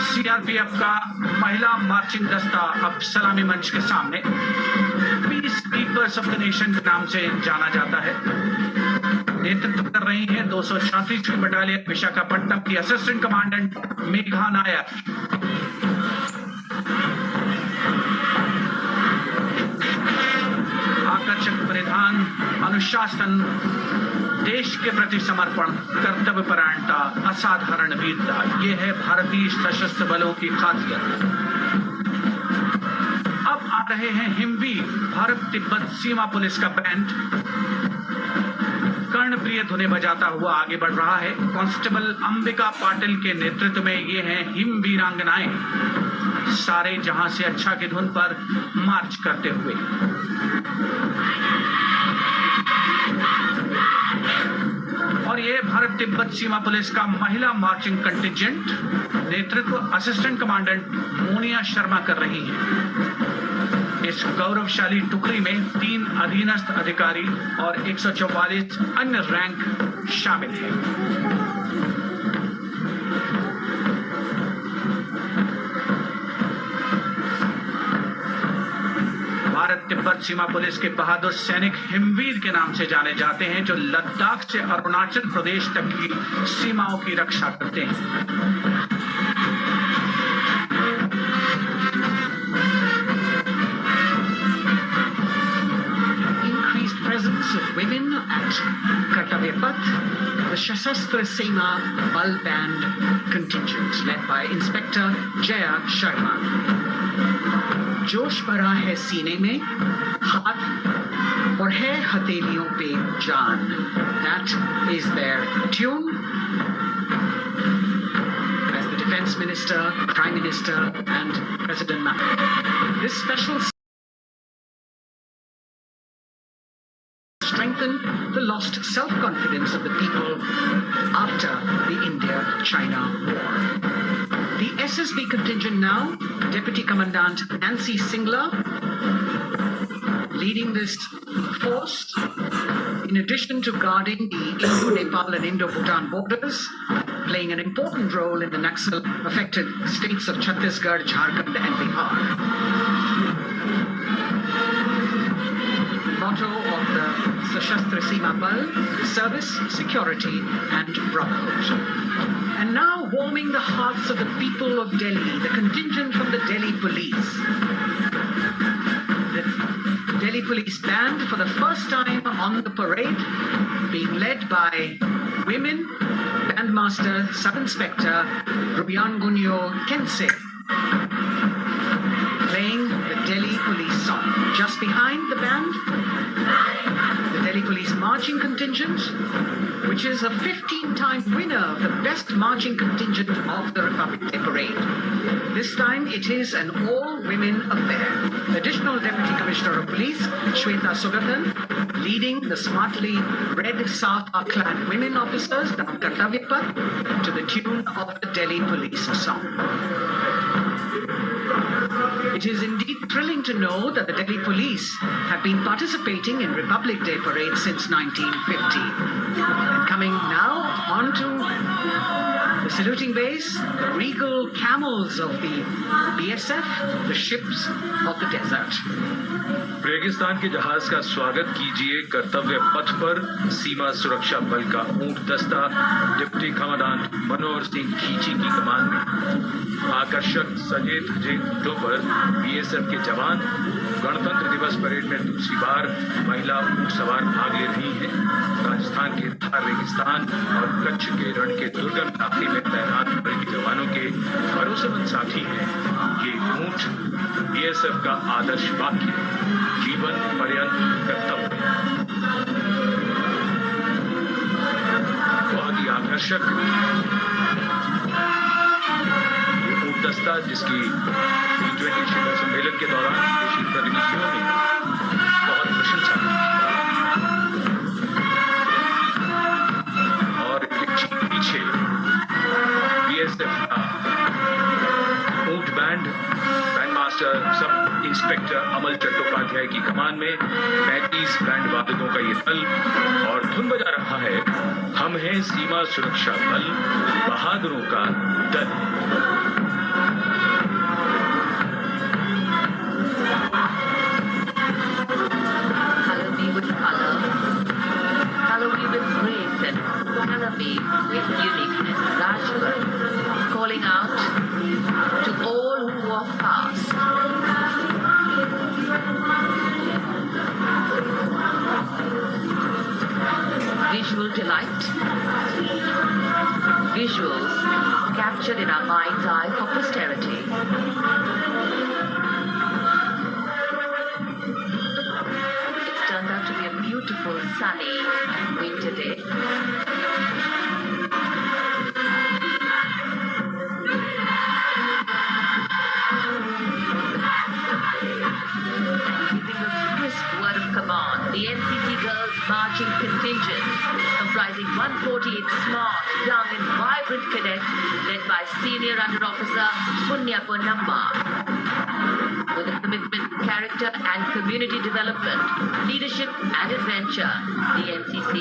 सीआरपीएफ का महिला मार्चिंग दस्ता अब सलामी मंच के सामने peace keepers of the nation के नाम से जाना जाता है। नेतृत्व कर रही है 234वीं बटालियन विशाखापट्टनम की असिस्टेंट कमांडेंट मेघा नायर। आकर्षक परिधान, अनुशासन, देश के प्रति समर्पण, कर्तव्य परायणता, असाधारण वीरता, ये है भारतीय सशस्त्र बलों की खासियत। अब आ रहे हैं हिमवीर भारत तिब्बत सीमा पुलिस का बैंड कर्णप्रिय धुने बजाता हुआ आगे बढ़ रहा है। कांस्टेबल अंबिका पाटिल के नेतृत्व में ये हैं हिम वीरांगनाएं, सारे जहां से अच्छा की धुन पर मार्च करते हुए। और ये भारत तिब्बत सीमा पुलिस का महिला मार्चिंग कंटिजेंट, नेतृत्व असिस्टेंट कमांडेंट मोनिया शर्मा कर रही हैं। इस गौरवशाली टुकड़ी में 3 अधीनस्थ अधिकारी और 144 अन्य रैंक शामिल हैं। भारत तिब्बत सीमा पुलिस के बहादुर सैनिक हिमवीर के नाम से जाने जाते हैं, जो लद्दाख से अरुणाचल प्रदेश तक की सीमाओं की रक्षा करते हैं। Presence of women at Kartavya Path, the Shasastra Seema Bal Band contingent led by Inspector Jaya Sharma. जोश भरा है सीने में, हाथ और है हथेलियों पे जान. That is their tune. As the Defense Minister, Prime Minister and President this special strengthen the lost self-confidence of the people after the India-China war. The SSB contingent now, Deputy Commandant Nancy Singler, leading this force, in addition to guarding the Indo-Nepal and Indo-Bhutan borders, playing an important role in the Naxal-affected states of Chhattisgarh, Jharkhand and Bihar. Motto of the Sashastra Seema Bal, service, security and brotherhood. And now warming the hearts of the people of Delhi, the contingent from the Delhi Police. The Delhi Police Band for the first time on the parade, being led by women, Bandmaster Sub-Inspector Rubyangunyo Kense, playing the Delhi Police song. Just behind the band, the Delhi Police marching contingent, which is a 15-time winner of the best marching contingent of the Republic Day Parade. This time it is an all-women affair. Additional Deputy Commissioner of Police, Shweta Sugathan, leading the smartly red Safa-clad women officers down Kartavya Path to the tune of the Delhi Police song. It is indeed thrilling to know that the Delhi Police have been participating in Republic Day Parade since 1950. And coming now onto the saluting base, the regal camels of the BSF, the ships of the desert. रेगिस्तान के जहाज का स्वागत कीजिए कर्तव्य पथ पर सीमा सुरक्षा बल का ऊंट दस्ता डिप्टी कमांडेंट मनोहर सिंह खींची की कमान में। आकर्षक सजे धजे ऊंटों पर बीएसएफ के जवान। गणतंत्र दिवस परेड में दूसरी बार महिला ऊंट सवार भाग ले रही हैं। राजस्थान के थार रेगिस्तान और कच्छ के रण के दुर्गम इलाके में तैनात अमेरिकी जवानों के भरोसेमंद साथी हैं। ये ऊंट बीएसएफ का आदर्श वाक्य, जीवन पर्यंत कर्तव्य। आकर्षक दस्ता जिसकी T20 शिखर सम्मेलन के दौरान विदेशी प्रतिनिधियों ने बहुत प्रशंसा की और पीछे BSF का ऊंट बैंड मास्टर सब इंस्पेक्टर अमल चट्टोपाध्याय की कमान में 35 बैंड वादकों का ये दल और धुन बजा रहा है हम हैं सीमा सुरक्षा बल बहादुरों का दल। Color me with color, color me with grace, and color me with uniqueness. Rajput, calling out to all who walk past. Visual delight. Visuals captured in our mind's eye for posterity. It's turned out to be a beautiful, sunny winter day. Word of command, the NCC Girls Marching Contingent, comprising 148 smart, young and vibrant cadets led by Senior Under Officer Punya Ponnamma. With a commitment to character and community development, leadership and adventure, the NCC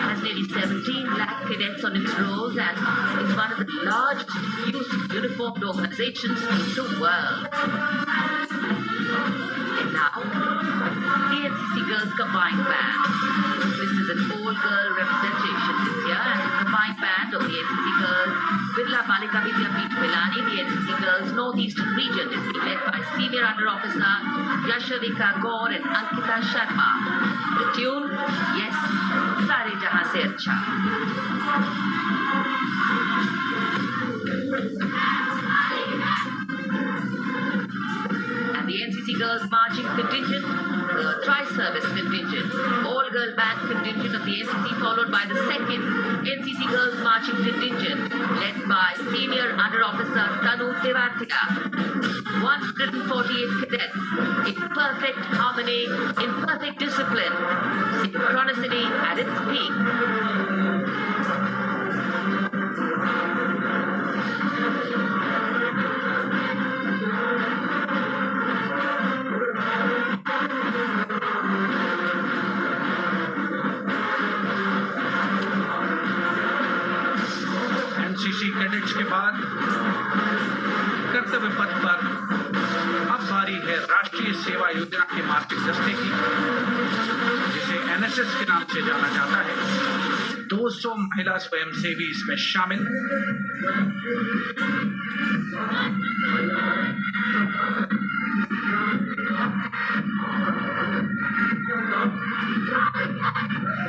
has nearly 17 lakh cadets on its rolls and is one of the largest youth uniformed organizations in the world. And now, the NCC Girls Combined Band. This is an all-girl representation this year, and the combined band of the NCC Girls Birla Balika Vidyapeeth Pilani, the NCC Girls Northeastern region, is being led by Senior Under Officer Yashavika Gaur and Ankita Sharma. The tune, yes, Sare Jahan Se Acha. And the NCC Girls Marching Contingent, the Tri-Service Contingent, all-girl band contingent of the NCC, followed by the second NCC Girls Marching Contingent, led by Senior Under Officer Tanu Tevatia. 148 cadets in perfect harmony, in perfect discipline, synchronicity at its peak. NCC cadets के बाद कर्तव्य पथ पर अब बारी है राष्ट्रीय सेवा योजना के मार्चिंग दस्ते की, जिसे एनएसएस के नाम से जाना जाता है। 200 महिला स्वयंसेवी इसमें शामिल।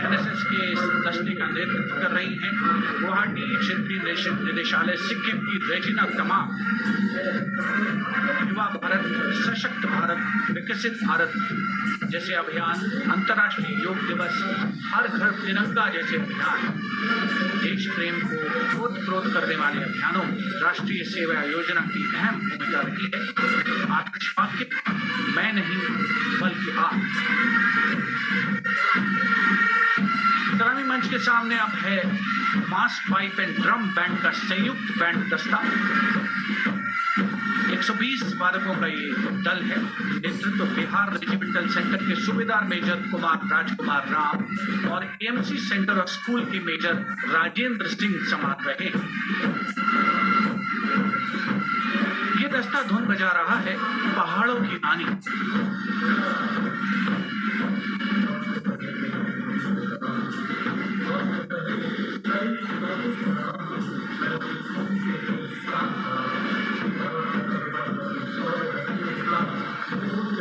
एनएसएस के इस दस्ते का नेतृत्व कर रही हैं गुवाहाटी क्षेत्रीय निदेशालय सिक्किम की रेजिना तमाम। युवा भारत, सशक्त भारत, विकसित भारत जैसे अभियान, अंतर्राष्ट्रीय योग दिवस, हर घर तिरंगा जैसे अभियान, देश प्रेम को ओतप्रोत करने वाले अभियानों में राष्ट्रीय सेवा योजना की अहम भूमिका रही है। आत्मवाक्य, मैं नहीं बल्कि आप। ग्रामीण मंच के सामने अब है मास पाइप एंड ड्रम बैंड का संयुक्त बैंड दस्ता। 120 वादकों का ये दल है। नेतृत्व बिहार रेजिमेंटल सेंटर के सूबेदार मेजर राजकुमार राम और एएमसी सेंटर ऑफ स्कूल के मेजर राजेंद्र सिंह संभाल रहे हैं। ये दस्ता धुन बजा रहा है पहाड़ों की रानी।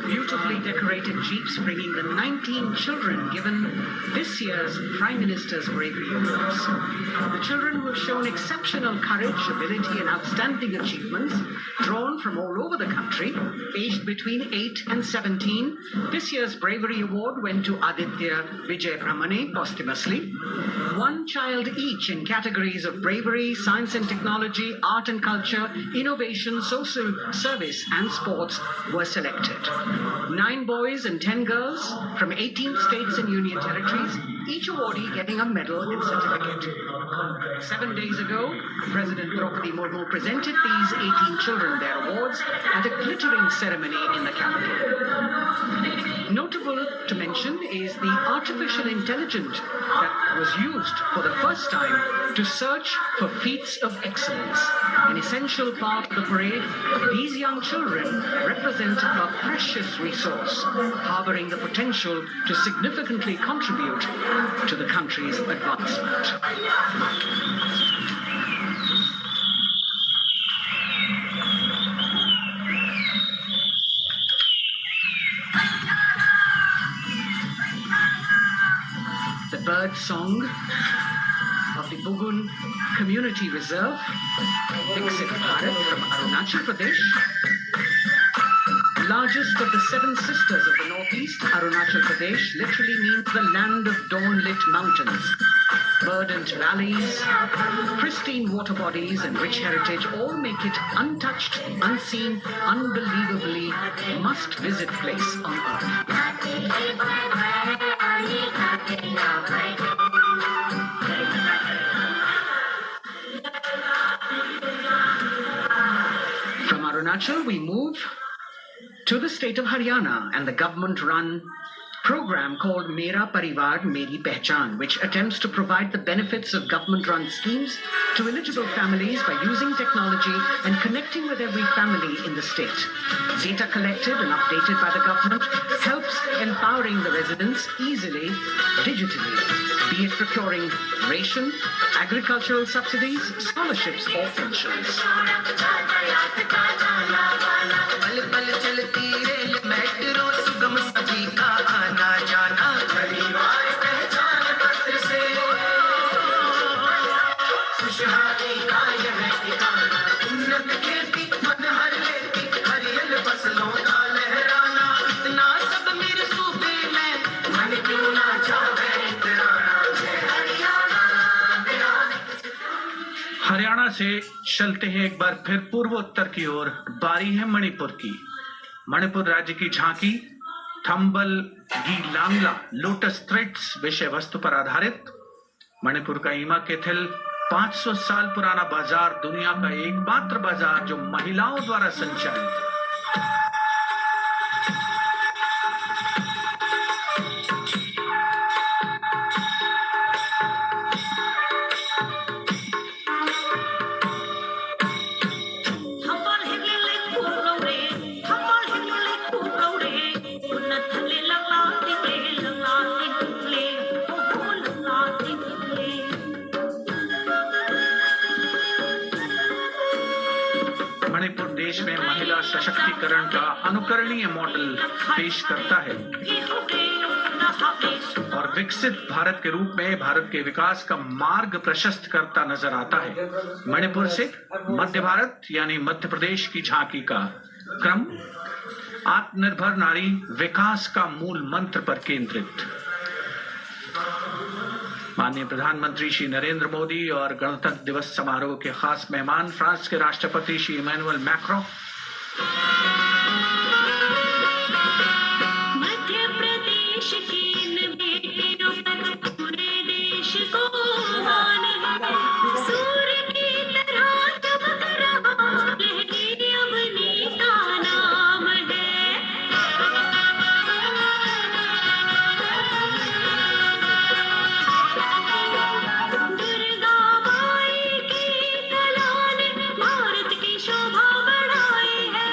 Beautifully decorated jeeps bringing the 19 children given this year's Prime Minister's Bravery Awards. The children who have shown exceptional courage, ability and outstanding achievements, drawn from all over the country, aged between 8 and 17. This year's Bravery Award went to Aditya Vijay Brahmane posthumously. One child each in categories of bravery, science and technology, art and culture, innovation, social service and sports were selected. 9 boys and 10 girls from 18 states and union territories, each awardee getting a medal and certificate. 7 days ago, President Draupadi Murmu presented these 18 children their awards at a glittering ceremony in the capital. Notable to mention is the artificial intelligence that was used for the first time to search for feats of excellence. An essential part of the parade, these young children represent a precious resource, harboring the potential to significantly contribute to the country's advancement. The bird song of the Bugun Community Reserve, Viksit Bharat from Arunachal Pradesh, largest of the 7 sisters of the Northeast, Arunachal Pradesh literally means the land of dawn-lit mountains. Verdant valleys, pristine water bodies and rich heritage all make it untouched, unseen, unbelievably must-visit place on earth. From Arunachal, we move to the state of Haryana and the government-run program called Mera Parivar Meri Pehchan, which attempts to provide the benefits of government-run schemes to eligible families by using technology and connecting with every family in the state. Data collected and updated by the government helps empowering the residents easily, digitally, be it procuring ration, agricultural subsidies, scholarships or pensions. Haryana से चलते हैं एक बार फिर पूर्वोत्तर की ओर। बारी है मणिपुर की। मणिपुर राज्य की झांकी थंबल गीलांगला लोटस थ्रेड्स विषय वस्तु पर आधारित। मणिपुर का ईमा केथिल 500 साल पुराना बाजार, दुनिया का एकमात्र बाजार जो महिलाओं द्वारा संचालित है। मणिपुर देश में महिला सशक्तिकरण का अनुकरणीय मॉडल पेश करता है और विकसित भारत के रूप में भारत के विकास का मार्ग प्रशस्त करता नजर आता है। मणिपुर से मध्य भारत यानी मध्य प्रदेश की झांकी का क्रम आत्मनिर्भर नारी विकास का मूल मंत्र पर केंद्रित। माननीय प्रधानमंत्री श्री नरेंद्र मोदी और गणतंत्र दिवस समारोह के खास मेहमान फ्रांस के राष्ट्रपति श्री इमैनुअल मैक्रों, मध्य प्रदेश की इन बेटियों पर पूरे देश को मान है। सूर्य की तरह चमक रहा लहरी अवनी का नाम है। दुर्गा माई की कला ने भारत की शोभा बढ़ाई है।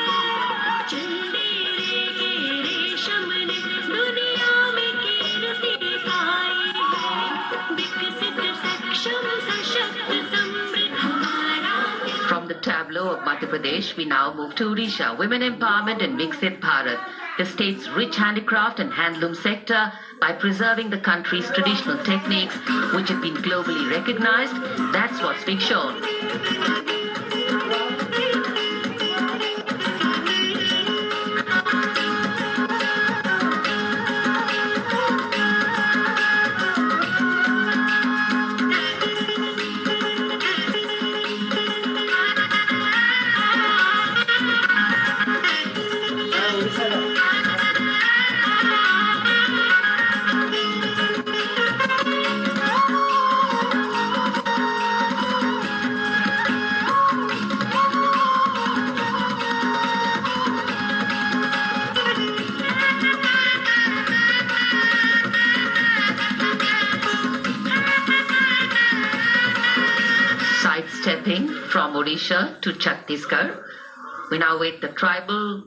tableau of Madhya Pradesh, we now move to Odisha. Women empowerment and Viksit Bharat, the state's rich handicraft and handloom sector, by preserving the country's traditional techniques, which have been globally recognized. That's what's being shown. Sidestepping from Odisha to Chhattisgarh, we now wait the tribal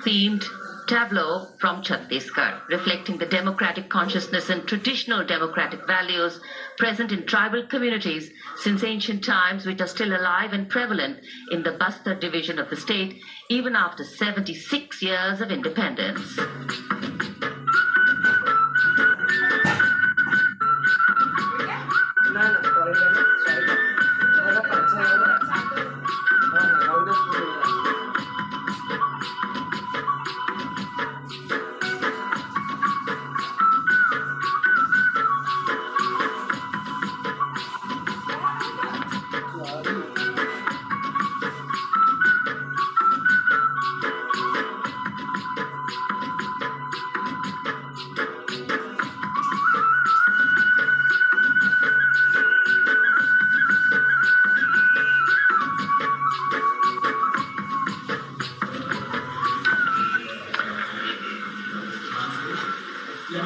themed tableau from Chhattisgarh, reflecting the democratic consciousness and traditional democratic values present in tribal communities since ancient times, which are still alive and prevalent in the Bastar division of the state, even after 76 years of independence.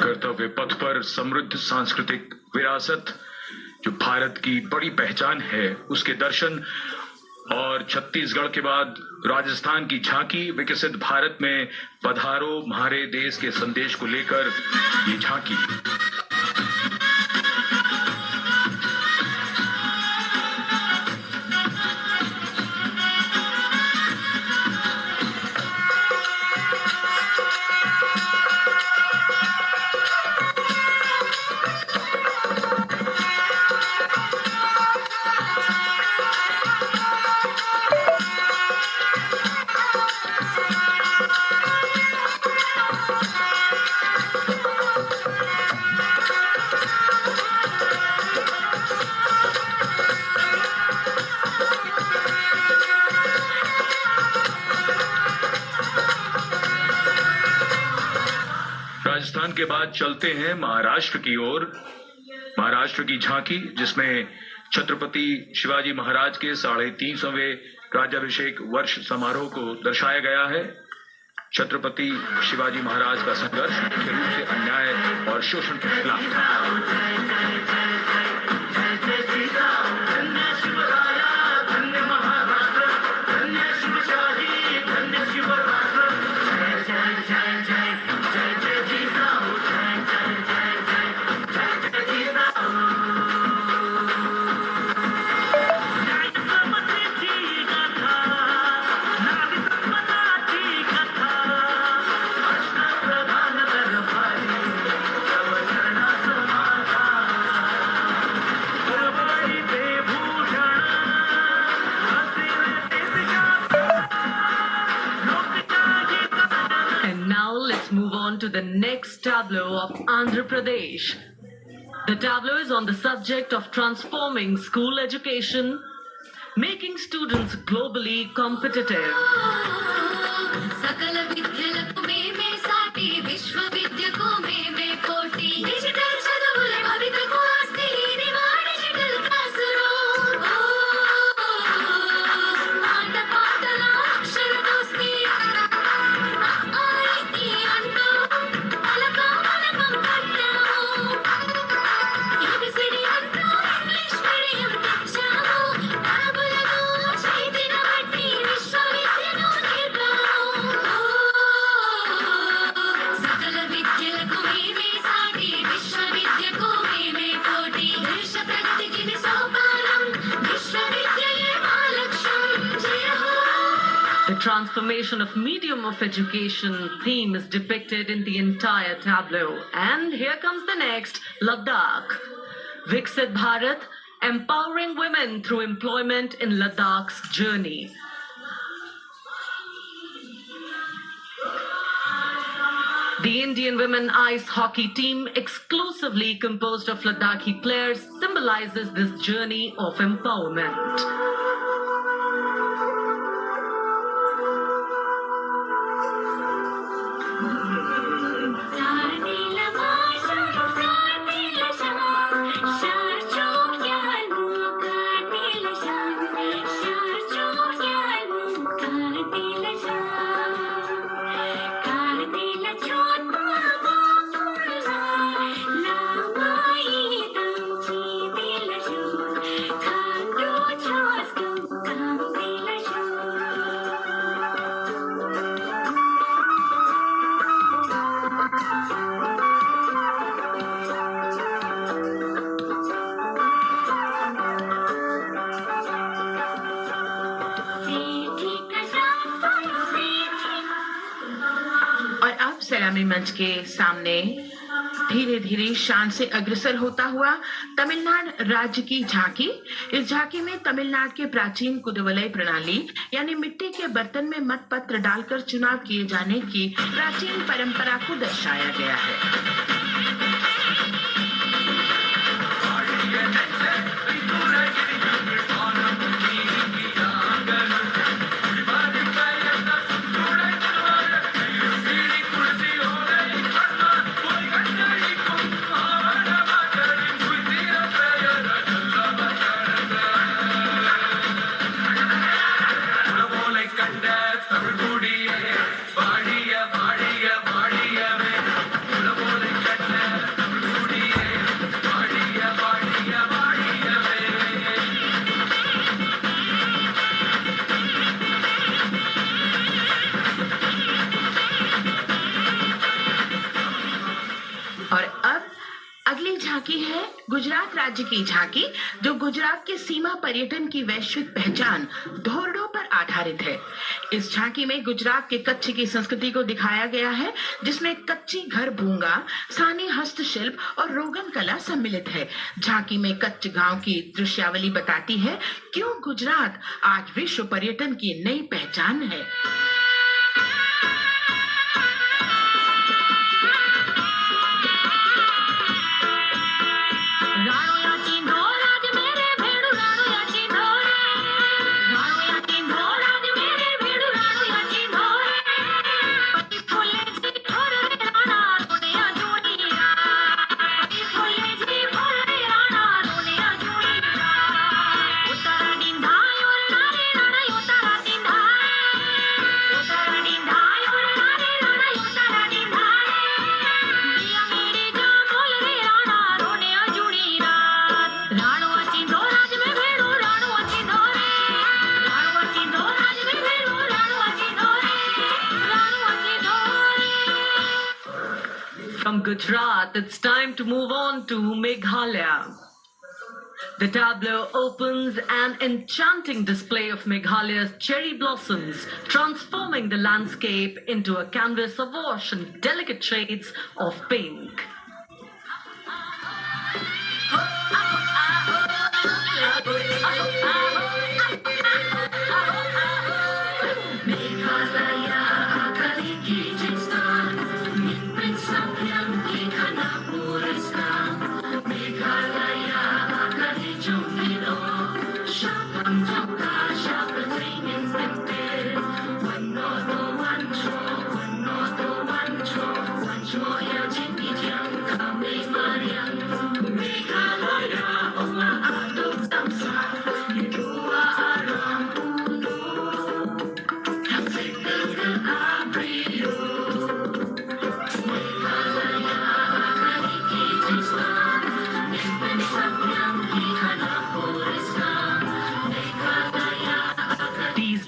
कर्तव्य पथ पर समृद्ध सांस्कृतिक विरासत जो भारत की बड़ी पहचान है, उसके दर्शन, और छत्तीसगढ़ के बाद राजस्थान की झांकी विकसित भारत में पधारो म्हारे देश के संदेश को लेकर ये झांकी। राजस्थान के बाद चलते हैं महाराष्ट्र की ओर। महाराष्ट्र की झांकी, जिसमें छत्रपति शिवाजी महाराज के 350वें राज्याभिषेक वर्ष समारोह को दर्शाया गया है। छत्रपति शिवाजी महाराज का संघर्ष मुख्य रूप से अन्याय और शोषण के खिलाफ था। To the next tableau of Andhra Pradesh. The tableau is on the subject of transforming school education, making students globally competitive. The transformation of medium of education theme is depicted in the entire tableau. And here comes the next, Ladakh. Viksit Bharat, empowering women through employment in Ladakh's journey. The Indian women ice hockey team, exclusively composed of Ladakhi players, symbolizes this journey of empowerment. सलामी मंच के सामने धीरे धीरे शान से अग्रसर होता हुआ तमिलनाडु राज्य की झांकी। इस झांकी में तमिलनाडु के प्राचीन कुदवलय प्रणाली यानी मिट्टी के बर्तन में मतपत्र डालकर चुनाव किए जाने की प्राचीन परंपरा को दर्शाया गया है। झांकी है गुजरात राज्य की झांकी, जो गुजरात के सीमा पर्यटन की वैश्विक पहचान धोरडों पर आधारित है। इस झांकी में गुजरात के कच्छ की संस्कृति को दिखाया गया है, जिसमें कच्ची घर भूंगा, सानी हस्तशिल्प और रोगन कला सम्मिलित है। झांकी में कच्छ गांव की दृश्यावली बताती है क्यों गुजरात आज विश्व पर्यटन की नई पहचान है। From Gujarat, it's time to move on to Meghalaya. The tableau opens an enchanting display of Meghalaya's cherry blossoms, transforming the landscape into a canvas awash in delicate shades of pink.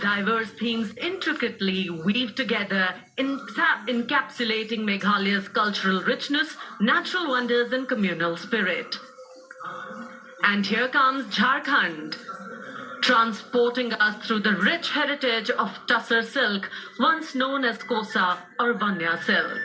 Diverse themes intricately weave together, encapsulating Meghalaya's cultural richness, natural wonders and communal spirit. And here comes Jharkhand. transporting us through the rich heritage of Tussar silk, once known as Kosa or Vanya silk.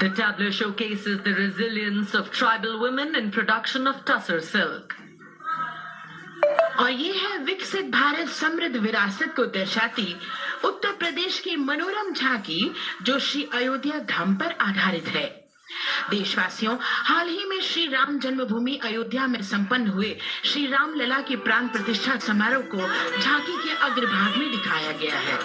The tableau showcases the resilience of tribal women in production of Tussar silk. और ये है विकसित भारत समृद्ध विरासत को दर्शाती उत्तर प्रदेश की मनोरम झांकी जो श्री अयोध्या धाम पर आधारित है। देशवासियों, हाल ही में श्री राम जन्मभूमि अयोध्या में संपन्न हुए श्री राम लला के प्राण प्रतिष्ठा समारोह को झांकी के अग्रभाग में दिखाया गया है।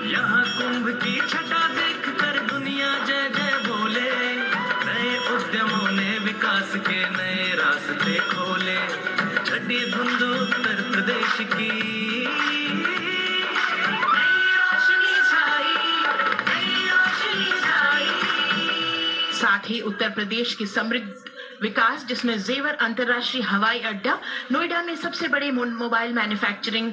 यहाँ कुंभ की छटा देखकर दुनिया जय जय बोले, नए उद्यमों ने विकास के नए रास्ते खोले। छठी धुंध उत्तर प्रदेश की साथ ही उत्तर प्रदेश की समृद्ध विकास जिसमें जेवर अंतर्राष्ट्रीय हवाई अड्डा, नोएडा में सबसे बड़े मोबाइल मैन्युफैक्चरिंग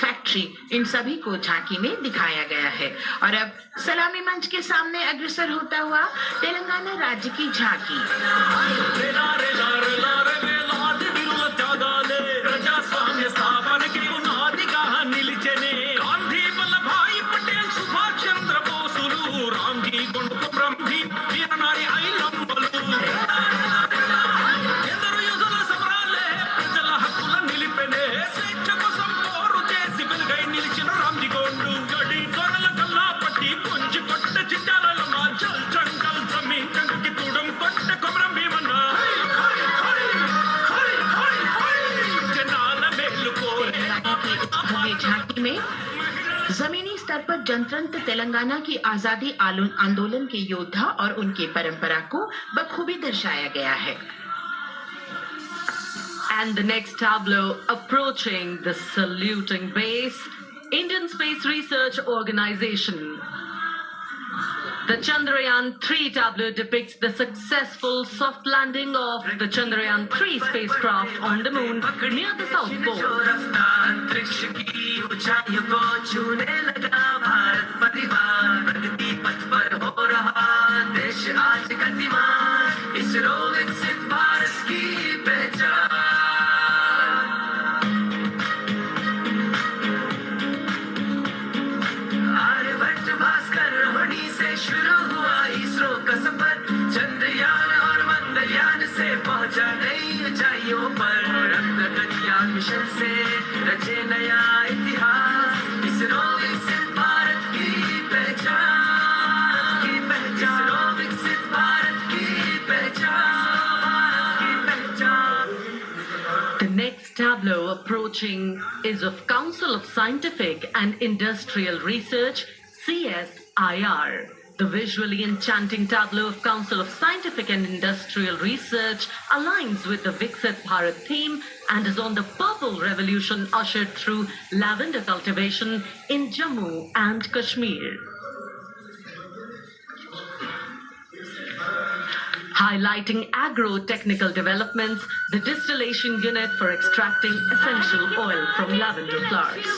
फैक्ट्री, इन सभी को झांकी में दिखाया गया है। और अब सलामी मंच के सामने अग्रसर होता हुआ तेलंगाना राज्य की झांकी। ప్రజాస్వామ్య స్థాపనకి పునాదిగా నిలిచెనే గాంధీ వల్లభాయ్ పటేల్ సుభాష్ చంద్ర బోసులు రాంజీ గుండుకు బ్రహ్మి వీరనారి ఐలమ్మలు ఎందరో యుధుల సమరాలే ప్రజల హక్కుల నిలిపెనే స్వేచ్ఛ కోసం పోరు చేసి వెలుగై నిలిచిన రాంజీ గోండు గడి గొర్రెల కల్లా పట్టి కొంచె కొట్ట చిట్టాల మా జల్ జంగల్ జమీన్ జంగకి తూడం కొట్ట కొమరం భీమన్న भव्य झांकी में जमीनी स्तर पर जनतंत्र तेलंगाना की आजादी आंदोलन के योद्धा और उनकी परंपरा को बखूबी दर्शाया गया है। And the next tableau approaching the saluting base, Indian Space Research Organization. The Chandrayaan-3 tableau depicts the successful soft landing of the Chandrayaan-3 spacecraft on the moon near the South Pole. अंतरिक्ष की ऊंचाइयों को छूने लगा भारत परिवार, प्रगति पथ पर हो रहा देश आज गतिमान, इसरो विकसित भारत की पहचान। आर्यभट्ट भास्कर रोहिणी से शुरू हुआ इसरो का सफर, चंद्रयान और मंगलयान से पहुंचा नई ऊंचाइयों पर, गगनयान मिशन से रचे नया इतिहास, इसरो विकसित भारत की पहचान, इसरो विकसित भारत की पहचान। The next tableau approaching is of Council of Scientific and Industrial Research, CSIR. The visually enchanting tableau of Council of Scientific and Industrial Research aligns with the Viksit Bharat theme and is on the purple revolution ushered through lavender cultivation in Jammu and Kashmir. Highlighting agro-technical developments, the distillation unit for extracting essential oil from lavender flowers.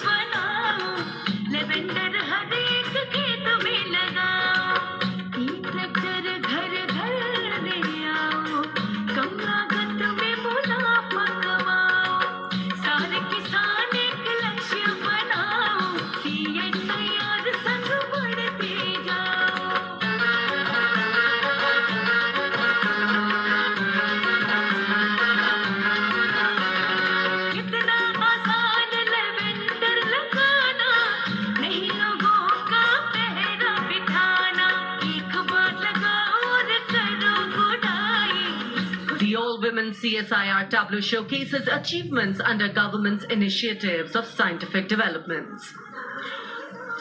CSIR tableau showcases achievements under government's initiatives of scientific developments.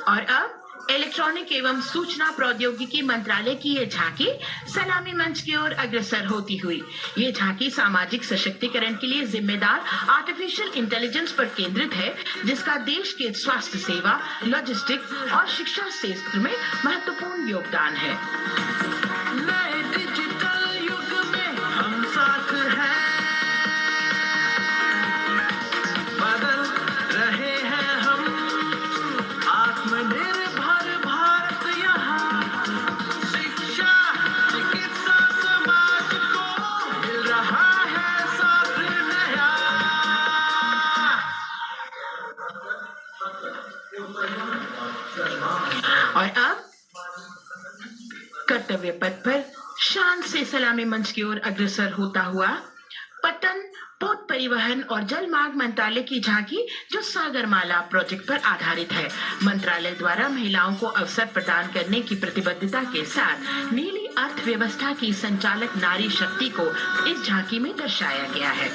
और अब electronic एवं सूचना प्रौद्योगिकी मंत्रालय की ये झांकी सलामी मंच की ओर अग्रसर होती हुई। ये झांकी सामाजिक सशक्तिकरण के लिए जिम्मेदार आर्टिफिशियल इंटेलिजेंस पर केंद्रित है, जिसका देश के स्वास्थ्य सेवा, लॉजिस्टिक और शिक्षा क्षेत्र में महत्वपूर्ण योगदान है। नए डिजिटल युग में हम साथ हैं, बदल रहे हैं हम, आत्मनिर्भर भारत यहाँ, शिक्षा चिकित्सा समाज को मिल रहा है साथ नया। और अब कर्तव्य पथ पर शान से सलामी मंच की ओर अग्रसर होता हुआ पतन, पोत परिवहन और जल मार्ग मंत्रालय की झांकी जो सागरमाला प्रोजेक्ट पर आधारित है। मंत्रालय द्वारा महिलाओं को अवसर प्रदान करने की प्रतिबद्धता के साथ नीली अर्थव्यवस्था की संचालक नारी शक्ति को इस झांकी में दर्शाया गया है।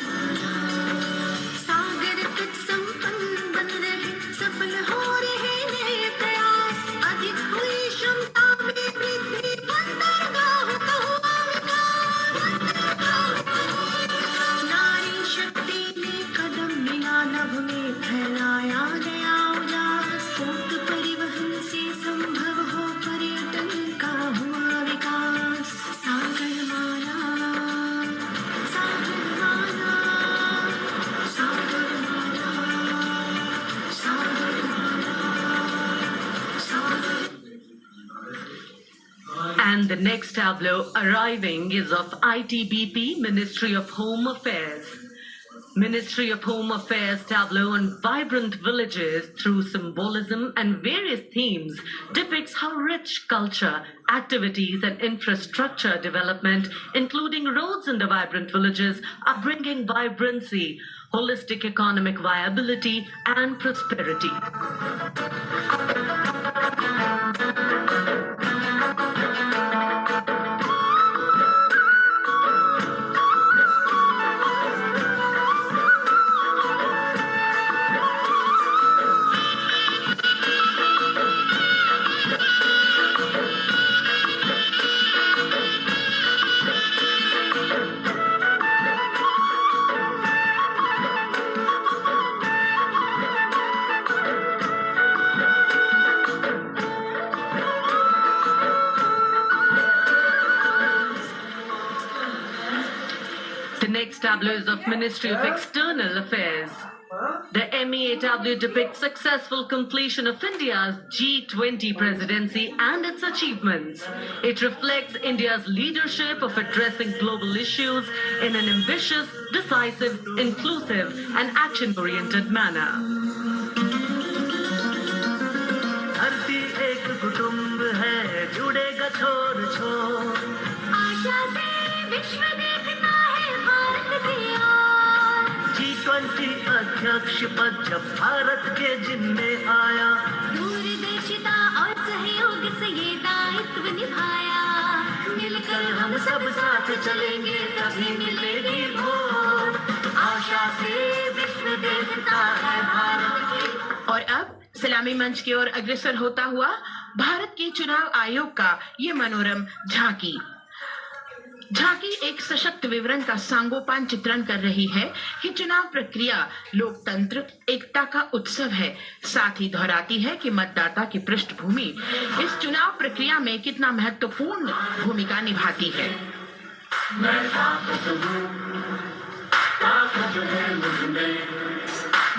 सागर तक संपन्न बन रहे, सफल हो रहे नए प्रयास, अधिक हुई क्षमता में वृद्धि, बंदरगाह का हुआ विकास, नारी शक्ति ने कदम मिला नभ में, फैलाया गया उजास, पोत परिवहन से संभव हो पर्यटन का हुआ विकास। सागरमाला, सागरमाला, सागरमाला, सागरमाला, सागर। And the next tableau arriving is of ITBP, Ministry of Home Affairs. Ministry of Home Affairs tableau on vibrant villages through symbolism and various themes depicts how rich culture, activities and infrastructure development, including roads in the vibrant villages, are bringing vibrancy, holistic economic viability and prosperity. The next tableau is of Ministry of External Affairs. The MEA tableau depicts successful completion of India's G20 presidency and its achievements. It reflects India's leadership of addressing global issues in an ambitious, decisive, inclusive and action-oriented manner. धरती एक कुटुंब है, जुड़ेगा छोर छोर, आशा से विश्व देखता है भारत की ओर। G20 अध्यक्ष पद जब भारत के जिम्मे आया, दूरदर्शिता और सहयोग से ये दायित्व निभाया, मिलकर हम सब साथ चलेंगे तभी मिलेगी वोट, आशा से विश्व देखता है भारत की। और अब सलामी मंच की ओर अग्रसर होता हुआ भारत के चुनाव आयोग का ये मनोरम झांकी एक सशक्त विवरण का सांगोपान चित्रण कर रही है कि चुनाव प्रक्रिया लोकतंत्र एकता का उत्सव है। साथ ही दोहराती है कि मतदाता की पृष्ठभूमि इस चुनाव प्रक्रिया में कितना महत्वपूर्ण भूमिका निभाती है। मैं ताकत हूँ, ताकत है मुझमें,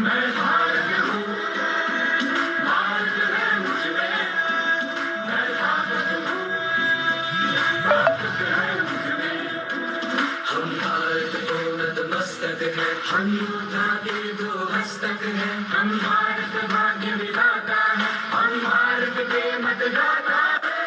मैं भारत हूँ, भारत है मुझमें, मैं ताकत हूँ, ताकत है मुझमें। हम भारत को नतमस्तक है, हम योद्धा के दो हस्तक है, हम भारत भाग्य विधाता है, हम भारत के मतदाता है।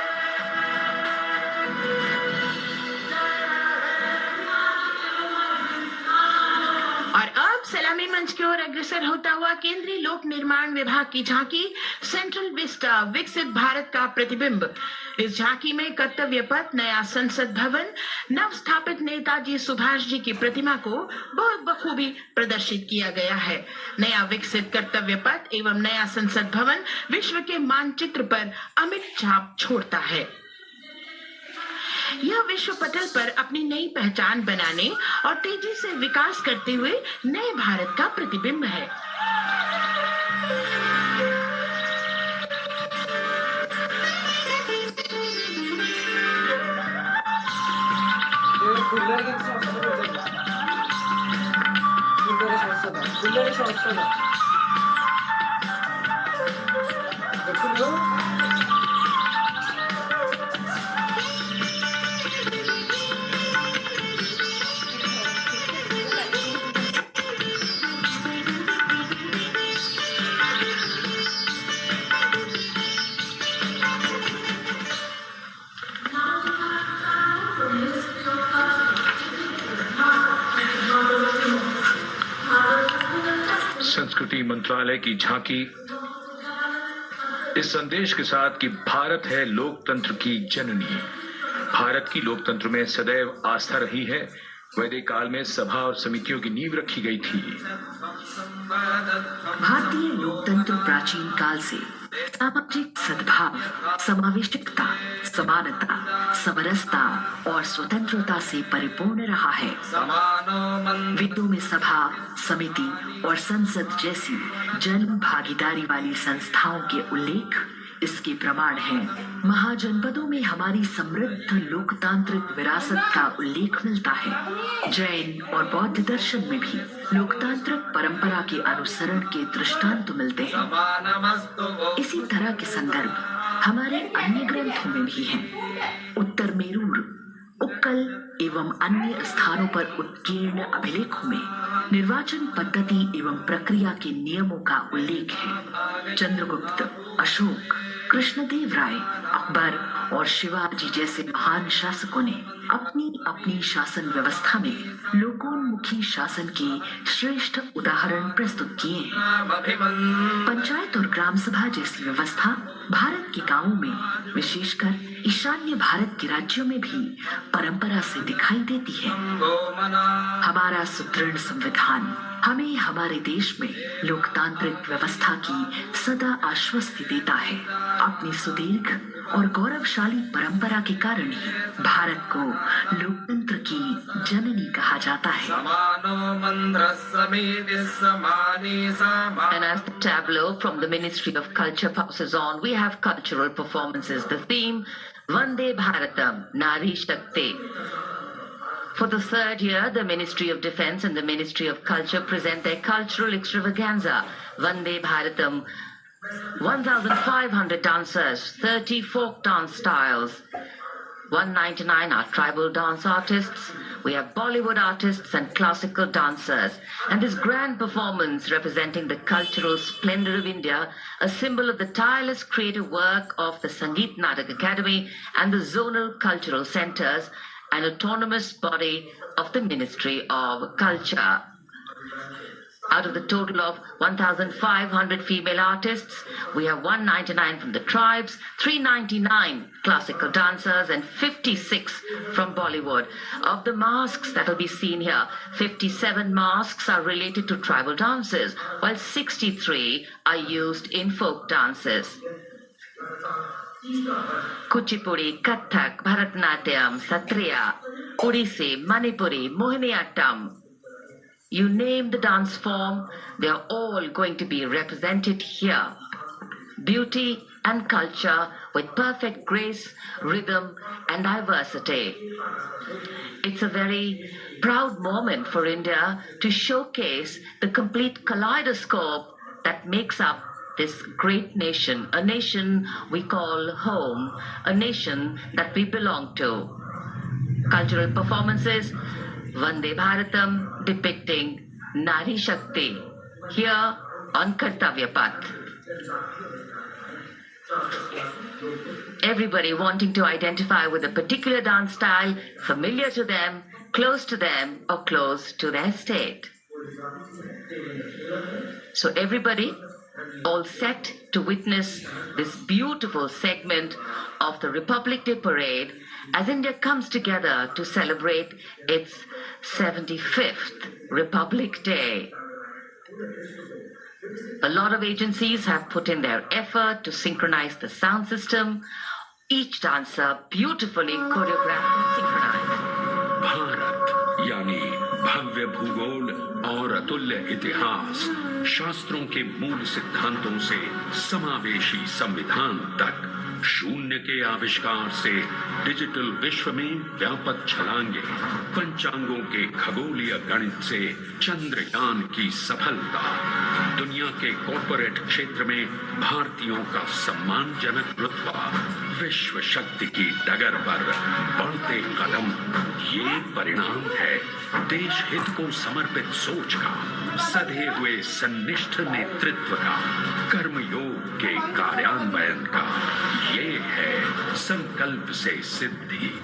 और अब सलामी मंच की ओर अग्रसर होता हुआ केंद्रीय लोक निर्माण विभाग की झांकी सेंट्रल विस्टा विकसित भारत का प्रतिबिंब इस झांकी में कर्तव्य पथ, नया संसद भवन, नव स्थापित नेताजी सुभाष जी की प्रतिमा को बहुत बखूबी प्रदर्शित किया गया है। नया विकसित कर्तव्य पथ एवं नया संसद भवन विश्व के मानचित्र पर अमिट छाप छोड़ता है। यह विश्व पटल पर अपनी नई पहचान बनाने और तेजी से विकास करते हुए नए भारत का प्रतिबिंब है। संस्कृति मंत्रालय की झांकी इस संदेश के साथ कि भारत है लोकतंत्र की जननी। भारत की लोकतंत्र में सदैव आस्था रही है। वैदिक काल में सभा और समितियों की नींव रखी गई थी। भारतीय लोकतंत्र प्राचीन काल से सामाजिक सद्भाव, समावेशिकता, समानता, समरसता और स्वतंत्रता से परिपूर्ण रहा है। वेदों में सभा, समिति और संसद जैसी जन भागीदारी वाली संस्थाओं के उल्लेख इसके प्रमाण हैं। महाजनपदों में हमारी समृद्ध लोकतांत्रिक विरासत का उल्लेख मिलता है। जैन और बौद्ध दर्शन में भी लोकतांत्रिक परंपरा के अनुसरण के दृष्टांत मिलते हैं। इसी तरह के संदर्भ हमारे अन्य ग्रंथों में भी हैं। उत्तर मेरूर, उक्कल एवं अन्य स्थानों पर उत्कीर्ण अभिलेखों में निर्वाचन पद्धति एवं प्रक्रिया के नियमों का उल्लेख है। चंद्रगुप्त, अशोक, कृष्णदेव राय, अकबर और शिवाजी जैसे महान शासकों ने अपनी अपनी शासन व्यवस्था में लोकोन्मुखी शासन के श्रेष्ठ उदाहरण प्रस्तुत किए हैं। पंचायत और ग्राम सभा जैसी व्यवस्था भारत के गांवों में, विशेषकर ईशान्य भारत के राज्यों में भी परंपरा से दिखाई देती है। हमारा सुदृढ़ संविधान हमें हमारे देश में लोकतांत्रिक व्यवस्था की सदा आश्वस्ति देता है। अपनी सुदीर्घ और गौरवशाली परंपरा के कारण ही भारत को लोकतंत्र की जननी कहा जाता है। And as the tableau from the Ministry of Culture passes on, we have cultural performances. The theme, Vande Bharatam, Nari Shakti. For the third year, the Ministry of Defence and the Ministry of Culture present their cultural extravaganza, Vande Bharatam. 1,500 dancers, 30 folk dance styles, 199 are tribal dance artists. We have Bollywood artists and classical dancers. And this grand performance representing the cultural splendor of India, a symbol of the tireless creative work of the Sangeet Natak Academy and the zonal cultural centers, an autonomous body of the Ministry of Culture. Out of the total of 1,500 female artists, we have 199 from the tribes, 399 classical dancers, and 56 from Bollywood. Of the masks that will be seen here, 57 masks are related to tribal dances, while 63 are used in folk dances. Kuchipudi, Kathak, Bharatanatyam, Satriya, Odissi, Manipuri, Mohiniyattam. You name the dance form, they are all going to be represented here. Beauty and culture with perfect grace, rhythm and diversity. It's a very proud moment for India to showcase the complete kaleidoscope that makes up this great nation, a nation we call home, a nation that we belong to. Cultural performances, Vande Bharatam depicting Nari Shakti here on Kartavya Path. Everybody wanting to identify with a particular dance style, familiar to them, close to them, or close to their state. So everybody all set to witness this beautiful segment of the Republic Day Parade as India comes together to celebrate its 75th Republic Day. A lot of agencies have put in their effort to synchronize the sound system. Each dancer beautifully choreographed and synchronized. Bharat यानी भव्य भूगोल और अतुल्य इतिहास, शास्त्रों के मूल सिद्धांतों से समावेशी संविधान तक, शून्य के आविष्कार से डिजिटल विश्व में व्यापक छलांगे, पंचांगों के खगोलीय गणित से चंद्रयान की सफलता, दुनिया के कॉर्पोरेट क्षेत्र में भारतीयों का सम्मानजनक रुतबा, विश्व शक्ति की डगर पर बढ़ते कदम, ये परिणाम है देश हित को समर्पित सोच का, सधे हुए सन्निष्ठ नेतृत्व का, कर्मयोग के कार्यान्वयन का। ये है संकल्प से सिद्धि।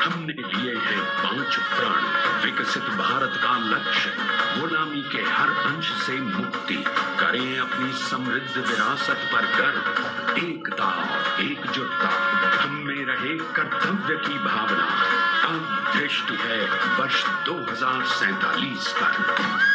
हमने लिए हैं 5 प्रण। विकसित भारत का लक्ष्य, गुलामी के हर अंश से मुक्ति। करें अपनी समृद्ध विरासत पर गर्व। एकता और एकजुटता, हम में रहे कर्तव्य की भावना। अब दृष्टि है वर्ष 2047 पर।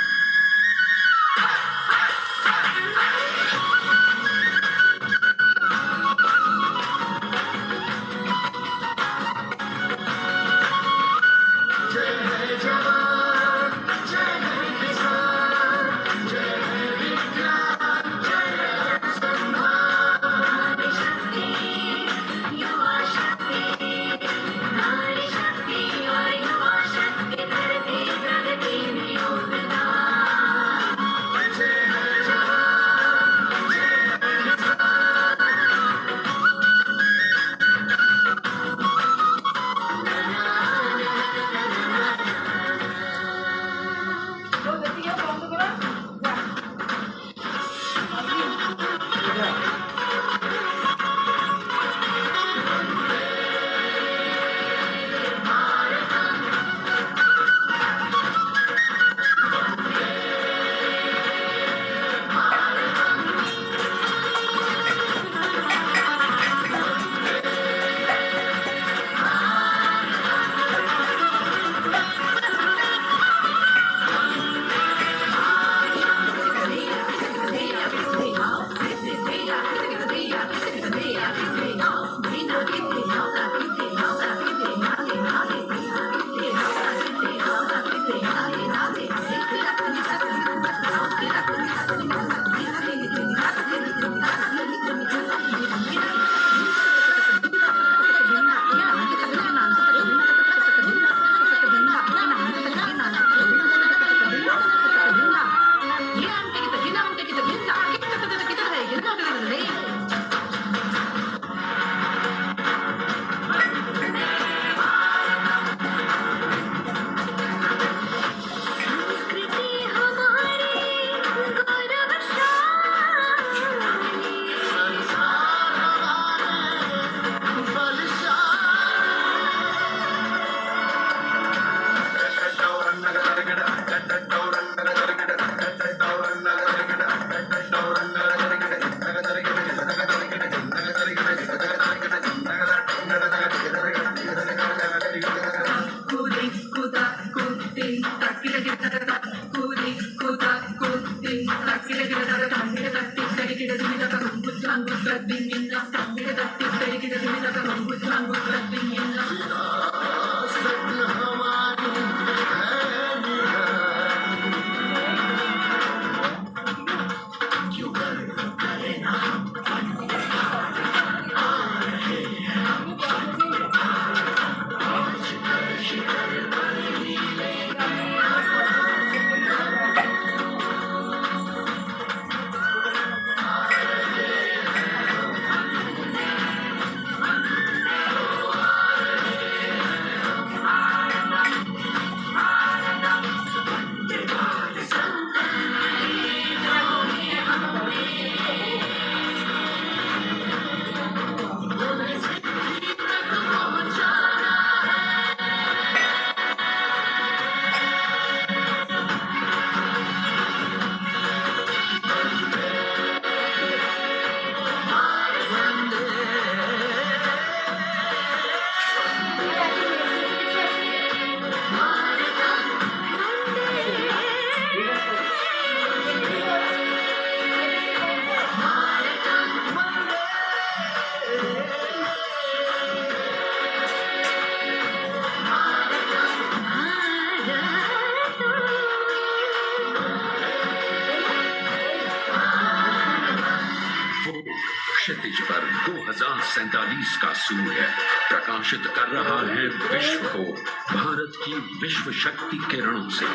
क्षितिज पर 2047 का सूर्य प्रकाशित कर रहा है विश्व को भारत भारत की विश्व शक्ति किरणों से,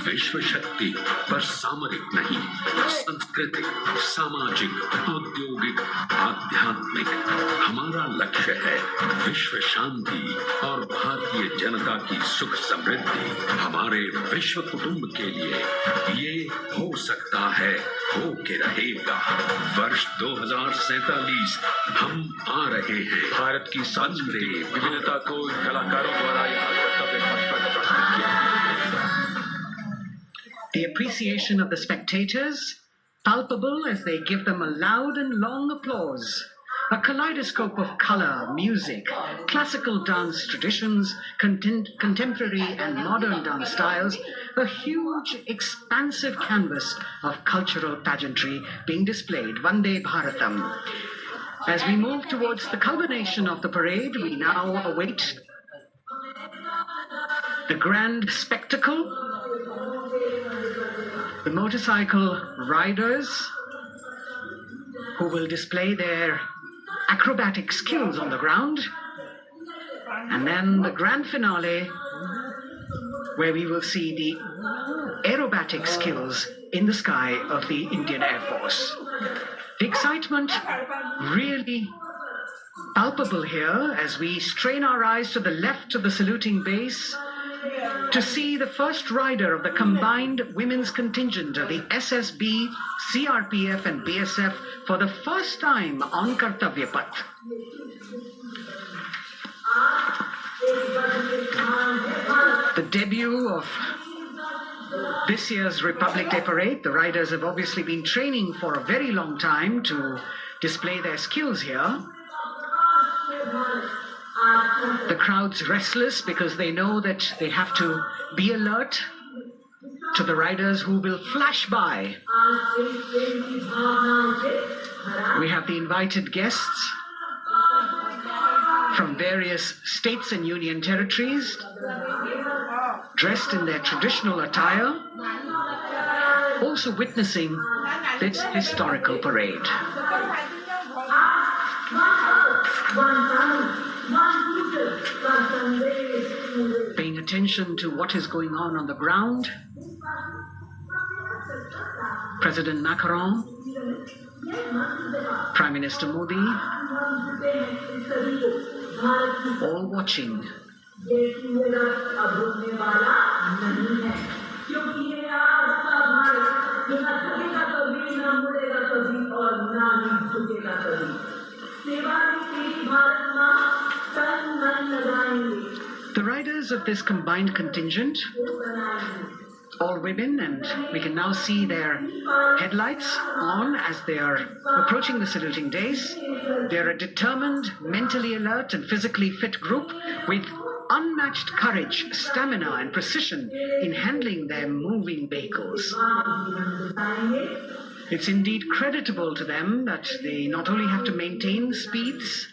विश्व शक्ति पर सामरिक नहीं, सांस्कृतिक, सामाजिक, औद्योगिक, आध्यात्मिक। हमारा लक्ष्य है विश्व शांति और भारतीय जनता की सुख समृद्धि। हमारे विश्व कुटुंब के लिए ये हो सकता है, हो के रहेगा। वर्ष 2047 हम आ रहे हैं। भारत की सांस्कृतिक विविधता को कलाकारों द्वारा यहाँ कर्तव्य पथ पर प्रस्तुत किया। The appreciation of the spectators, palpable as they give them a loud and long applause. A kaleidoscope of color, music, classical dance traditions, contemporary and modern dance styles, a huge, expansive canvas of cultural pageantry being displayed, Vande Bharatam. As we move towards the culmination of the parade, we now await the grand spectacle, the motorcycle riders who will display their acrobatic skills on the ground, and then the grand finale where we will see the aerobatic skills in the sky of the Indian Air Force. The excitement really palpable here as we strain our eyes to the left of the saluting base to see the first rider of the combined women's contingent of the SSB, CRPF and BSF for the first time on Kartavya Path. The debut of this year's Republic Day Parade. The riders have obviously been training for a very long time to display their skills here. The crowd's restless because they know that they have to be alert to the riders who will flash by. We have the invited guests from various states and union territories, dressed in their traditional attire, also witnessing this historical parade. Paying attention to what is going on the ground, President Macron, Prime Minister Modi, all watching. The riders of this combined contingent, all women, and we can now see their headlights on as they are approaching the saluting dais. They're a determined, mentally alert and physically fit group with unmatched courage, stamina and precision in handling their moving vehicles. It's indeed creditable to them that they not only have to maintain speeds,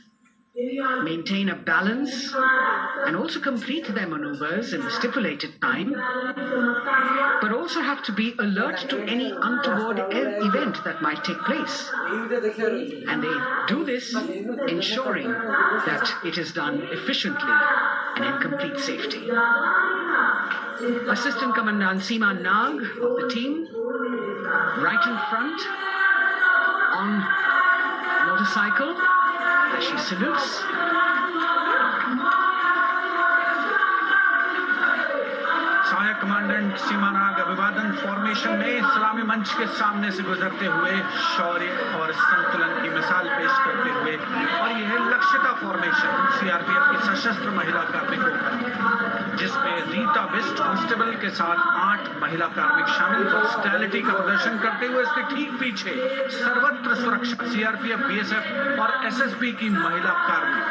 maintain a balance, and also complete their maneuvers in the stipulated time, but also have to be alert to any untoward event that might take place. And they do this ensuring that it is done efficiently and in complete safety. Assistant Commandant Seema Nag of the team, right in front on motorcycle as she salutes. सहायक commandant सीमा नाग अभिवादन formation में सलामी मंच के सामने से गुजरते हुए शौर्य और संतुलन की मिसाल पेश करते हुए, और यह लक्ष्यता फॉर्मेशन सीआरपीएफ की सशस्त्र महिला कार्मिकों का, जिसमें रीता बिस्ट कांस्टेबल के साथ 8 महिला कार्मिक शामिल हॉस्टिलिटी का प्रदर्शन करते हुए इसके ठीक पीछे सर्वत्र सुरक्षा सीआरपीएफ, बीएसएफ और एसएसबी की महिला कार्मिक।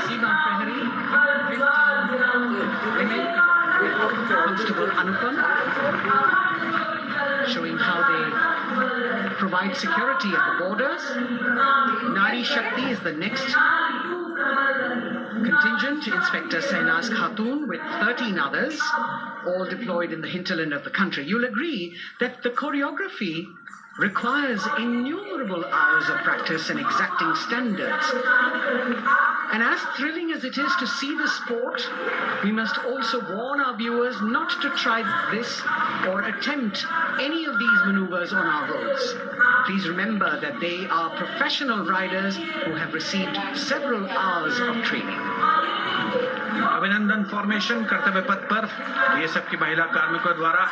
सीमा प्रहरी Constable Anupam, showing how they provide security at the borders. Nari Shakti is the next contingent, Inspector Sainaz Khatun with 13 others, all deployed in the hinterland of the country. You'll agree that the choreography requires innumerable hours of practice and exacting standards. And as thrilling as it is to see the sport, we must also warn our viewers not to try this or attempt any of these maneuvers on our roads. Please remember that they are professional riders who have received several hours of training. अभिनंदन formation कर्तव्य पथ पर BSF की महिला कार्मिकों द्वारा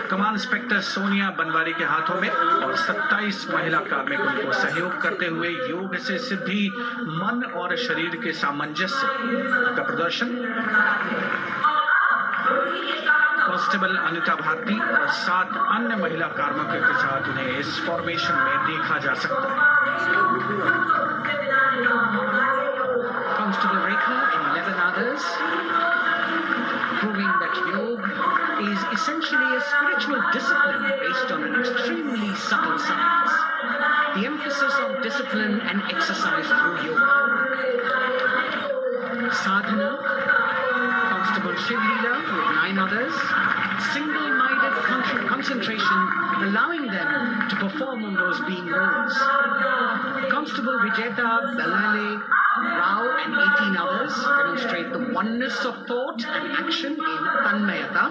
कमान inspector Sonia Banwari के हाथों में और 27 महिला कार्मिकों को सहयोग करते हुए योग से सिद्धि मन और शरीर के सामंजस्य का प्रदर्शन कांस्टेबल अनिता भारती और 7 अन्य महिला कार्मिकों के साथ उन्हें इस फॉर्मेशन में देखा जा सकता है। Constable Rekha and 11 others, proving that yoga is essentially a spiritual discipline based on an extremely subtle science. The emphasis on discipline and exercise through yoga. Sadhana, Constable Shivlila with 9 others, single-minded concentration, allowing them to perform on those being roles. Constable Vijeta, Balale, Rao and 18 others demonstrate the oneness of thought and action in Tanmayata.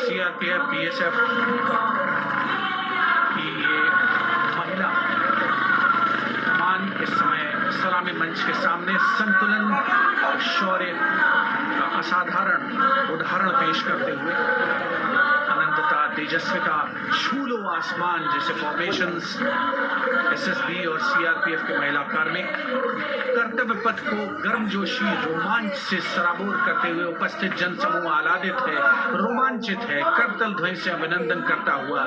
CRPF, BSF की ये महिला कमान इस समय सलामी मंच के सामने संतुलन और शौर्य का असाधारण उदाहरण पेश करते हुए अनंतता, तेजस्विता, छू लो आसमान जैसे फॉर्मेशंस एसएसबी और सीआरपीएफ के महिला कार्मिक कर्तव्य पथ को गर्मजोशी रोमांच से सराबोर करते हुए उपस्थित जनसमूह आह्लादित है, रोमांचित है, करतल ध्वनि से अभिनंदन करता हुआ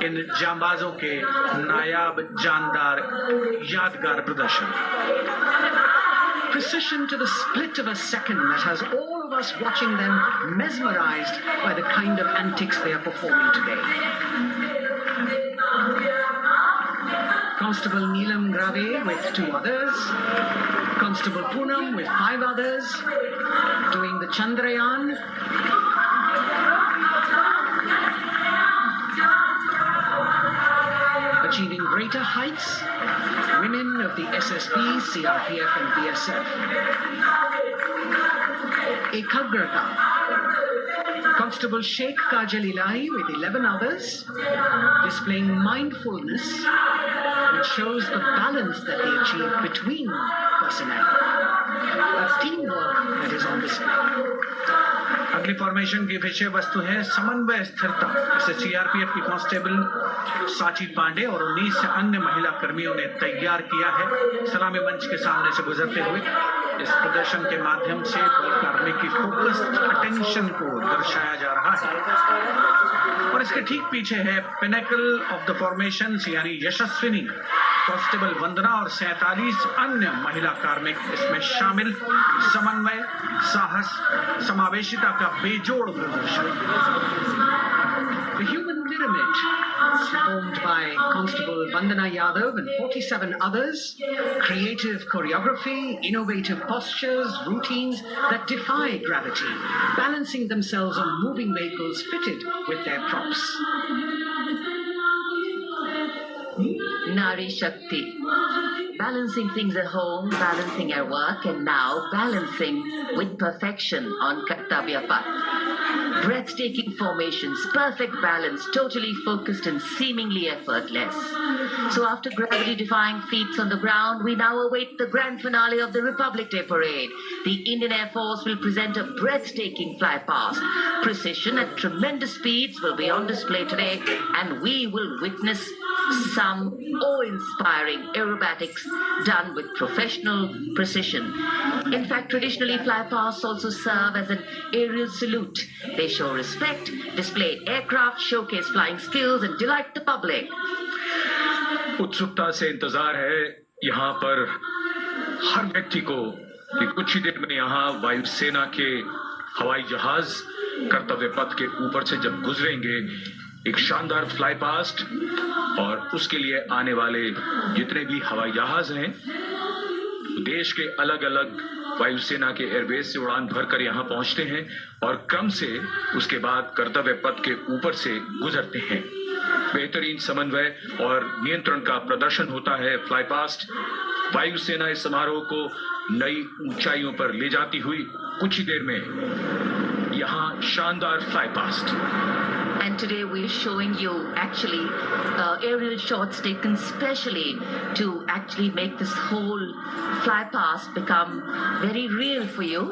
इन जांबाजों के नायाब, जानदार, यादगार प्रदर्शन। Precision to the split of a second that has all of us watching them mesmerized by the kind of antics they are performing today. Constable Neelam Grave with 2 others, Constable Poonam with 5 others, doing the Chandrayaan. Achieving greater heights, women of the SSB, CRPF and BSF. Ekagrata. Constable Sheikh Kajal Ilahi with 11 others, displaying mindfulness, which shows the balance that they achieve between personnel. A teamwork that is on display. अगली formation की विषय वस्तु है समन्वय स्थिरता। इसे CRPF की constable साची पांडे और 19 अन्य महिला कर्मियों ने तैयार किया है। सलामी मंच के सामने से गुजरते हुए इस प्रदर्शन के माध्यम से बल कार्मिक की फोकस्ड अटेंशन को दर्शाया जा रहा है और इसके ठीक पीछे है पिनेकल ऑफ द फॉर्मेशन यानी यशस्विनी कांस्टेबल वंदना और 47 अन्य महिला कार्मिक इसमें शामिल। समन्वय, साहस, समावेशिता का बेजोड़ प्रदर्शन। The human pyramid, formed by Constable Vandana Yadav and 47 others, creative choreography, innovative postures, routines that defy gravity, balancing themselves on moving vehicles fitted with their props. Nari Shakti. Balancing things at home, balancing at work, and now balancing with perfection on Kartavya Path. Breathtaking formations, perfect balance, totally focused and seemingly effortless. So after gravity-defying feats on the ground, we now await the grand finale of the Republic Day Parade. The Indian Air Force will present a breathtaking fly-past. Precision at tremendous speeds will be on display today, and we will witness some awe-inspiring aerobatics done with professional precision. In fact, traditionally fly-pasts also serve as an aerial salute. They show respect, display aircraft, showcase flying skills, and delight the public. उत्सुकता से इंतजार है यहाँ पर हर व्यक्ति को कि कुछ ही देर में यहाँ वायुसेना के हवाई जहाज कर्तव्य पथ के ऊपर से जब गुजरेंगे, एक शानदार फ्लाई पास्ट और उसके लिए आने वाले जितने भी हवाई जहाज हैं देश के अलग अलग वायुसेना के एयरबेस से उड़ान भरकर यहाँ पहुंचते हैं और क्रम से उसके बाद कर्तव्य पथ के ऊपर से गुजरते हैं। बेहतरीन समन्वय और नियंत्रण का प्रदर्शन होता है। फ्लाई पास्ट वायुसेना इस समारोह को नई ऊंचाइयों पर ले जाती हुई कुछ ही देर में यहाँ शानदार fly past. And today we're showing you actually aerial shots taken specially to actually make this whole fly past become very real for you.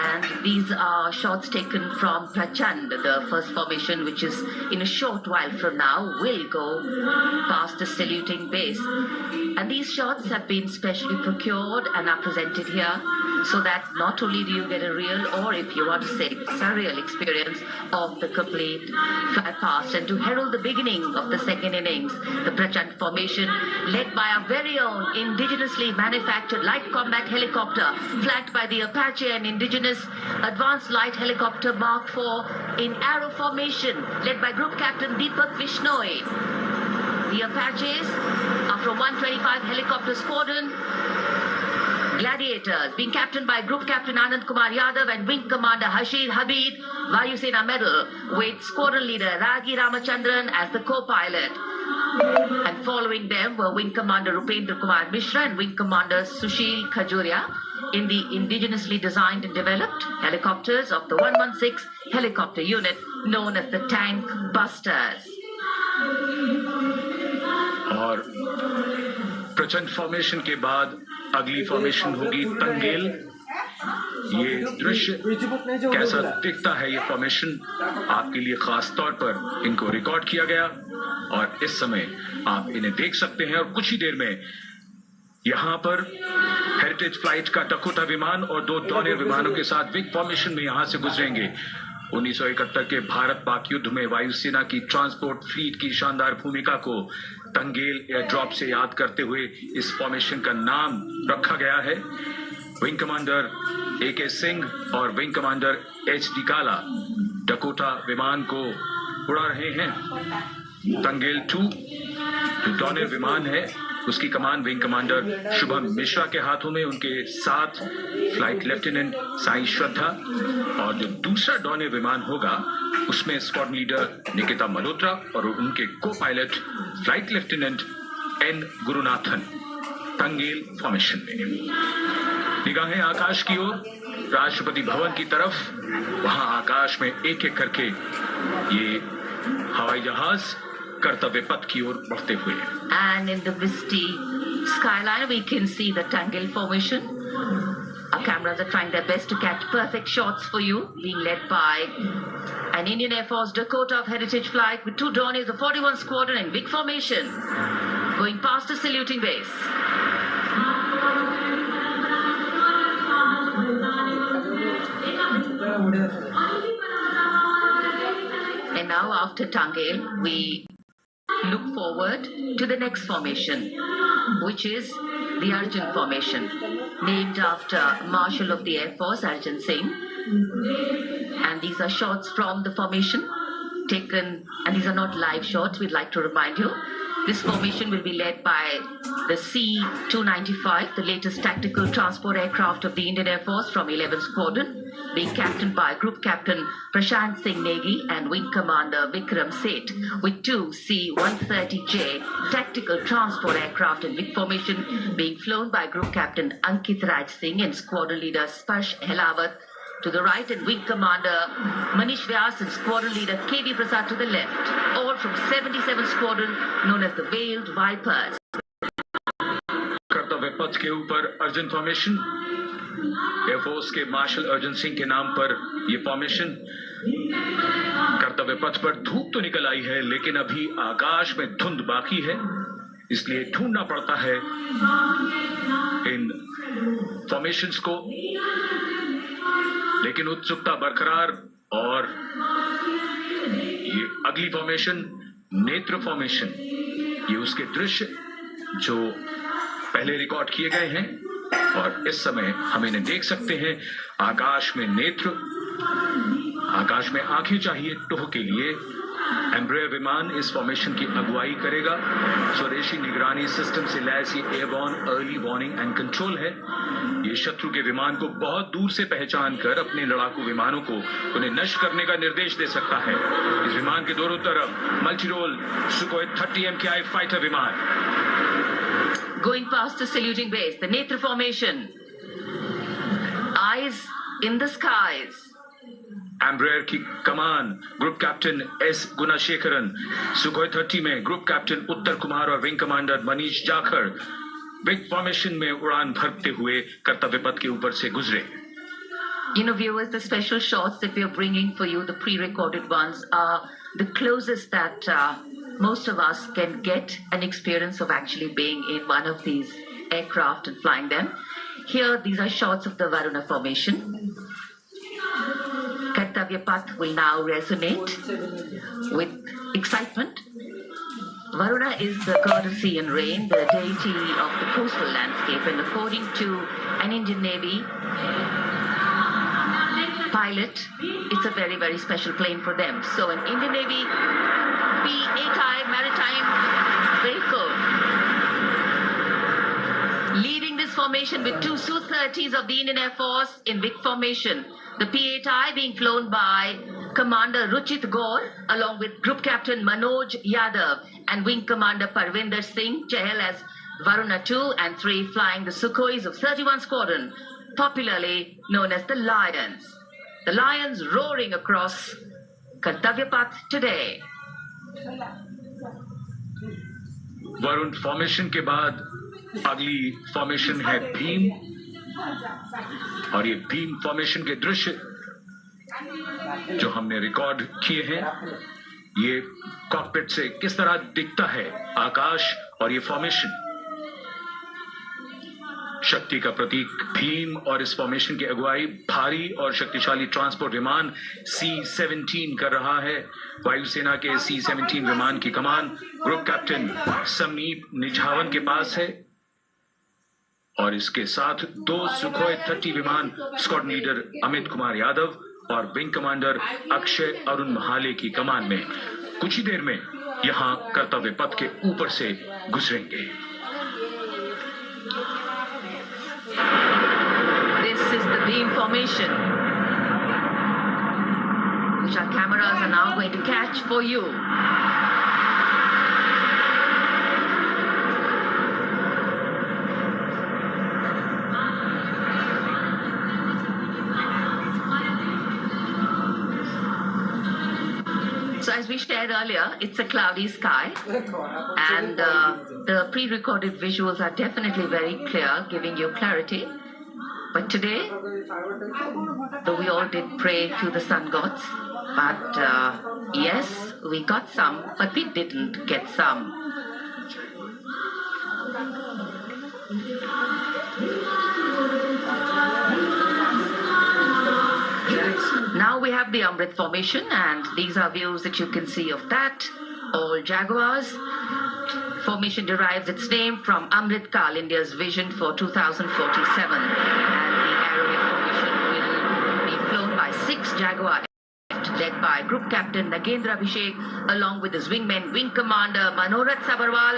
And these are shots taken from Prachand, the first formation, which is in a short while from now will go past the saluting base. And these shots have been specially procured and are presented here so that not only do you get a real, or if you want to say surreal experience of the complete fly past, and to herald the beginning of the second innings, the Prachand formation led by our very own indigenously manufactured light combat helicopter flanked by the Apache and indigenous advanced light helicopter Mark IV in arrow formation led by Group Captain Deepak Vishnoi. The Apaches are from 125 Helicopter Squadron. Gladiators, being captained by Group Captain Anand Kumar Yadav and Wing Commander Hashir Habib, Vayusena Medal, with Squadron Leader Ragi Ramachandran as the co-pilot. And following them were Wing Commander Rupendra Kumar Mishra and Wing Commander Sushil Khajuria in the indigenously designed and developed helicopters of the 116 helicopter unit known as the Tank Busters. और प्रचंड formation के बाद अगली formation होगी तंगेल। ये दृश्य कैसा दिखता है, ये फॉर्मेशन आपके लिए खास तौर पर इनको रिकॉर्ड किया गया और इस समय आप इन्हें देख सकते हैं। और कुछ ही देर में यहाँ पर हेरिटेज फ्लाइट का डकोटा विमान और 2 डॉनियर विमानों के साथ विग फॉर्मेशन में यहाँ से गुजरेंगे। 1971 के भारत पाक युद्ध में वायुसेना की ट्रांसपोर्ट फ्लीट की शानदार भूमिका को तंगेल एयर ड्रॉप से याद करते हुए इस फॉर्मेशन का नाम रखा गया है। विंग कमांडर AK सिंह और विंग कमांडर HD काला डकोटा विमान को उड़ा रहे हैं। तंगेल 2 जो डॉनियर विमान है उसकी कमान विंग कमांडर शुभम मिश्रा के हाथों में, उनके साथ फ्लाइट लेफ्टिनेंट साई श्रद्धा, और जो दूसरा डॉनियर विमान होगा उसमें स्क्वाड लीडर निकिता मल्होत्रा और उनके co-pilot flight lieutenant N Gurunathan. Tangail formation में निगाहें आकाश की ओर, राष्ट्रपति भवन की तरफ। वहां आकाश में एक एक करके ये हवाई जहाज कर्तव्य पथ की ओर बढ़ते हुए। And in the misty skyline we can see the Tangle formation. Our cameras are trying their best to catch perfect shots for you, being led by an Indian Air Force Dakota of Heritage Flight with 2 Dorniers of 41 Squadron in big formation, going past the saluting base. And now after Tangle, we look forward to the next formation, which is the Arjun formation, named after Marshal of the Air Force Arjun Singh. And these are shots from the formation taken, and these are not live shots, we'd like to remind you. This formation will be led by the C-295, the latest tactical transport aircraft of the Indian Air Force from 11th Squadron, being captained by Group Captain Prashant Singh Negi and Wing Commander Vikram Seth, with 2 C-130J tactical transport aircraft in big formation being flown by Group Captain Ankit Raj Singh and Squadron Leader Sparsh Helawat to the right, and Wing Commander Manish Vyas and Squadron Leader KD Prasad to the left, all from 77 Squadron known as the Veiled Vipers. कर्तव्य पथ के ऊपर Arjun formation, air force के martial Arjun Singh के नाम पर यह formation. कर्तव्य पथ पर धूप तो निकल आई है, लेकिन अभी आकाश में धुंध बाकी है, इसलिए ढूंढना पड़ता है इन फॉर्मेशंस को। लेकिन उत्सुकता बरकरार, और ये अगली फॉर्मेशन नेत्र फॉर्मेशन, ये उसके दृश्य जो पहले रिकॉर्ड किए गए हैं और इस समय हम इन्हें देख सकते हैं। आकाश में नेत्र, आकाश में आंखें चाहिए टोह के लिए, एम्ब्रेयर विमान इस फॉर्मेशन की अगुवाई करेगा। स्वदेशी निगरानी सिस्टम से लैस ये airborne early warning and control है। ये शत्रु के विमान को बहुत दूर से पहचान कर अपने लड़ाकू विमानों को उन्हें नष्ट करने का निर्देश दे सकता है। इस विमान के दोनों तरफ multi role Sukhoi 30 MKI fighter विमान। Going past the saluting base, the Netra formation. Eyes in the skies. Embraer की कमान ग्रुप कैप्टन एस गुणाशेखरन, सुखोई 30 में ग्रुप कैप्टन उत्तर कुमार और wing commander Manish Jakhar big formation में उड़ान भरते हुए कर्तव्य पथ के ऊपर से गुजरे। You know, viewers, the special shots that we are bringing for you, the pre-recorded ones, are the closest that most of us can get an experience of actually being in one of these aircraft and flying them. Here, these are shots of the Varuna formation. Kartavya Path will now resonate with excitement. Varuna is the god of sea and rain, the deity of the coastal landscape, and according to an Indian Navy pilot, it's a very, very special plane for them. So an Indian Navy P-8I maritime vehicle leading this formation with two Su-30s of the Indian Air Force in big formation. The P-8I being flown by Commander Ruchit Gaur along with Group Captain Manoj Yadav and Wing Commander Parvinder Singh Chahal as Varuna 2 and 3 flying the Sukhois of 31 Squadron, popularly known as the Lions. The Lions roaring across Kartavya Path today. Varun formation के बाद अगली formation है भीम, और ये Bhim formation के दृश्य जो हमने रिकॉर्ड किए हैं, ये कॉकपिट से किस तरह दिखता है आकाश और ये फॉर्मेशन। शक्ति का प्रतीक भीम और इस फॉर्मेशन की अगुवाई भारी और शक्तिशाली ट्रांसपोर्ट विमान C-17 कर रहा है। वायुसेना के C-17 विमान की कमान ग्रुप कैप्टन समीप निझावन के पास है और इसके साथ 2 सुखोई 30 विमान स्क्वाड्रन लीडर अमित कुमार यादव और विंग कमांडर अक्षय अरुण महाले की कमान में कुछ ही देर में यहां कर्तव्य पथ के ऊपर से गुजरेंगे। This is the beam formation, which our cameras are now going to catch for you. So as we shared earlier, it's a cloudy sky and the pre-recorded visuals are definitely very clear, giving you clarity. But today, though we all did pray to the sun gods, but yes, we got some, but we didn't get some. Now we have the Amrit formation, and these are views that you can see of that. All Jaguars. Formation derives its name from Amrit Kal, India's vision for 2047. And the Arrowhead formation will be flown by 6 Jaguar aircraft, led by Group Captain Nagendra Abhishek, along with his wingmen, Wing Commander Manorat Sabarwal,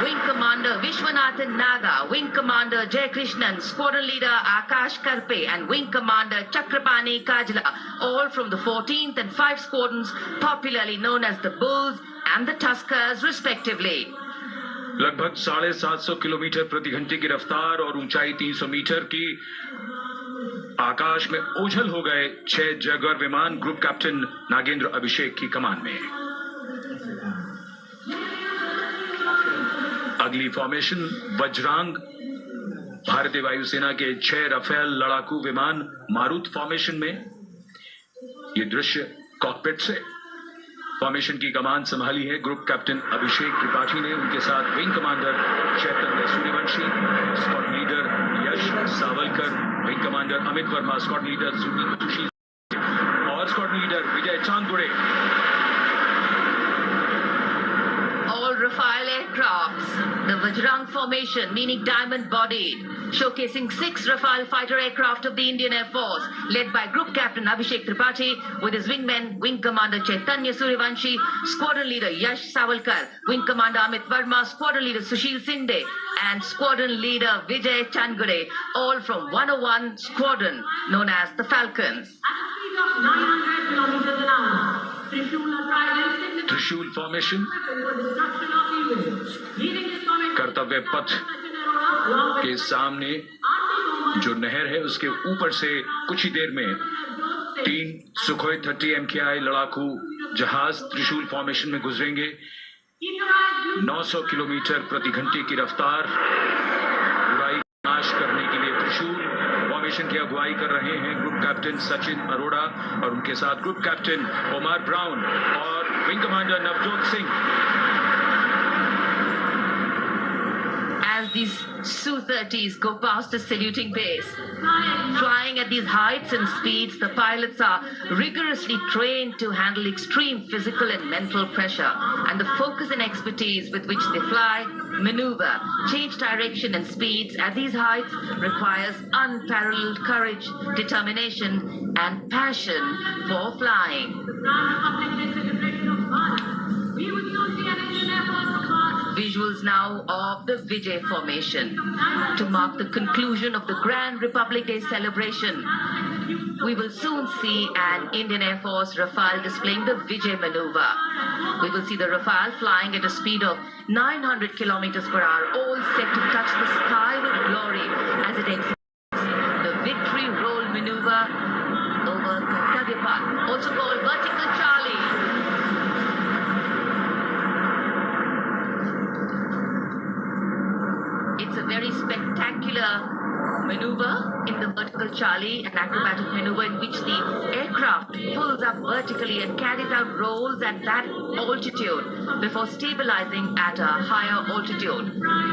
Wing Commander Vishwanathan Naga, Wing Commander Jay Krishnan, Squadron Leader Akash Karpe, and Wing Commander Chakrapani Kajla, all from the 14th and 5 Squadrons, popularly known as the Bulls and the Tuskers, respectively. लगभग 750 kilometre प्रति घंटे की रफ्तार और ऊंचाई 300 metre की आकाश में ओझल हो गए 6 जगुआर विमान ग्रुप कैप्टन नागेंद्र अभिषेक की कमान में। अगली फॉर्मेशन वज्रांग, भारतीय वायुसेना के 6 राफेल लड़ाकू विमान मारुत फॉर्मेशन में। ये दृश्य कॉकपिट से। फॉर्मेशन की कमान संभाली है ग्रुप कैप्टन अभिषेक त्रिपाठी ने, उनके साथ wing commander Chaitanya Suryavanshi, squad leader Yash Savalkar, wing commander Amit Verma, squad leader Sushil और squad leader Vijay Chandgude. All Rafale aircrafts, The Vajrang formation, meaning diamond-bodied, showcasing 6 Rafale fighter aircraft of the Indian Air Force, led by Group Captain Abhishek Tripathi, with his wingmen, Wing Commander Chaitanya Suryavanshi, Squadron Leader Yash Savalkar, Wing Commander Amit Verma, Squadron Leader Sushil Sinde, and Squadron Leader Vijay Changade, all from 101 Squadron, known as the Falcons. त्रिशूल formation कर्तव्य पथ के सामने जो नहर है उसके ऊपर से कुछ ही देर में 3 सुखोई 30 MKI लड़ाकू जहाज त्रिशूल फॉर्मेशन में गुजरेंगे। 900 किलोमीटर प्रति घंटे की रफ्तार बुराई का नाश करने के लिए त्रिशूल फॉर्मेशन की अगुवाई कर रहे हैं ग्रुप कैप्टन सचिन अरोड़ा और उनके साथ ग्रुप कैप्टन ओमार ब्राउन और wing commander Navjot Singh. As these Su-30s go past a saluting base, flying at these heights and speeds, the pilots are rigorously trained to handle extreme physical and mental pressure, and the focus and expertise with which they fly, maneuver, change direction and speeds at these heights requires unparalleled courage, determination and passion for flying. Visuals now of the Vijay formation to mark the conclusion of the Grand Republic Day celebration. We will soon see an Indian Air Force Rafale displaying the Vijay maneuver. We will see the Rafale flying at a speed of 900 kilometers per hour, all set to touch the sky with glory as it executes the victory roll maneuver over Kartavya Path, also called Vertical Charlie. It's a very spectacular maneuver in the Vertical Charlie, an acrobatic maneuver in which the aircraft pulls up vertically and carries out rolls at that altitude before stabilizing at a higher altitude.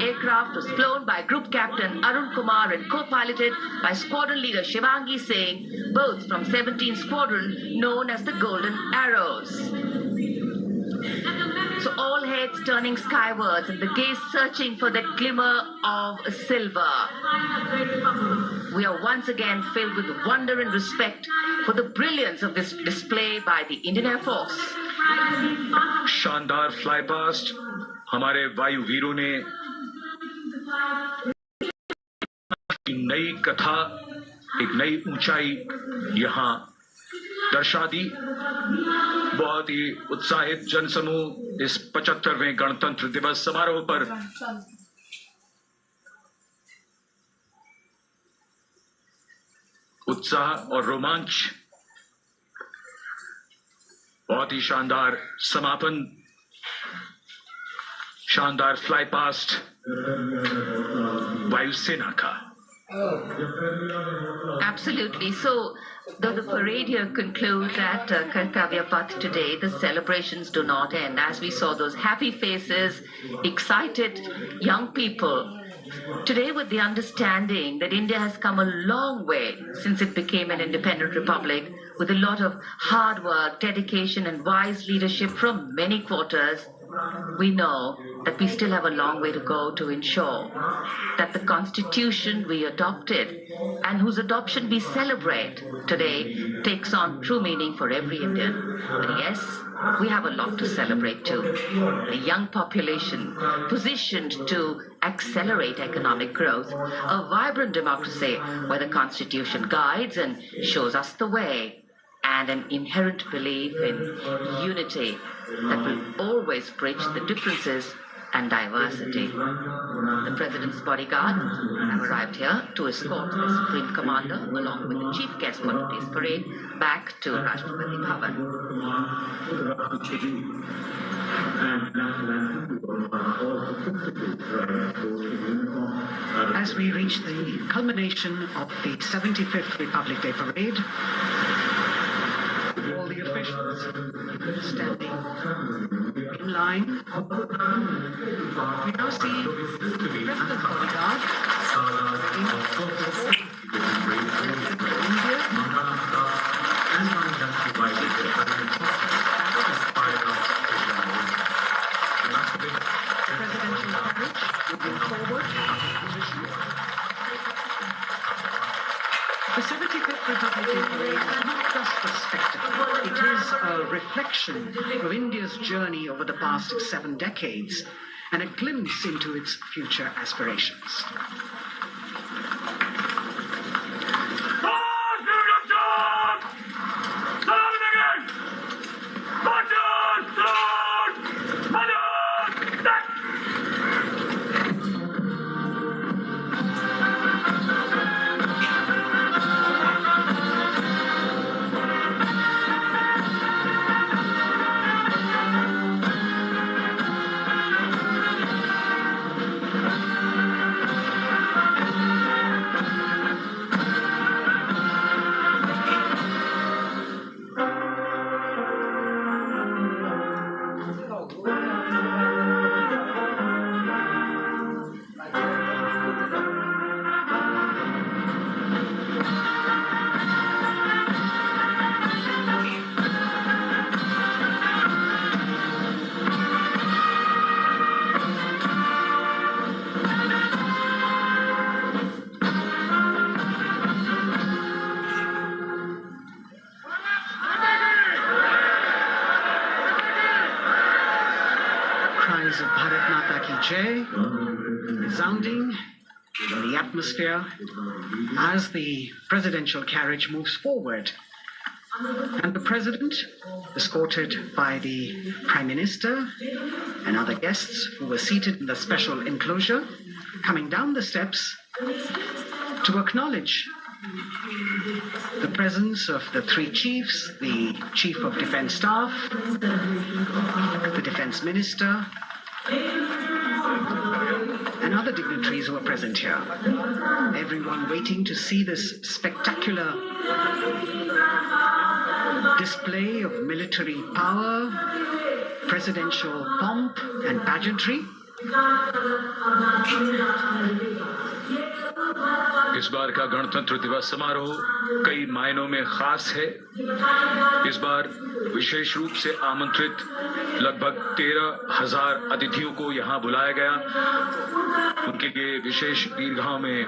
Aircraft was flown by Group Captain Arun Kumar and co-piloted by Squadron Leader Shivangi Singh, both from 17th Squadron, known as the Golden Arrows. So all heads turning skywards and the gaze searching for that glimmer of silver. We are once again filled with wonder and respect for the brilliance of this display by the Indian Air Force. शानदार fly past हमारे वायु वीरों ने नई कथा, एक नई ऊंचाई यहां दर्शा दी। बहुत ही उत्साहित जनसमूह इस 75वें गणतंत्र दिवस समारोह पर उत्साह और रोमांच, बहुत ही शानदार समापन, शानदार फ्लाई पास्ट वायुसेना का। Absolutely. So, though the parade here concludes at Kartavya Path today, the celebrations do not end. As we saw those happy faces, excited young people, today with the understanding that India has come a long way since it became an independent republic, with a lot of hard work, dedication and wise leadership from many quarters, we know that we still have a long way to go to ensure that the constitution we adopted and whose adoption we celebrate today takes on true meaning for every Indian. But yes, we have a lot to celebrate too. A young population positioned to accelerate economic growth, a vibrant democracy where the constitution guides and shows us the way, and an inherent belief in unity that will always bridge the differences and diversity. The President's bodyguard have arrived here to escort the Supreme Commander along with the chief guest for today's parade back to Rashtrapati Bhavan. As we reach the culmination of the 75th Republic Day Parade, all the officials standing in line. We now see the President's bodyguard presidential carriage moving forward in position. The 75th Republic Day Parade is not just a spectacle. It is a reflection of India's journey over the past 7 decades and a glimpse into its future aspirations. Cries of Bharat Mata Ki Jai resounding in the atmosphere as the presidential carriage moves forward. And the president, escorted by the Prime Minister and other guests who were seated in the special enclosure, coming down the steps to acknowledge the presence of the 3 chiefs, the Chief of Defence Staff, the Defence Minister, and other dignitaries who are present here. Everyone waiting to see this spectacular display of military power, presidential pomp and pageantry. इस बार का गणतंत्र दिवस समारोह कई मायनों में खास है। इस बार विशेष रूप से आमंत्रित लगभग 13,000 अतिथियों को यहाँ बुलाया गया। उनके लिए विशेष दीर्घाओं में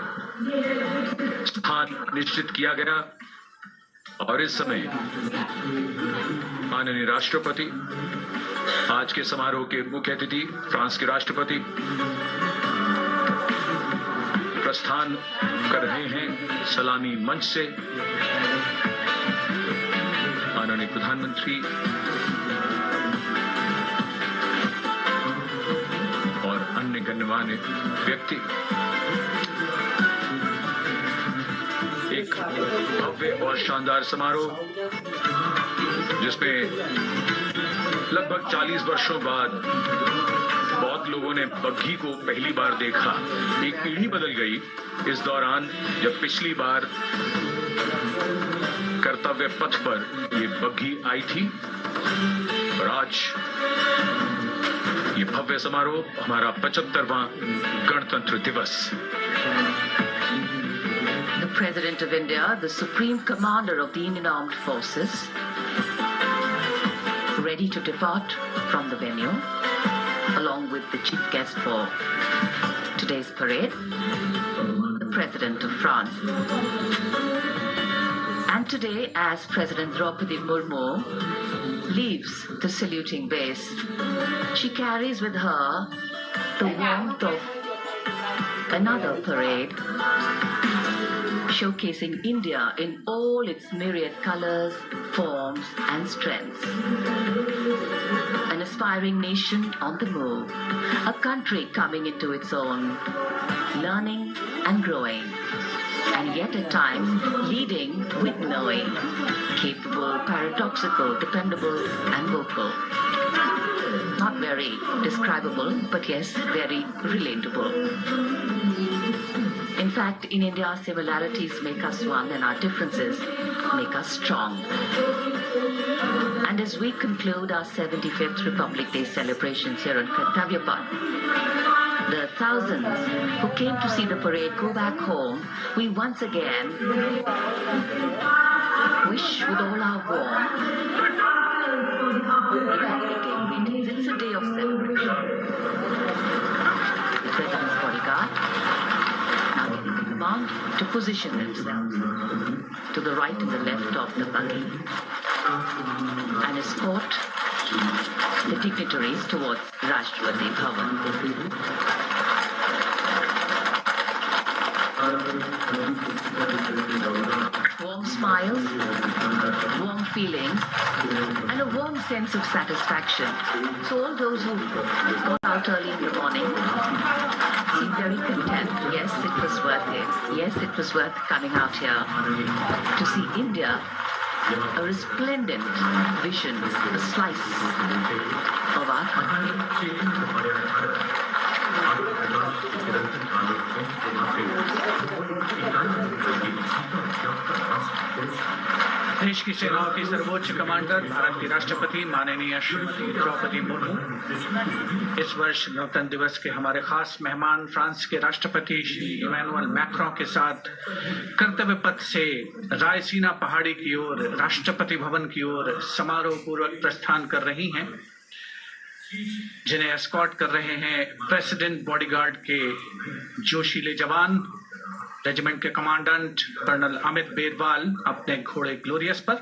स्थान निश्चित किया गया और इस समय माननीय राष्ट्रपति, आज के समारोह के मुख्य अतिथि फ्रांस के राष्ट्रपति प्रस्थान कर रहे हैं सलामी मंच से। माननीय प्रधानमंत्री और अन्य गण्यमान्य व्यक्ति एक भव्य और शानदार समारोह जिसमें लगभग 40 वर्षों बाद बहुत लोगों ने बग्घी को पहली बार देखा। एक पीढ़ी बदल गई इस दौरान जब पिछली बार कर्तव्य पथ पर ये बग्घी आई थी और आज ये भव्य समारोह हमारा 75वां गणतंत्र दिवस। The President of India, the Supreme Commander of the Indian Armed Forces, ready to depart from the venue, along with the chief guest for today's parade, the President of France. And today, as President Draupadi Murmu leaves the saluting base, she carries with her the warmth of another parade, showcasing India in all its myriad colors, forms and strengths. An aspiring nation on the move, a country coming into its own, learning and growing, and yet at times leading with knowing, capable, paradoxical, dependable and vocal. Not very describable, but yes, very relatable. In fact, in India, similarities make us one and our differences make us strong. And as we conclude our 75th Republic Day celebrations here on Kartavya Path, the thousands who came to see the parade go back home, we once again wish with all our warmth Republic Day greetings. It's a day of celebration. position themselves to the right and the left of the buggy and escort the dignitaries towards Rashtrapati Bhavan. Warm smiles, warm feelings, and a warm sense of satisfaction. So all those who got out early in the morning seem very content. Yes, it was worth it. Yes, it was worth coming out here to see India, a resplendent vision, a slice of our country. देश की सेनाओं की सर्वोच्च commander Bharat की राष्ट्रपति माननीय श्रीमती द्रौपदी मुर्मू इस वर्ष गणतंत्र दिवस के हमारे खास मेहमान फ्रांस के राष्ट्रपति श्री इमैनुअल मैक्रों के साथ कर्तव्य पथ से रायसीना पहाड़ी की ओर राष्ट्रपति भवन की ओर समारोह पूर्वक प्रस्थान कर रही हैं, जिन्हें एस्कॉर्ट कर रहे हैं प्रेसिडेंट बॉडीगार्ड के जोशीले जवान, रेजिमेंट के कमांडेंट कर्नल अमित बेरवाल अपने घोड़े ग्लोरियस पर,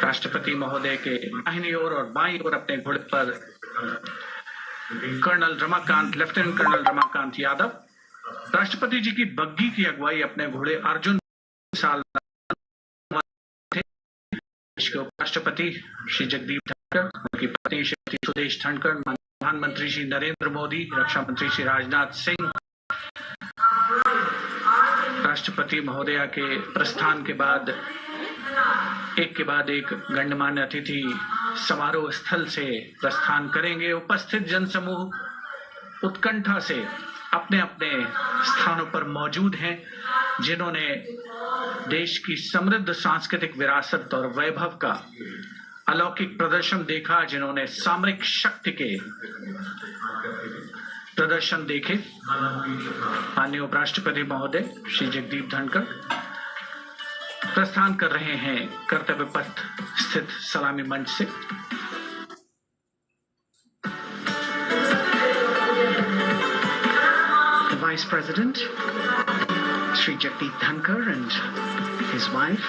राष्ट्रपति महोदय के दाहिनी ओर और बाईं ओर अपने घोड़े पर colonel Ramakant, lieutenant colonel Ramakant Yadav, राष्ट्रपति जी की बग्गी की अगुवाई अपने घोड़े अर्जुन साल थे। राष्ट्रपति श्री जगदीप धनखड़, उनकी पत्नी श्रीमती सुदेश धनखड़, प्रधानमंत्री श्री नरेंद्र मोदी, रक्षा मंत्री श्री राजनाथ सिंह, राष्ट्रपति महोदया के प्रस्थान के बाद एक गणमान्य अतिथि समारोह स्थल से प्रस्थान करेंगे। उपस्थित जनसमूह उत्कंठा से अपने अपने स्थानों पर मौजूद हैं, जिन्होंने देश की समृद्ध सांस्कृतिक विरासत और वैभव का अलौकिक प्रदर्शन देखा, जिन्होंने सामरिक शक्ति के प्रदर्शन देखे। माननीय उपराष्ट्रपति महोदय श्री जगदीप धनखड़ प्रस्थान कर रहे हैं कर्तव्य पथ स्थित सलामी मंच से। The Vice President, Shri Jagdeep Dhankar, and his wife,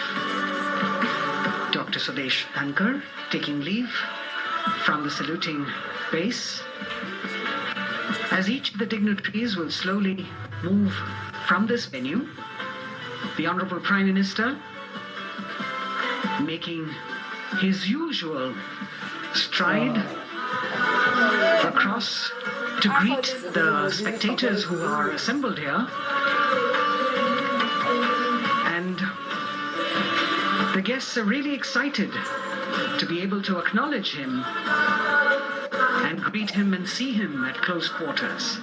Dr. Sudesh Dhankar, taking leave from the saluting base. As each of the dignitaries will slowly move from this venue, the Honorable Prime Minister, making his usual stride across to greet the spectators who are assembled here, and the guests are really excited to be able to acknowledge him and greet him and see him at close quarters.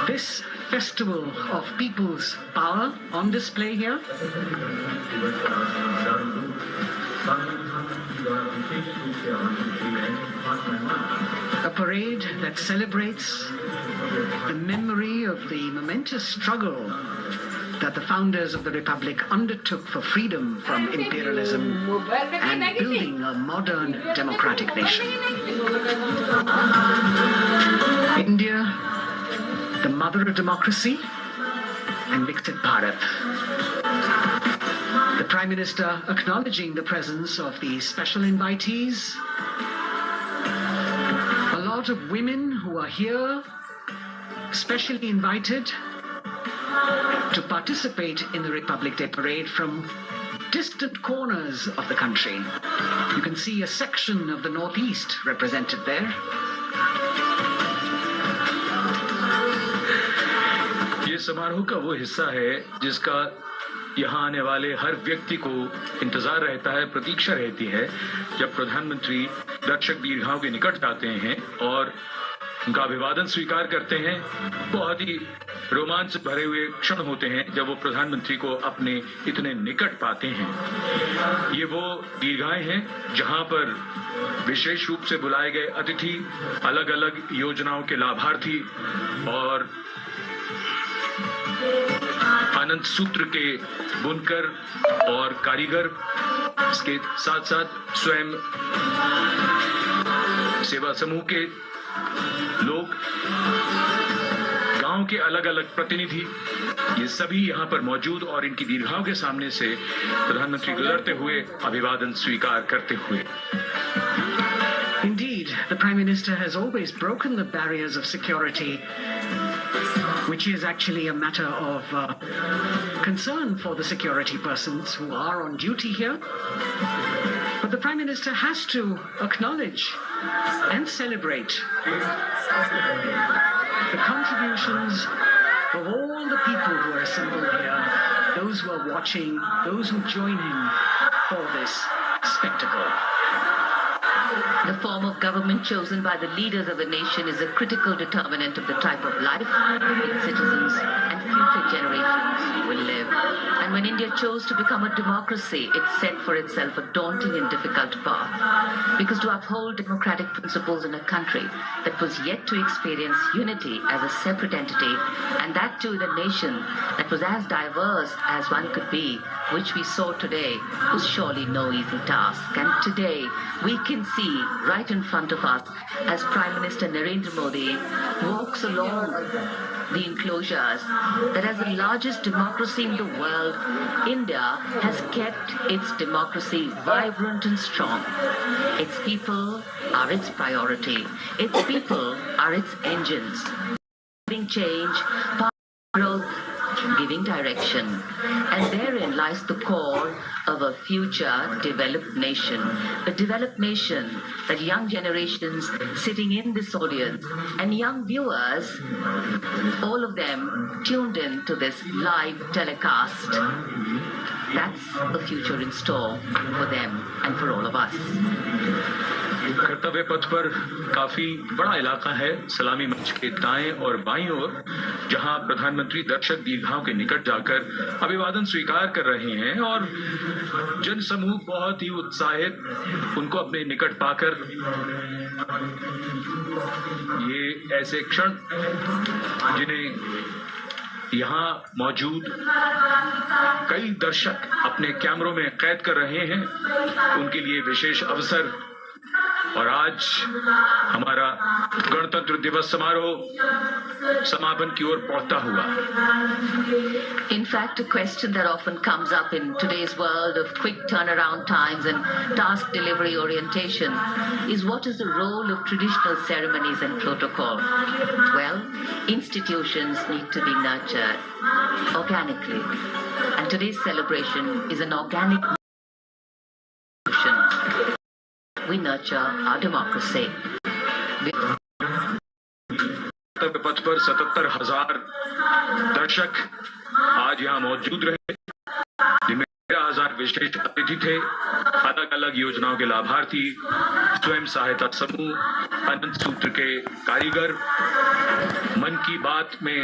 This festival of people's power on display here a parade that celebrates the memory of the momentous struggle that the founders of the Republic undertook for freedom from imperialism and building a modern democratic nation. India, the mother of democracy, and Viksit Bharat. The Prime Minister acknowledging the presence of the special invitees, a lot of women who are here, specially invited to participate in the Republic Day Parade from distant corners of the country. You can see a section of the Northeast represented there. ये समारोह का वो हिस्सा है जिसका यहाँ आने वाले हर व्यक्ति को इंतजार रहता है, प्रतीक्षा रहती है, जब प्रधानमंत्री दर्शक दीर्घाओं के निकट जाते हैं और उनका अभिवादन स्वीकार करते हैं। बहुत ही रोमांच भरे हुए क्षण होते हैं जब वो प्रधानमंत्री को अपने इतने निकट पाते हैं। ये वो दीर्घाएं हैं जहां पर विशेष रूप से बुलाए गए अतिथि, अलग अलग योजनाओं के लाभार्थी और अनंत सूत्र के बुनकर और कारीगर, इसके साथ साथ स्वयं सेवा समूह के लोग, गांव के अलग अलग प्रतिनिधि, ये सभी यहाँ पर मौजूद और इनकी दीर्घाओं के सामने से प्रधानमंत्री गुजरते हुए अभिवादन स्वीकार करते हुए। Indeed, the Prime Minister has always broken the barriers of security, which is actually a matter of concern for the security persons who are on duty here. But the Prime Minister has to acknowledge and celebrate the contributions of all the people who are assembled here, those who are watching, those who join him for this spectacle. The form of government chosen by the leaders of a nation is a critical determinant of the type of life its citizens and future generations will live. And when India chose to become a democracy, it set for itself a daunting and difficult path. Because to uphold democratic principles in a country that was yet to experience unity as a separate entity, and that too in a nation that was as diverse as one could be, which we saw today, was surely no easy task. And today, we can see right in front of us as Prime Minister Narendra Modi walks along the enclosures that as the largest democracy in the world, India has kept its democracy vibrant and strong. Its people are its priority. Its people are its engines. Giving change, growth, giving direction. And therein lies the core of a future developed nation. A developed nation that young generations sitting in this audience and young viewers, all of them tuned in to this live telecast. That's the future in store for them and for all of us. कर्तव्य पथ पर काफी बड़ा इलाका है, सलामी मंच के दाएं और बाईं ओर, जहां प्रधानमंत्री दर्शक दीर्घाओं के निकट जाकर अभिवादन स्वीकार कर रहे हैं और जन समूह बहुत ही उत्साहित उनको अपने निकट पाकर ये ऐसे क्षण जिन्हें यहाँ मौजूद कई दर्शक अपने कैमरों में कैद कर रहे हैं, उनके लिए विशेष अवसर। और आज हमारा गणतंत्र दिवस समारोह समापन की ओर बढ़ता हुआ। In fact, a question that often comes up in today's world of quick turnaround times and task delivery orientation is what is the role of traditional ceremonies and protocol? Well, institutions need to be nurtured organically, and today's celebration is an organic institution. We nurture our democracy. पथ पर 77,000 दर्शक आज यहाँ मौजूद रहे, जिनमें 13,000 विशेष अतिथि थे, अलग अलग योजनाओं के लाभार्थी, स्वयं सहायता समूह, अनंत सूत्र के कारीगर, मन की बात में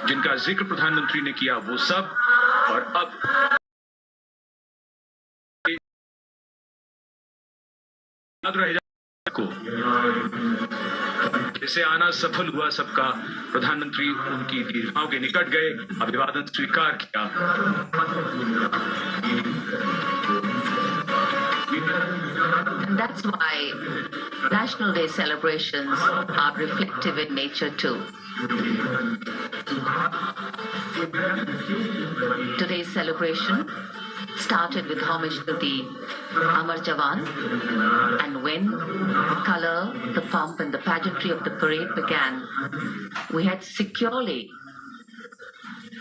जिनका जिक्र प्रधानमंत्री ने किया वो सब, और अब रह को जिसे आना सफल हुआ सबका, प्रधानमंत्री उनकी दीर्घाओं के निकट गए, अभिवादन स्वीकार किया। And that's why National Day celebrations are reflective in nature too. Today's celebration started with homage to the Amar Jawan, and when the color, the pomp and the pageantry of the parade began, we had securely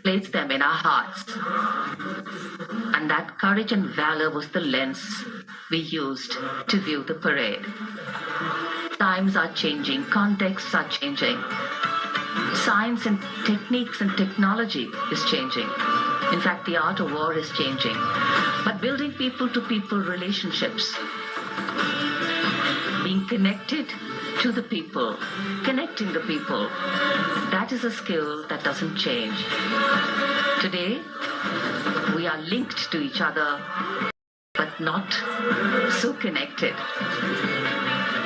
placed them in our hearts. And that courage and valor was the lens we used to view the parade. Times are changing, contexts are changing. Science and techniques and technology is changing. In fact, the art of war is changing. But building people-to-people relationships, being connected to the people, connecting the people, that is a skill that doesn't change. Today, we are linked to each other, but not so connected.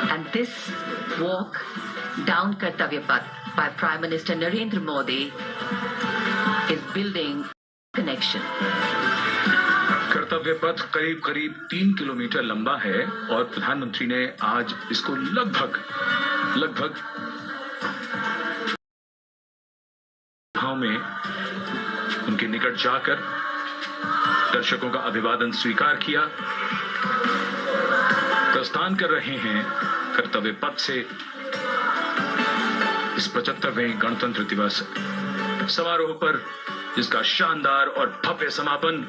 And this walk down Kartavya Path by Prime Minister Narendra Modi is building connection. कर्तव्य पथ करीब करीब 3 kilometre लंबा है और प्रधानमंत्री ने आज इसको लगभग सभाओं में उनके निकट जाकर दर्शकों का अभिवादन स्वीकार किया। प्रस्थान कर रहे हैं कर्तव्य पथ से इस 75वें गणतंत्र दिवस समारोह पर, जिसका शानदार और भव्य समापन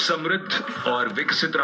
समृद्ध और विकसित